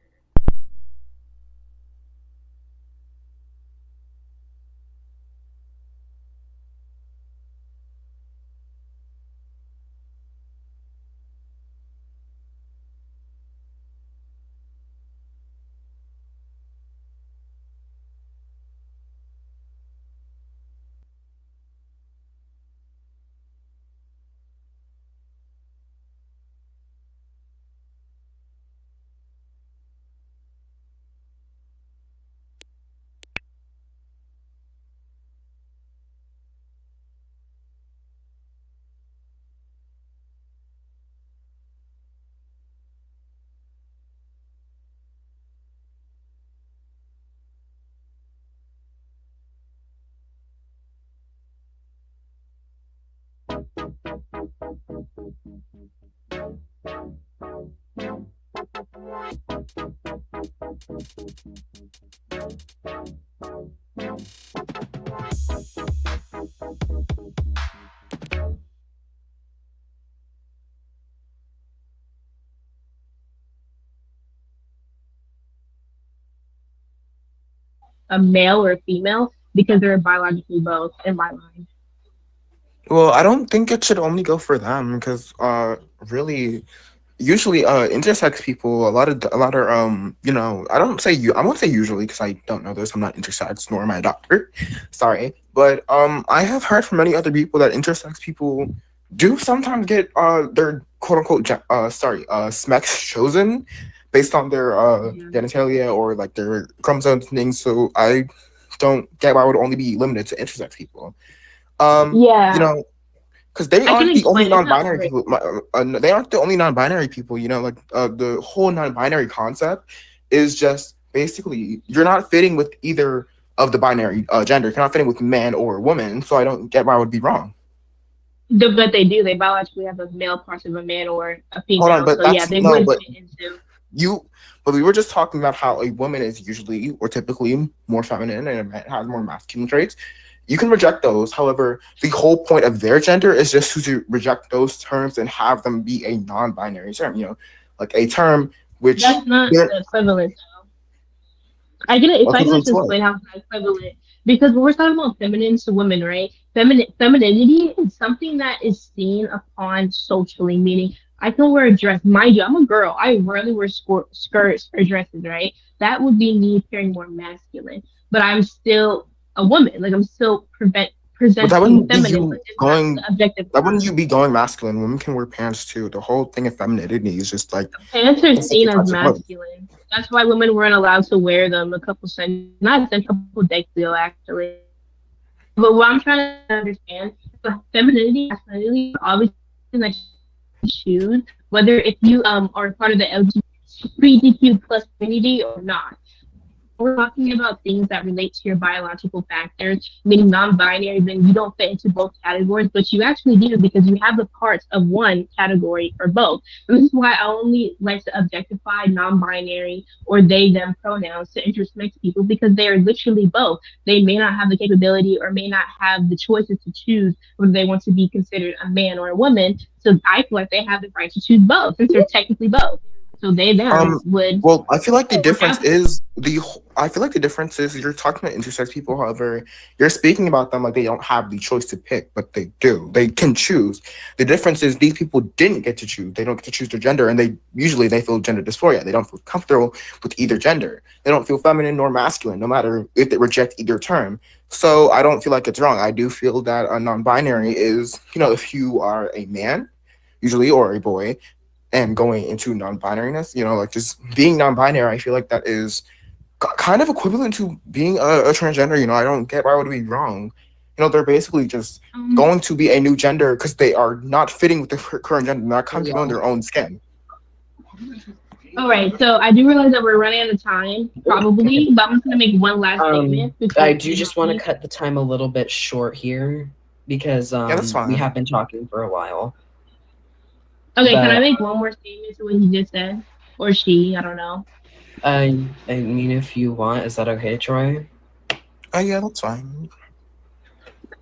A male or a female because they're biologically both in my mind. Well, I don't think it should only go for them because really usually intersex people a lot of I won't say usually because I don't know this. I'm not intersex nor am I a doctor. Sorry. But I have heard from many other people that intersex people do sometimes get their quote unquote smecks chosen based on their genitalia or like their chromosomes and things. So I don't get why it would only be limited to intersex people. You know, because they I can aren't the only explain. It's not non-binary great. people. They aren't the only non-binary people. You know, like the whole non-binary concept is just basically you're not fitting with either of the binary gender. You're not fitting with man or woman. So I don't get why I would be wrong. But they do. They biologically have a male parts of a man or a Hold on, female. but So yeah, that's they no, would but fit into. you. But we were just talking about how a woman is usually or typically more feminine and a man has more masculine traits. You can reject those. However, the whole point of their gender is just to reject those terms and have them be a non-binary term. You know, like a term which That's not the equivalent. I get it. If I can just what? explain how it's not equivalent, because when we're talking about feminine to women, right? Femininity is something that is seen upon socially, meaning I can wear a dress. Mind you, I'm a girl. I rarely wear skirts or dresses, right? That would be me appearing more masculine, but I'm still a woman. Like I'm still But that presenting wouldn't be feminine, but you it's not going. the objective That wouldn't term. you be going masculine? Women can wear pants too. The whole thing of femininity is just like Pants are it's like seen your as types of clothes. masculine. That's why women weren't allowed to wear them a couple centuries, not a couple decades ago, actually. But what I'm trying to understand, femininity, masculinity, obviously that you choose whether if you are part of the LGBTQ plus community or not. we're talking about things that relate to your biological factors, meaning non-binary, then you don't fit into both categories, but you actually do because you have the parts of one category or both. And this is why I only like to objectify non-binary or they them pronouns to intersex people because they are literally both. They may not have the capability or may not have the choices to choose whether they want to be considered a man or a woman. So I feel like they have the right to choose both since they're technically both. So they them Um, would well, I feel like the work difference out. is I feel like the difference is you're talking about intersex people. However, you're speaking about them like they don't have the choice to pick, but they do. They can choose. The difference is these people didn't get to choose. They don't get to choose their gender, and they feel gender dysphoria. They don't feel comfortable with either gender. They don't feel feminine nor masculine, no matter if they reject either term. So I don't feel like it's wrong. I do feel that a non-binary is, if you are a man, usually, or a boy, and going into non-binariness, like just being non-binary, I feel like that is kind of equivalent to being a transgender. I don't get why would it be wrong. They're basically just going to be a new gender because they are not fitting with the current gender, not comfortable in their own skin. All right, so I do realize that we're running out of time, probably, but I'm just gonna make one last statement. I do just want to cut the time a little bit short here because that's we fine. have been talking for a while. Okay, can I But make one more statement to what he just said, or she? I don't know. I mean, if you want, is that okay, Troy? Yeah, that's fine.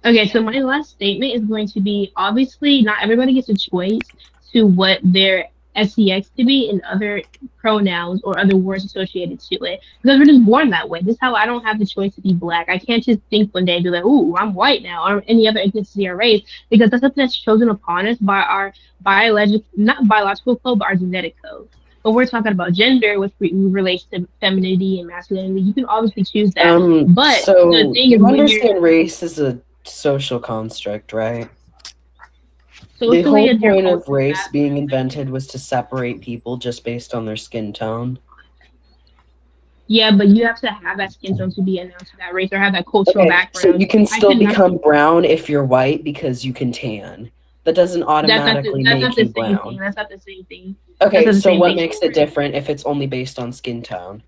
Okay, so my last statement is going to be obviously not everybody gets a choice to what their sex to be and other pronouns or other words associated to it because we're just born that way. This is how I don't have the choice to be black. I can't just think one day and be like, "Ooh, I'm white now," or any other ethnicity or race because that's something that's chosen upon us by our not biological code, but our genetic code. But we're talking about gender, which relates to femininity and masculinity. You can obviously choose that, but So the thing is you when you're understand race is a social construct, right? The socially whole as your point of cultural race being invented was to separate people just based on their skin tone. Yeah, but you have to have that skin tone to be announced to that race or have that cultural Okay, so background. you can I still could not. become brown if you're white because you can tan. That doesn't automatically That's not make the you same thing. brown. That's not the same thing. Okay, That's not the so same what thing. makes it different if it's only based on skin tone?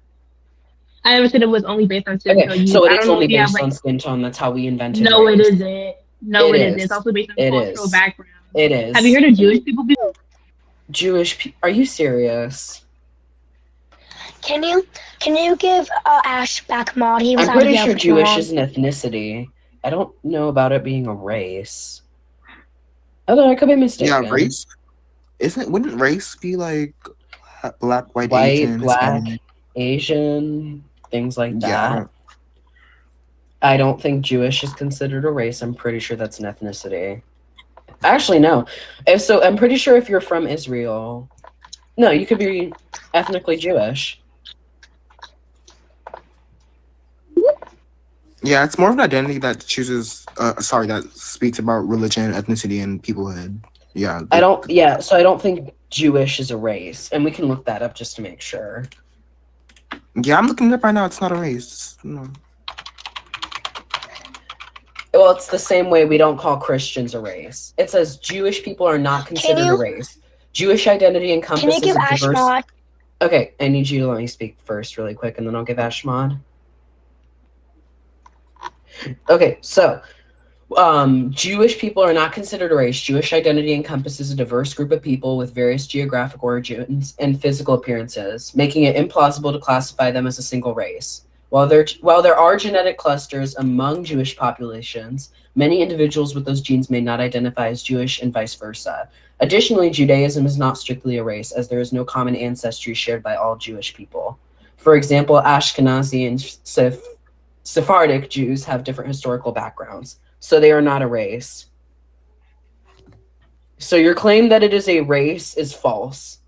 I never said it was only based on skin Okay, tone. so I it don't is know only if you have based like. on skin tone. That's how we invented No, it race. isn't. No, It it isn't. is. It's also based on It cultural is. background. It is. Have you heard of Jewish people before? Are you serious? Can you give Ash back mod? He was I'm out of pretty yell sure for too Jewish long. is an ethnicity. I don't know about it being a race. Although I could be mistaken. Yeah, race. Wouldn't race be like black, white, White, Asian, black, Hispanic? Asian, things like Yeah, that. I don't think Jewish is considered a race. I'm pretty sure that's an ethnicity. Actually, no. So I'm pretty sure if you're from Israel, no, you could be ethnically Jewish. Yeah, it's more of an identity that that speaks about religion, ethnicity, and peoplehood. Yeah. So I don't think Jewish is a race. And we can look that up just to make sure. Yeah, I'm looking it up right now. It's not a race. No. Well, it's the same way we don't call Christians a race. It says Jewish people are not considered a race. Jewish identity encompasses Can you give a Ash diverse... mod? Okay, I need you to let me speak first really quick, and then I'll give Ash mod. Okay, so Jewish people are not considered a race. Jewish identity encompasses a diverse group of people with various geographic origins and physical appearances, making it implausible to classify them as a single race. While there are genetic clusters among Jewish populations, many individuals with those genes may not identify as Jewish and vice versa. Additionally, Judaism is not strictly a race, as there is no common ancestry shared by all Jewish people. For example, Ashkenazi and Sephardic Jews have different historical backgrounds, so they are not a race. So your claim that it is a race is false.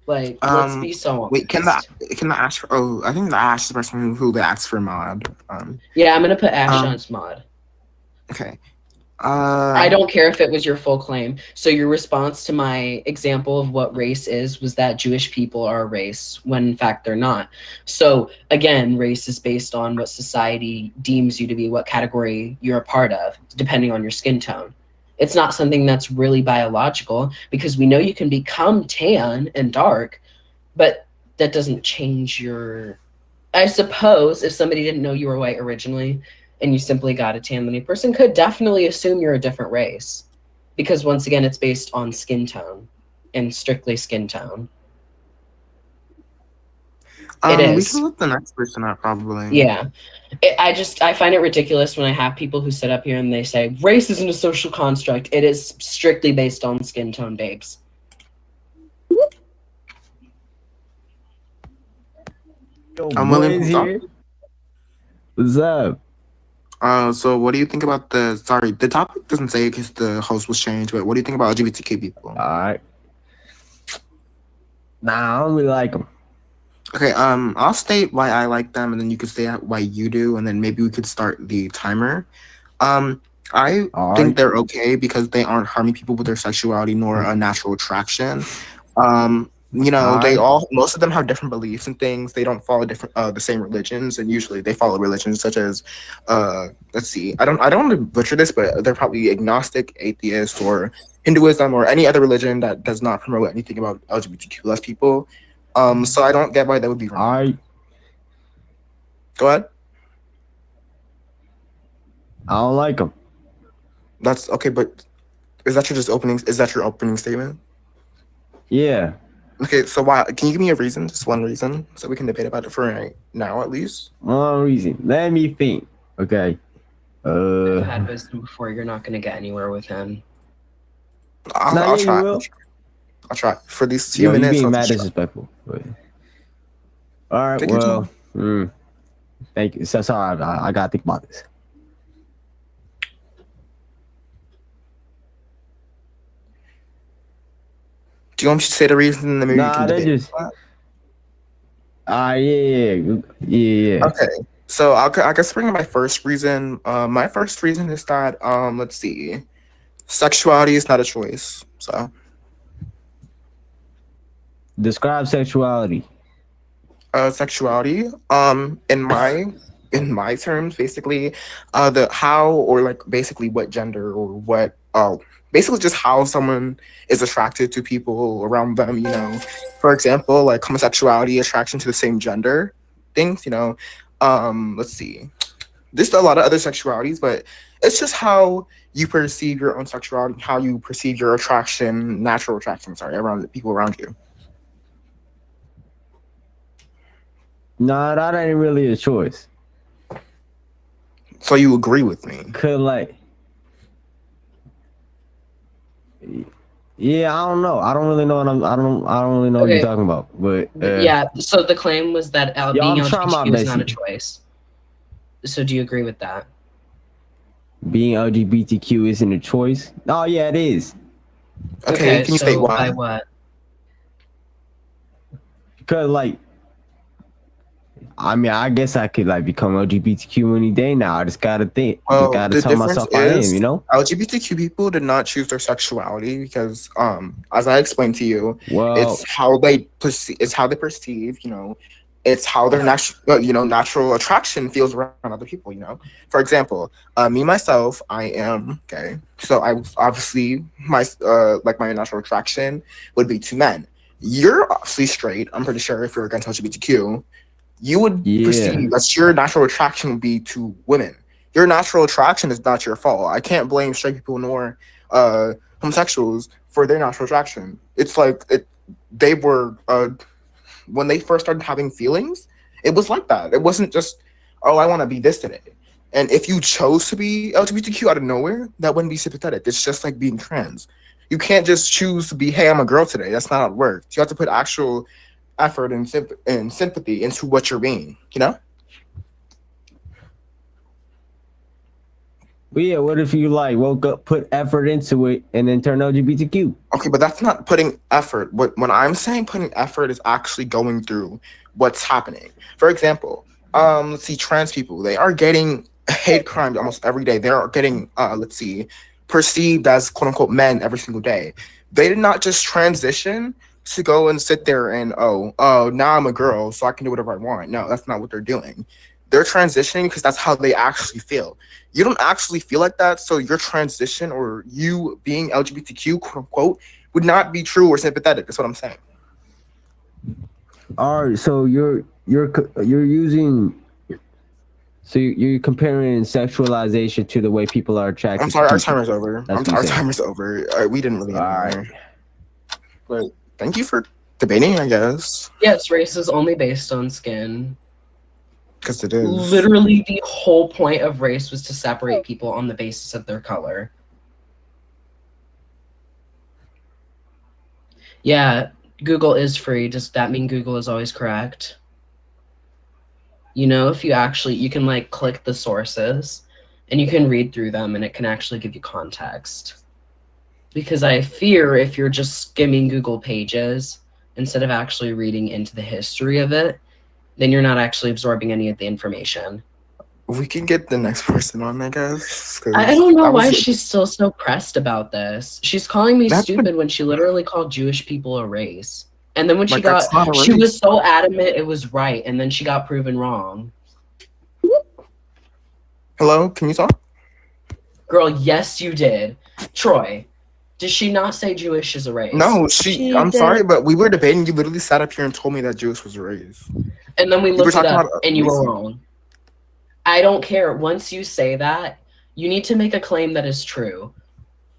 Like, let's be so honest. Wait, can the Ash for, I think the Ash is the person who they asked for mod. Yeah, I'm gonna put Ash on its mod. Okay. I don't care if it was your full claim. So your response to my example of what race is was that Jewish people are a race, when in fact they're not. So again, race is based on what society deems you to be, what category you're a part of, depending on your skin tone. It's not something that's really biological because we know you can become tan and dark, but that doesn't change your. I suppose if somebody didn't know you were white originally and you simply got a tan, then a person could definitely assume you're a different race, because once again, it's based on skin tone and strictly skin tone. It We is. can let the next person out probably. Yeah. I find it ridiculous when I have people who sit up here and they say race isn't a social construct. It is strictly based on skin tone, babes. Yo, I'm willing boys to talk. here. What's up? So what do you think about the topic doesn't say because the host was changed, but what do you think about LGBTQ people? Alright. Nah, I don't really like them. Okay, I'll state why I like them, and then you could say why you do, and then maybe we could start the timer. I think they're okay because they aren't harming people with their sexuality nor a natural attraction. Most of them have different beliefs and things. They don't follow the same religions, and usually they follow religions such as, let's see, I don't want to butcher this, but they're probably agnostic, atheist, or Hinduism, or any other religion that does not promote anything about LGBTQ plus people. So I don't get why that would be wrong. Go ahead. I don't like them. That's okay, but is that your opening statement? Yeah. Okay, so why? Can you give me a reason, just one reason, so we can debate about it for right now at least? One reason. Let me think. Okay. If you had wisdom before, you're not going to get anywhere with him. I'll try. I'll try for these few minutes. You're being mad disrespectful. But... All right. Take your well, thank you. So sorry. I gotta think about this. Do you want me to say the reason? And then maybe Nah, you can they debate? just. Yeah. Okay. So I guess bring my first reason. My first reason is that let's see, sexuality is not a choice. So describe sexuality. Sexuality. In my terms, basically, the how or like basically what gender or what basically just how someone is attracted to people around them. For example, like homosexuality, attraction to the same gender, things. Let's see. There's a lot of other sexualities, but it's just how you perceive your own sexuality, how you perceive your attraction, natural attraction, around the people around you. Nah, that ain't really a choice. So you agree with me? Yeah, I don't know. I don't really know I don't really know what you're talking about. But yeah, so the claim was that being LGBTQ is not a best. choice. So do you agree with that? Being LGBTQ isn't a choice? Oh yeah, it is. Okay, can you state why? By what? Because I guess I could become LGBTQ any day now. I just gotta think. Well, Gotta tell myself I am, LGBTQ people did not choose their sexuality because, as I explained to you, it's how they perceive. It's how they perceive. It's how their natural attraction feels around other people. For example, me myself, I am gay, so I obviously my natural attraction would be to men. You're obviously straight. I'm pretty sure if you're against LGBTQ. You would perceive that your natural attraction would be to women. Your natural attraction is not your fault. I can't blame straight people nor homosexuals for their natural attraction. It's they were when they first started having feelings, it was like that. It wasn't just, oh, I want to be this today. And if you chose to be LGBTQ out of nowhere, that wouldn't be sympathetic. It's just like being trans. You can't just choose to be, hey, I'm a girl today. That's not how it works. You have to put actual effort and sympathy into what you're being, Well, yeah, what if you woke up, put effort into it, and then turn LGBTQ? Okay, but that's not putting effort. When I'm saying putting effort is actually going through what's happening. For example, let's see, trans people, they are getting hate crimes almost every day. They are getting, perceived as quote unquote men every single day. They did not just transition to go and sit there and now I'm a girl so I can do whatever I want. No, that's not what they're doing. They're transitioning because that's how they actually feel. You don't actually feel like that, so your transition or you being LGBTQ quote unquote would not be true or sympathetic. That's what I'm saying. All right, so you're using, so you're comparing sexualization to the way people are attracted I'm sorry, to our people. timer's over. That's what you're Our saying. timer's over. We didn't really All right. anymore. But thank you for debating, I guess. Yes, race is only based on skin. Because it is. Literally, the whole point of race was to separate people on the basis of their color. Yeah, Google is free. Does that mean Google is always correct? You know, if you can like click the sources and you can read through them and it can actually give you context. Because I fear if you're just skimming Google pages instead of actually reading into the history of it, then you're not actually absorbing any of the information. We can get the next person on, I guess. I don't know why she's still so pressed about this. She's calling me stupid when she literally called Jewish people a race. And then when she that's not a she race. was so adamant it was right, and then she got proven wrong. Hello, can you talk? Girl, yes, you did. Troy, did she not say Jewish is a race? No, I'm sorry, but we were debating. You literally sat up here and told me that Jewish was a race. And then we You were looked it talking up, about and you were racism. wrong. I don't care. Once you say that, you need to make a claim that is true.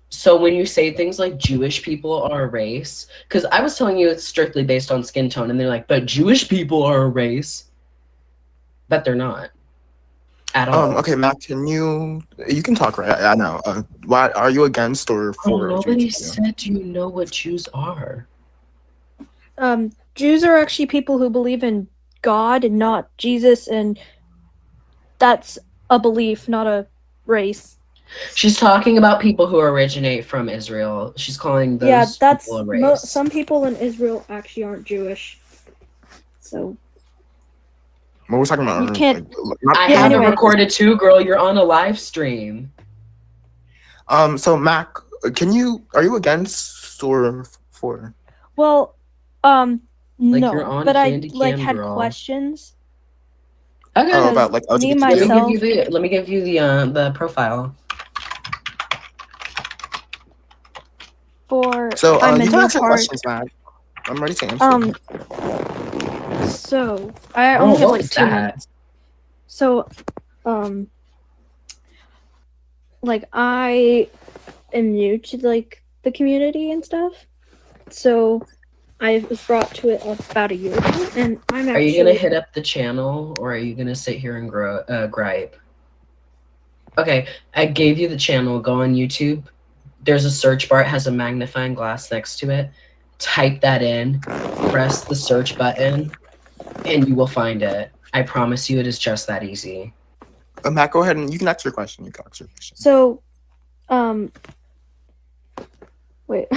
So when you say things like Jewish people are a race, because I was telling you it's strictly based on skin tone, and they're like, but Jewish people are a race. But they're not. At all. Okay, Matt, you can talk, right? I know. Why are you against or for? Nobody LGBTQ? said you know what Jews are. Jews are actually people who believe in God and not Jesus, and that's a belief, not a race. She's talking about people who originate from Israel. She's calling those that's people a race. some people in Israel actually aren't Jewish. So What we're talking about? you can't. I have it recorded too, girl. You're on a live stream. So Mac, are you against or for? Well, Like, no, you're on but I Candy like Cam, had girl. questions. Okay. Oh, about like Me LGBTQ? myself. Let me give you the profile. So I'm you in can no ask your part. questions, Mac. I'm ready to answer. So I only have what like was 2 that? minutes. So, like I am new to like the community and stuff. So I was brought to it about a year ago, and I'm Are actually. you gonna hit up the channel, or are you gonna sit here and gripe? Okay, I gave you the channel. Go on YouTube. There's a search bar. It has a magnifying glass next to it. Type that in. Press the search button, and you will find it. I promise you, it is just that easy. Matt, go ahead and you can ask your question. So, wait,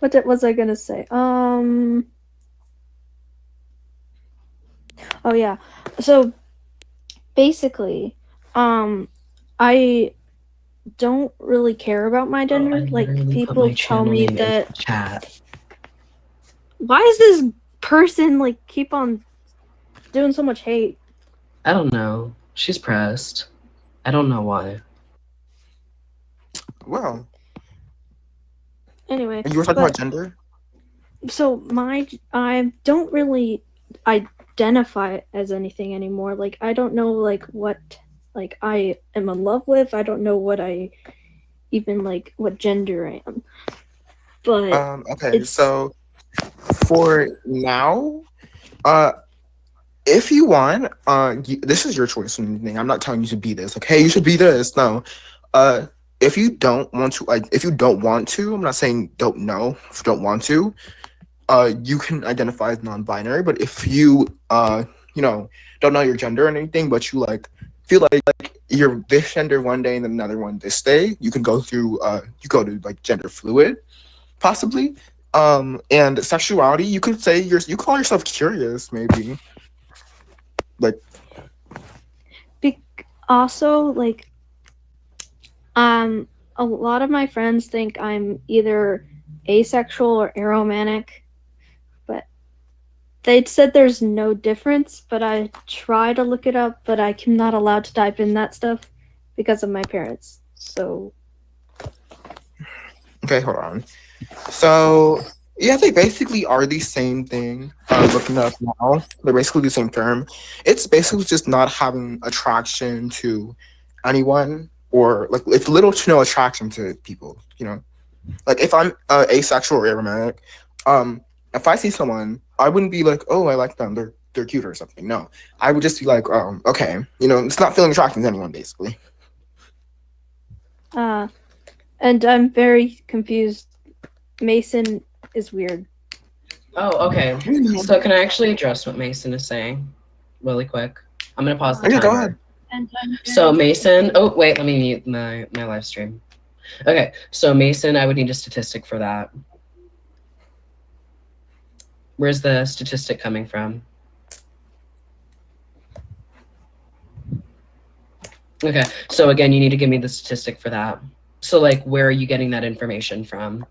what was I gonna say? Oh yeah. So basically, I don't really care about my gender. Like people tell me that. Chat. Why is this person like keep on doing so much hate? I don't know. She's pressed. I don't know why. Well. Anyway. You were talking about gender? So I don't really identify as anything anymore. Like I don't know like what like I am in love with. I don't know what I even like what gender I am. But okay, so for now, if you want, this is your choice and anything. I'm not telling you to be this. Like, hey, you should be this. No. If you don't want to, I'm not saying don't know. If you don't want to, you can identify as non-binary. But if you, don't know your gender or anything, but you feel like you're this gender one day and then another one this day, you can go through. You go to like gender fluid, possibly. And sexuality, you could say you call yourself curious, maybe. Like. Also, like. A lot of my friends think I'm either asexual or aromantic, but they said there's no difference, but I try to look it up, but I'm not allowed to type in that stuff because of my parents. So Okay, hold on. So Yeah, they basically are the same thing. Looking up now, they're basically the same term. It's basically just not having attraction to anyone, or like it's little to no attraction to people. You know, like if I'm asexual or aromantic, um, if I see someone, I wouldn't be like, oh, I like them. They're cute or something. No, I would just be like, okay, you know, it's not feeling attracted to anyone basically. And I'm very confused. Mason is weird. Oh, okay. So can I actually address what Mason is saying really quick? I'm gonna pause the Okay, go timer. ahead. So Mason, oh wait, let me mute my live stream. Okay, so Mason, I would need a statistic for that. Where's the statistic coming from? Okay, so again, you need to give me the statistic for that. So like, where are you getting that information from?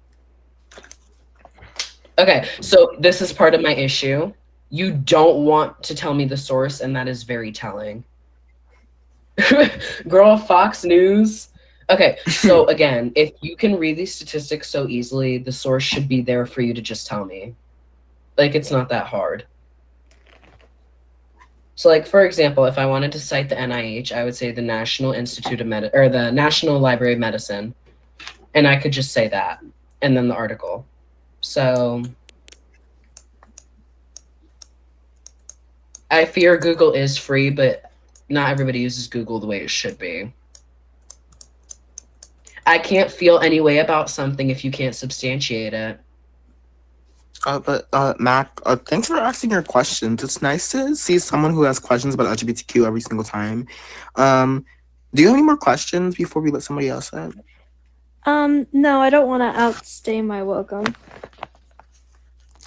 Okay, so this is part of my issue. You don't want to tell me the source, and that is very telling. Girl, Fox News. Okay, so again, if you can read these statistics so easily, the source should be there for you to just tell me. Like, it's not that hard. So, like, for example, if I wanted to cite the NIH, I would say the National Institute of or the National Library of Medicine, and I could just say that, and then the article. So, I fear Google is free, but not everybody uses Google the way it should be. I can't feel any way about something if you can't substantiate it. But Mac, thanks for asking your questions. It's nice to see someone who has questions about LGBTQ every single time. Do you have any more questions before we let somebody else in? No, I don't want to outstay my welcome.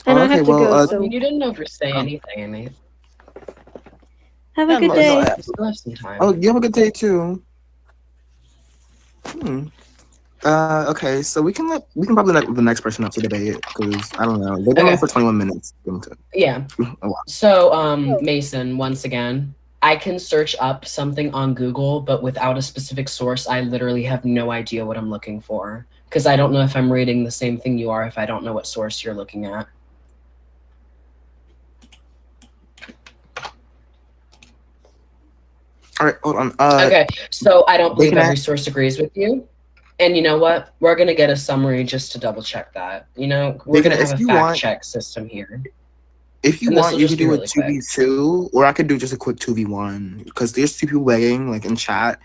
And I Okay, have to well, go, so You didn't overstay anything, I mean. have a Yeah, good no, day. no, We still have some time. Oh, you have a good day too. Okay, so we can probably let the next person up to debate because I don't know. They've been on for 21 minutes. Yeah. A lot. So, Mason, once again, I can search up something on Google, but without a specific source, I literally have no idea what I'm looking for because I don't know if I'm reading the same thing you are if I don't know what source you're looking at. All right, hold on. Okay, so I don't believe can every source agrees with you. And you know what? We're going to get a summary just to double check that. You know, we're going to have a fact check system here. If you And this want, will you just could be do a really quick. 2v2, or I could do just a quick 2v1 because there's two people waiting, like in chat,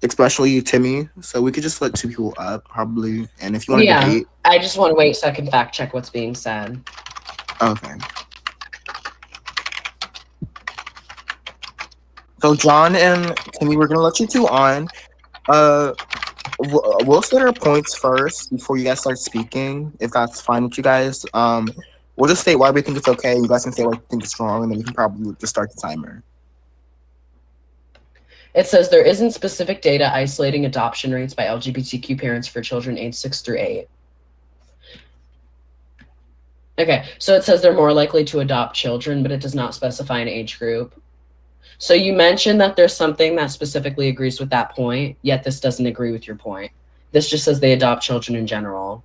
especially Timmy. So we could just let two people up, probably. And if you want to debate, I just want to wait so I can fact check what's being said. okay. So John and Timmy, we're gonna let you two on. We'll set our points first before you guys start speaking, if that's fine with you guys. We'll just state why we think it's okay. You guys can say why you think it's wrong, and then we can probably just start the timer. It says there isn't specific data isolating adoption rates by LGBTQ parents for children aged 6 through 8. Okay, so it says they're more likely to adopt children, but it does not specify an age group. So you mentioned that there's something that specifically agrees with that point, yet this doesn't agree with your point. This just says they adopt children in general.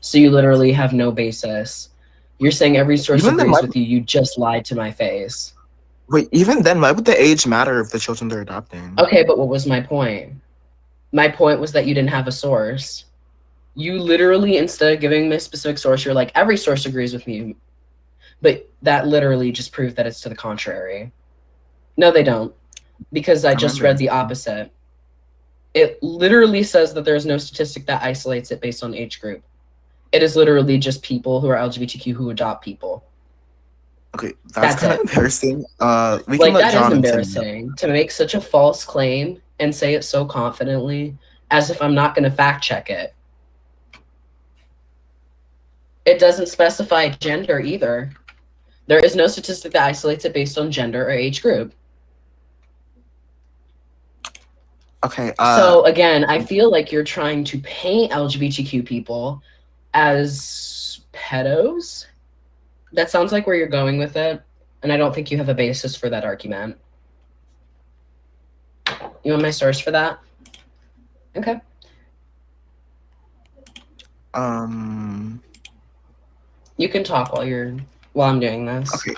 So you literally have no basis. You're saying every source agrees with you. You just lied to my face. Wait, even then, why would the age matter if the children they're adopting? Okay, but what was my point? My point was that you didn't have a source. You literally, instead of giving me a specific source, you're like, every source agrees with me. But that literally just proved that it's to the contrary. No, they don't. Because I just read the opposite. It literally says that there's no statistic that isolates it based on age group. It is literally just people who are LGBTQ who adopt people. Okay, that's kind of embarrassing. We can like, let that John is and Tim embarrassing to make such a false claim and say it so confidently as if I'm not going to fact check it. It doesn't specify gender either. There is no statistic that isolates it based on gender or age group. Okay. So again, I feel like you're trying to paint LGBTQ people as pedos. That sounds like where you're going with it, and I don't think you have a basis for that argument. You want my source for that? Okay. You can talk while I'm doing this. Okay.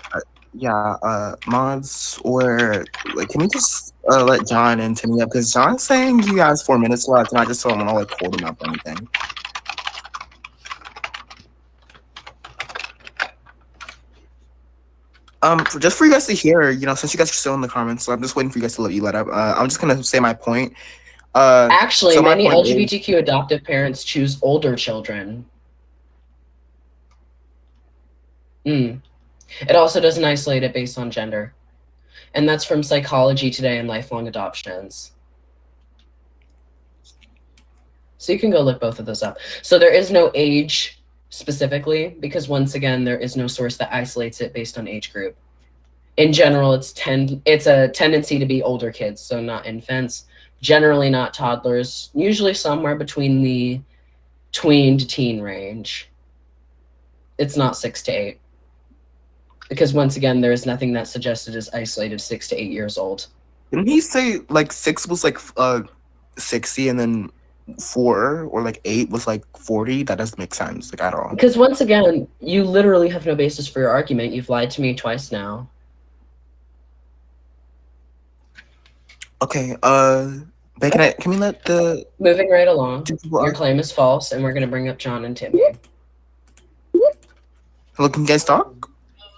Yeah. Mods or like, can we just let John and Timmy up? Because John's saying he has 4 minutes left, and I just don't want to like hold him up or anything. Just for you guys to hear, since you guys are still in the comments, so I'm just waiting for you guys to let up. I'm just gonna say my point. Actually, So my many point is, LGBTQ adoptive parents choose older children. It also doesn't isolate it based on gender. And that's from Psychology Today and Lifelong Adoptions. So you can go look both of those up. So there is no age specifically, because once again, there is no source that isolates it based on age group. In general, it's a tendency to be older kids, so not infants, generally not toddlers, usually somewhere between the tween to teen range. It's not 6 to 8. Because once again, there is nothing that suggested is isolated 6 to 8 years old. didn't he say like 6 was like 60, and then 4 or like 8 was like 40? That doesn't make sense like at all. Because once again, you literally have no basis for your argument. You've lied to me twice now. Okay, can we let the Moving right along, your claim is false, and we're gonna bring up John and Timmy. Hello, can you guys talk?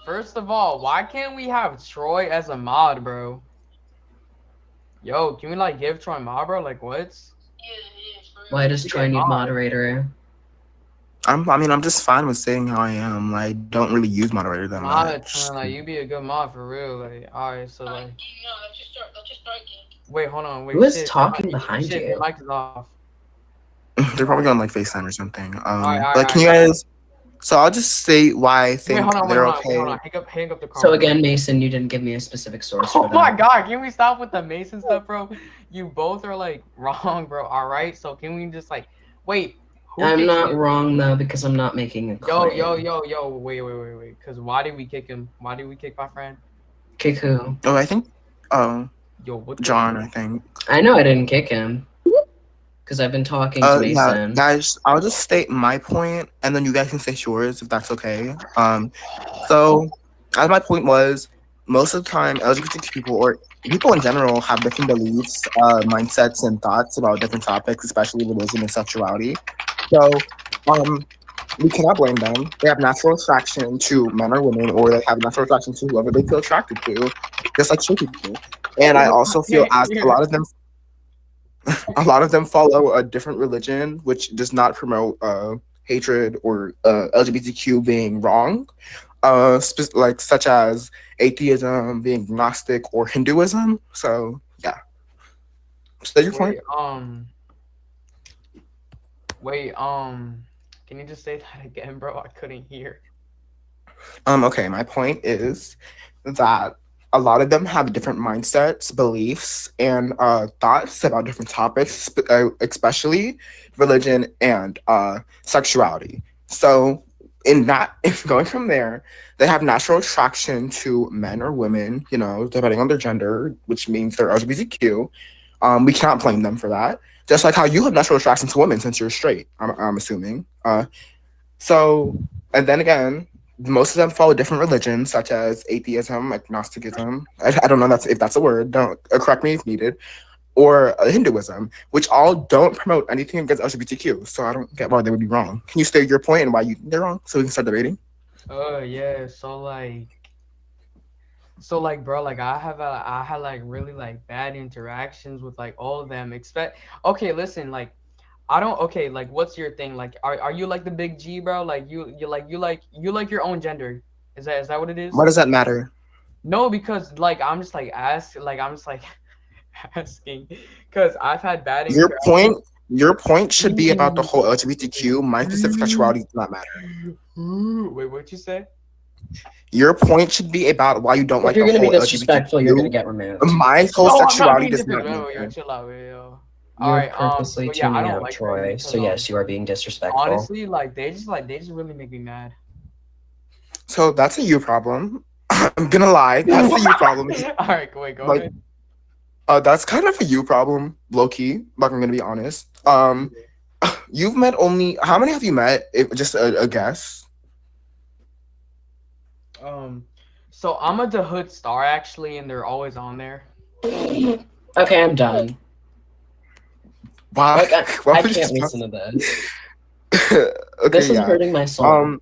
First of all, why can't we have Troy as a mod, bro? Yo, can we like give Troy mod, bro? Like what? Why does Troy need moderator? I'm just fine with saying how I am. I don't really use moderator that much. Like you be a good mod for real. Like, alright, so like. Wait, hold on. Wait, who is talking behind you? Your mic is off. They're probably on like FaceTime or something. Alright, can you guys? So I'll just state why I think they're okay. Hold on. Hang up the call. So again, Mason, you didn't give me a specific source. Oh my god, can we stop with the Mason stuff, bro? You both are like wrong, bro. Alright, so can we just like wait? I'm not wrong though, because I'm not making a claim. Yo, wait. Cause why did we kick him? Why did we kick my friend? Kick who? Oh, I think what John, I think. I know I didn't kick him. Because I've been talking to Mason. Yeah, guys, I'll just state my point, and then you guys can say yours if that's okay. So, as my point was, most of the time, LGBTQ people or people in general have different beliefs, mindsets, and thoughts about different topics, especially religion and sexuality. So, we cannot blame them. They have natural attraction to men or women, or they have natural attraction to whoever they feel attracted to, just like straight people. And I also feel as a lot of them follow a different religion, which does not promote hatred or LGBTQ being wrong, such as atheism, being agnostic, or Hinduism. So yeah. So your point. Can you just say that again, bro? I couldn't hear. Okay, my point is that a lot of them have different mindsets, beliefs, and thoughts about different topics, especially religion and sexuality. So, going from there, they have natural attraction to men or women, depending on their gender, which means they're LGBTQ. We cannot blame them for that. Just like how you have natural attraction to women since you're straight, I'm assuming. And then again, most of them follow different religions, such as atheism, agnosticism. I don't know if that's a word. Don't correct me if needed. Or Hinduism, which all don't promote anything against LGBTQ. So I don't get why they would be wrong. Can you state your point and why they're wrong, so we can start debating? Yeah. So like, bro, like I had like really like bad interactions with like all of them. Okay, listen, like. Okay, like what's your thing? Like are you like the big G, bro? Like you like your own gender. Is that what it is? Why does that matter? No, because like I'm just like asking because I've had bad Your point should be about the whole LGBTQ. My specific sexuality does not matter. Wait, what'd you say? Your point should be about why you don't like the whole LGBTQ. If you're gonna be disrespectful, you're gonna get removed. My whole sexuality does not matter. Yo, chill out, yo. You're purposely tuning out, like Troy. So yes, you are being disrespectful. Honestly, like they just really make me mad. So that's a you problem. I'm gonna lie, that's a you problem. All right, go ahead. That's kind of a you problem, low key. Like I'm gonna be honest. You've met how many have you met? Just a guess. So I'm a the hood star actually, and they're always on there. Okay, I'm done. Why? Like, Why I would you can't just listen to this. Okay, This is yeah. hurting my soul.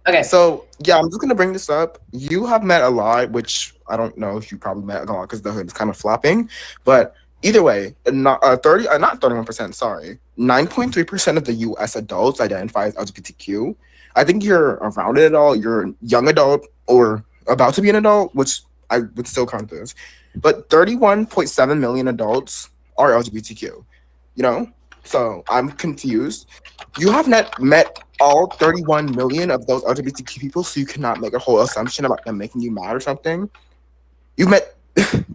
Okay. So yeah, I'm just gonna bring this up. You have met a lot, which I don't know if you probably met a lot because the hood is kind of flopping. But either way, not 31%. Sorry, 9.3% of the U.S. adults identify as LGBTQ. I think you're around an adult. You're a young adult or about to be an adult, which I would still count this. But 31.7 million adults are LGBTQ. You know, so I'm confused. You have not met all 31 million of those LGBTQ people, so you cannot make a whole assumption about them making you mad or something. You've met,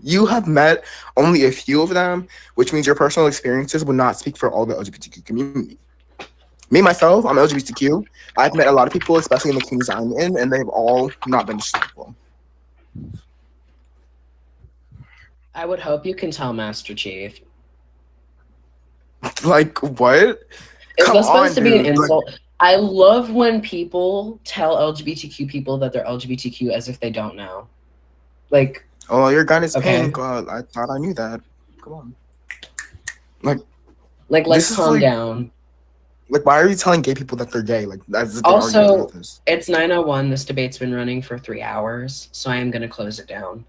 you have met only a few of them, which means your personal experiences will not speak for all the LGBTQ community. Me myself, I'm LGBTQ. I've met a lot of people, especially in the communities I'm in, and they've all not been disrespectful. I would hope you can tell Master Chief. Like what? Is Come that supposed on, to be an dude. Like, insult? I love when people tell LGBTQ people that they're LGBTQ as if they don't know. Like, oh, your gun is okay. pink. I thought I knew that. Come on. Like, let's this is calm like- down. Like, why are you telling gay people that they're gay? Like, that's the argument Also, about this. it's 9:01. This debate's been running for 3 hours, so I am going to close it down.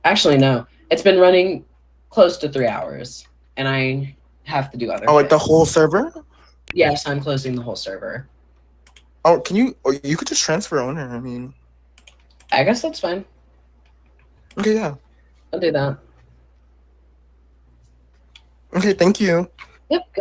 Actually, no. It's been running close to 3 hours, and I have to do other Oh, like the things. whole server? Yes, I'm closing the whole server. Oh, can you? Or you could just transfer owner. I mean, I guess that's fine. okay, yeah. I'll do that. Okay, thank you. Yep. Good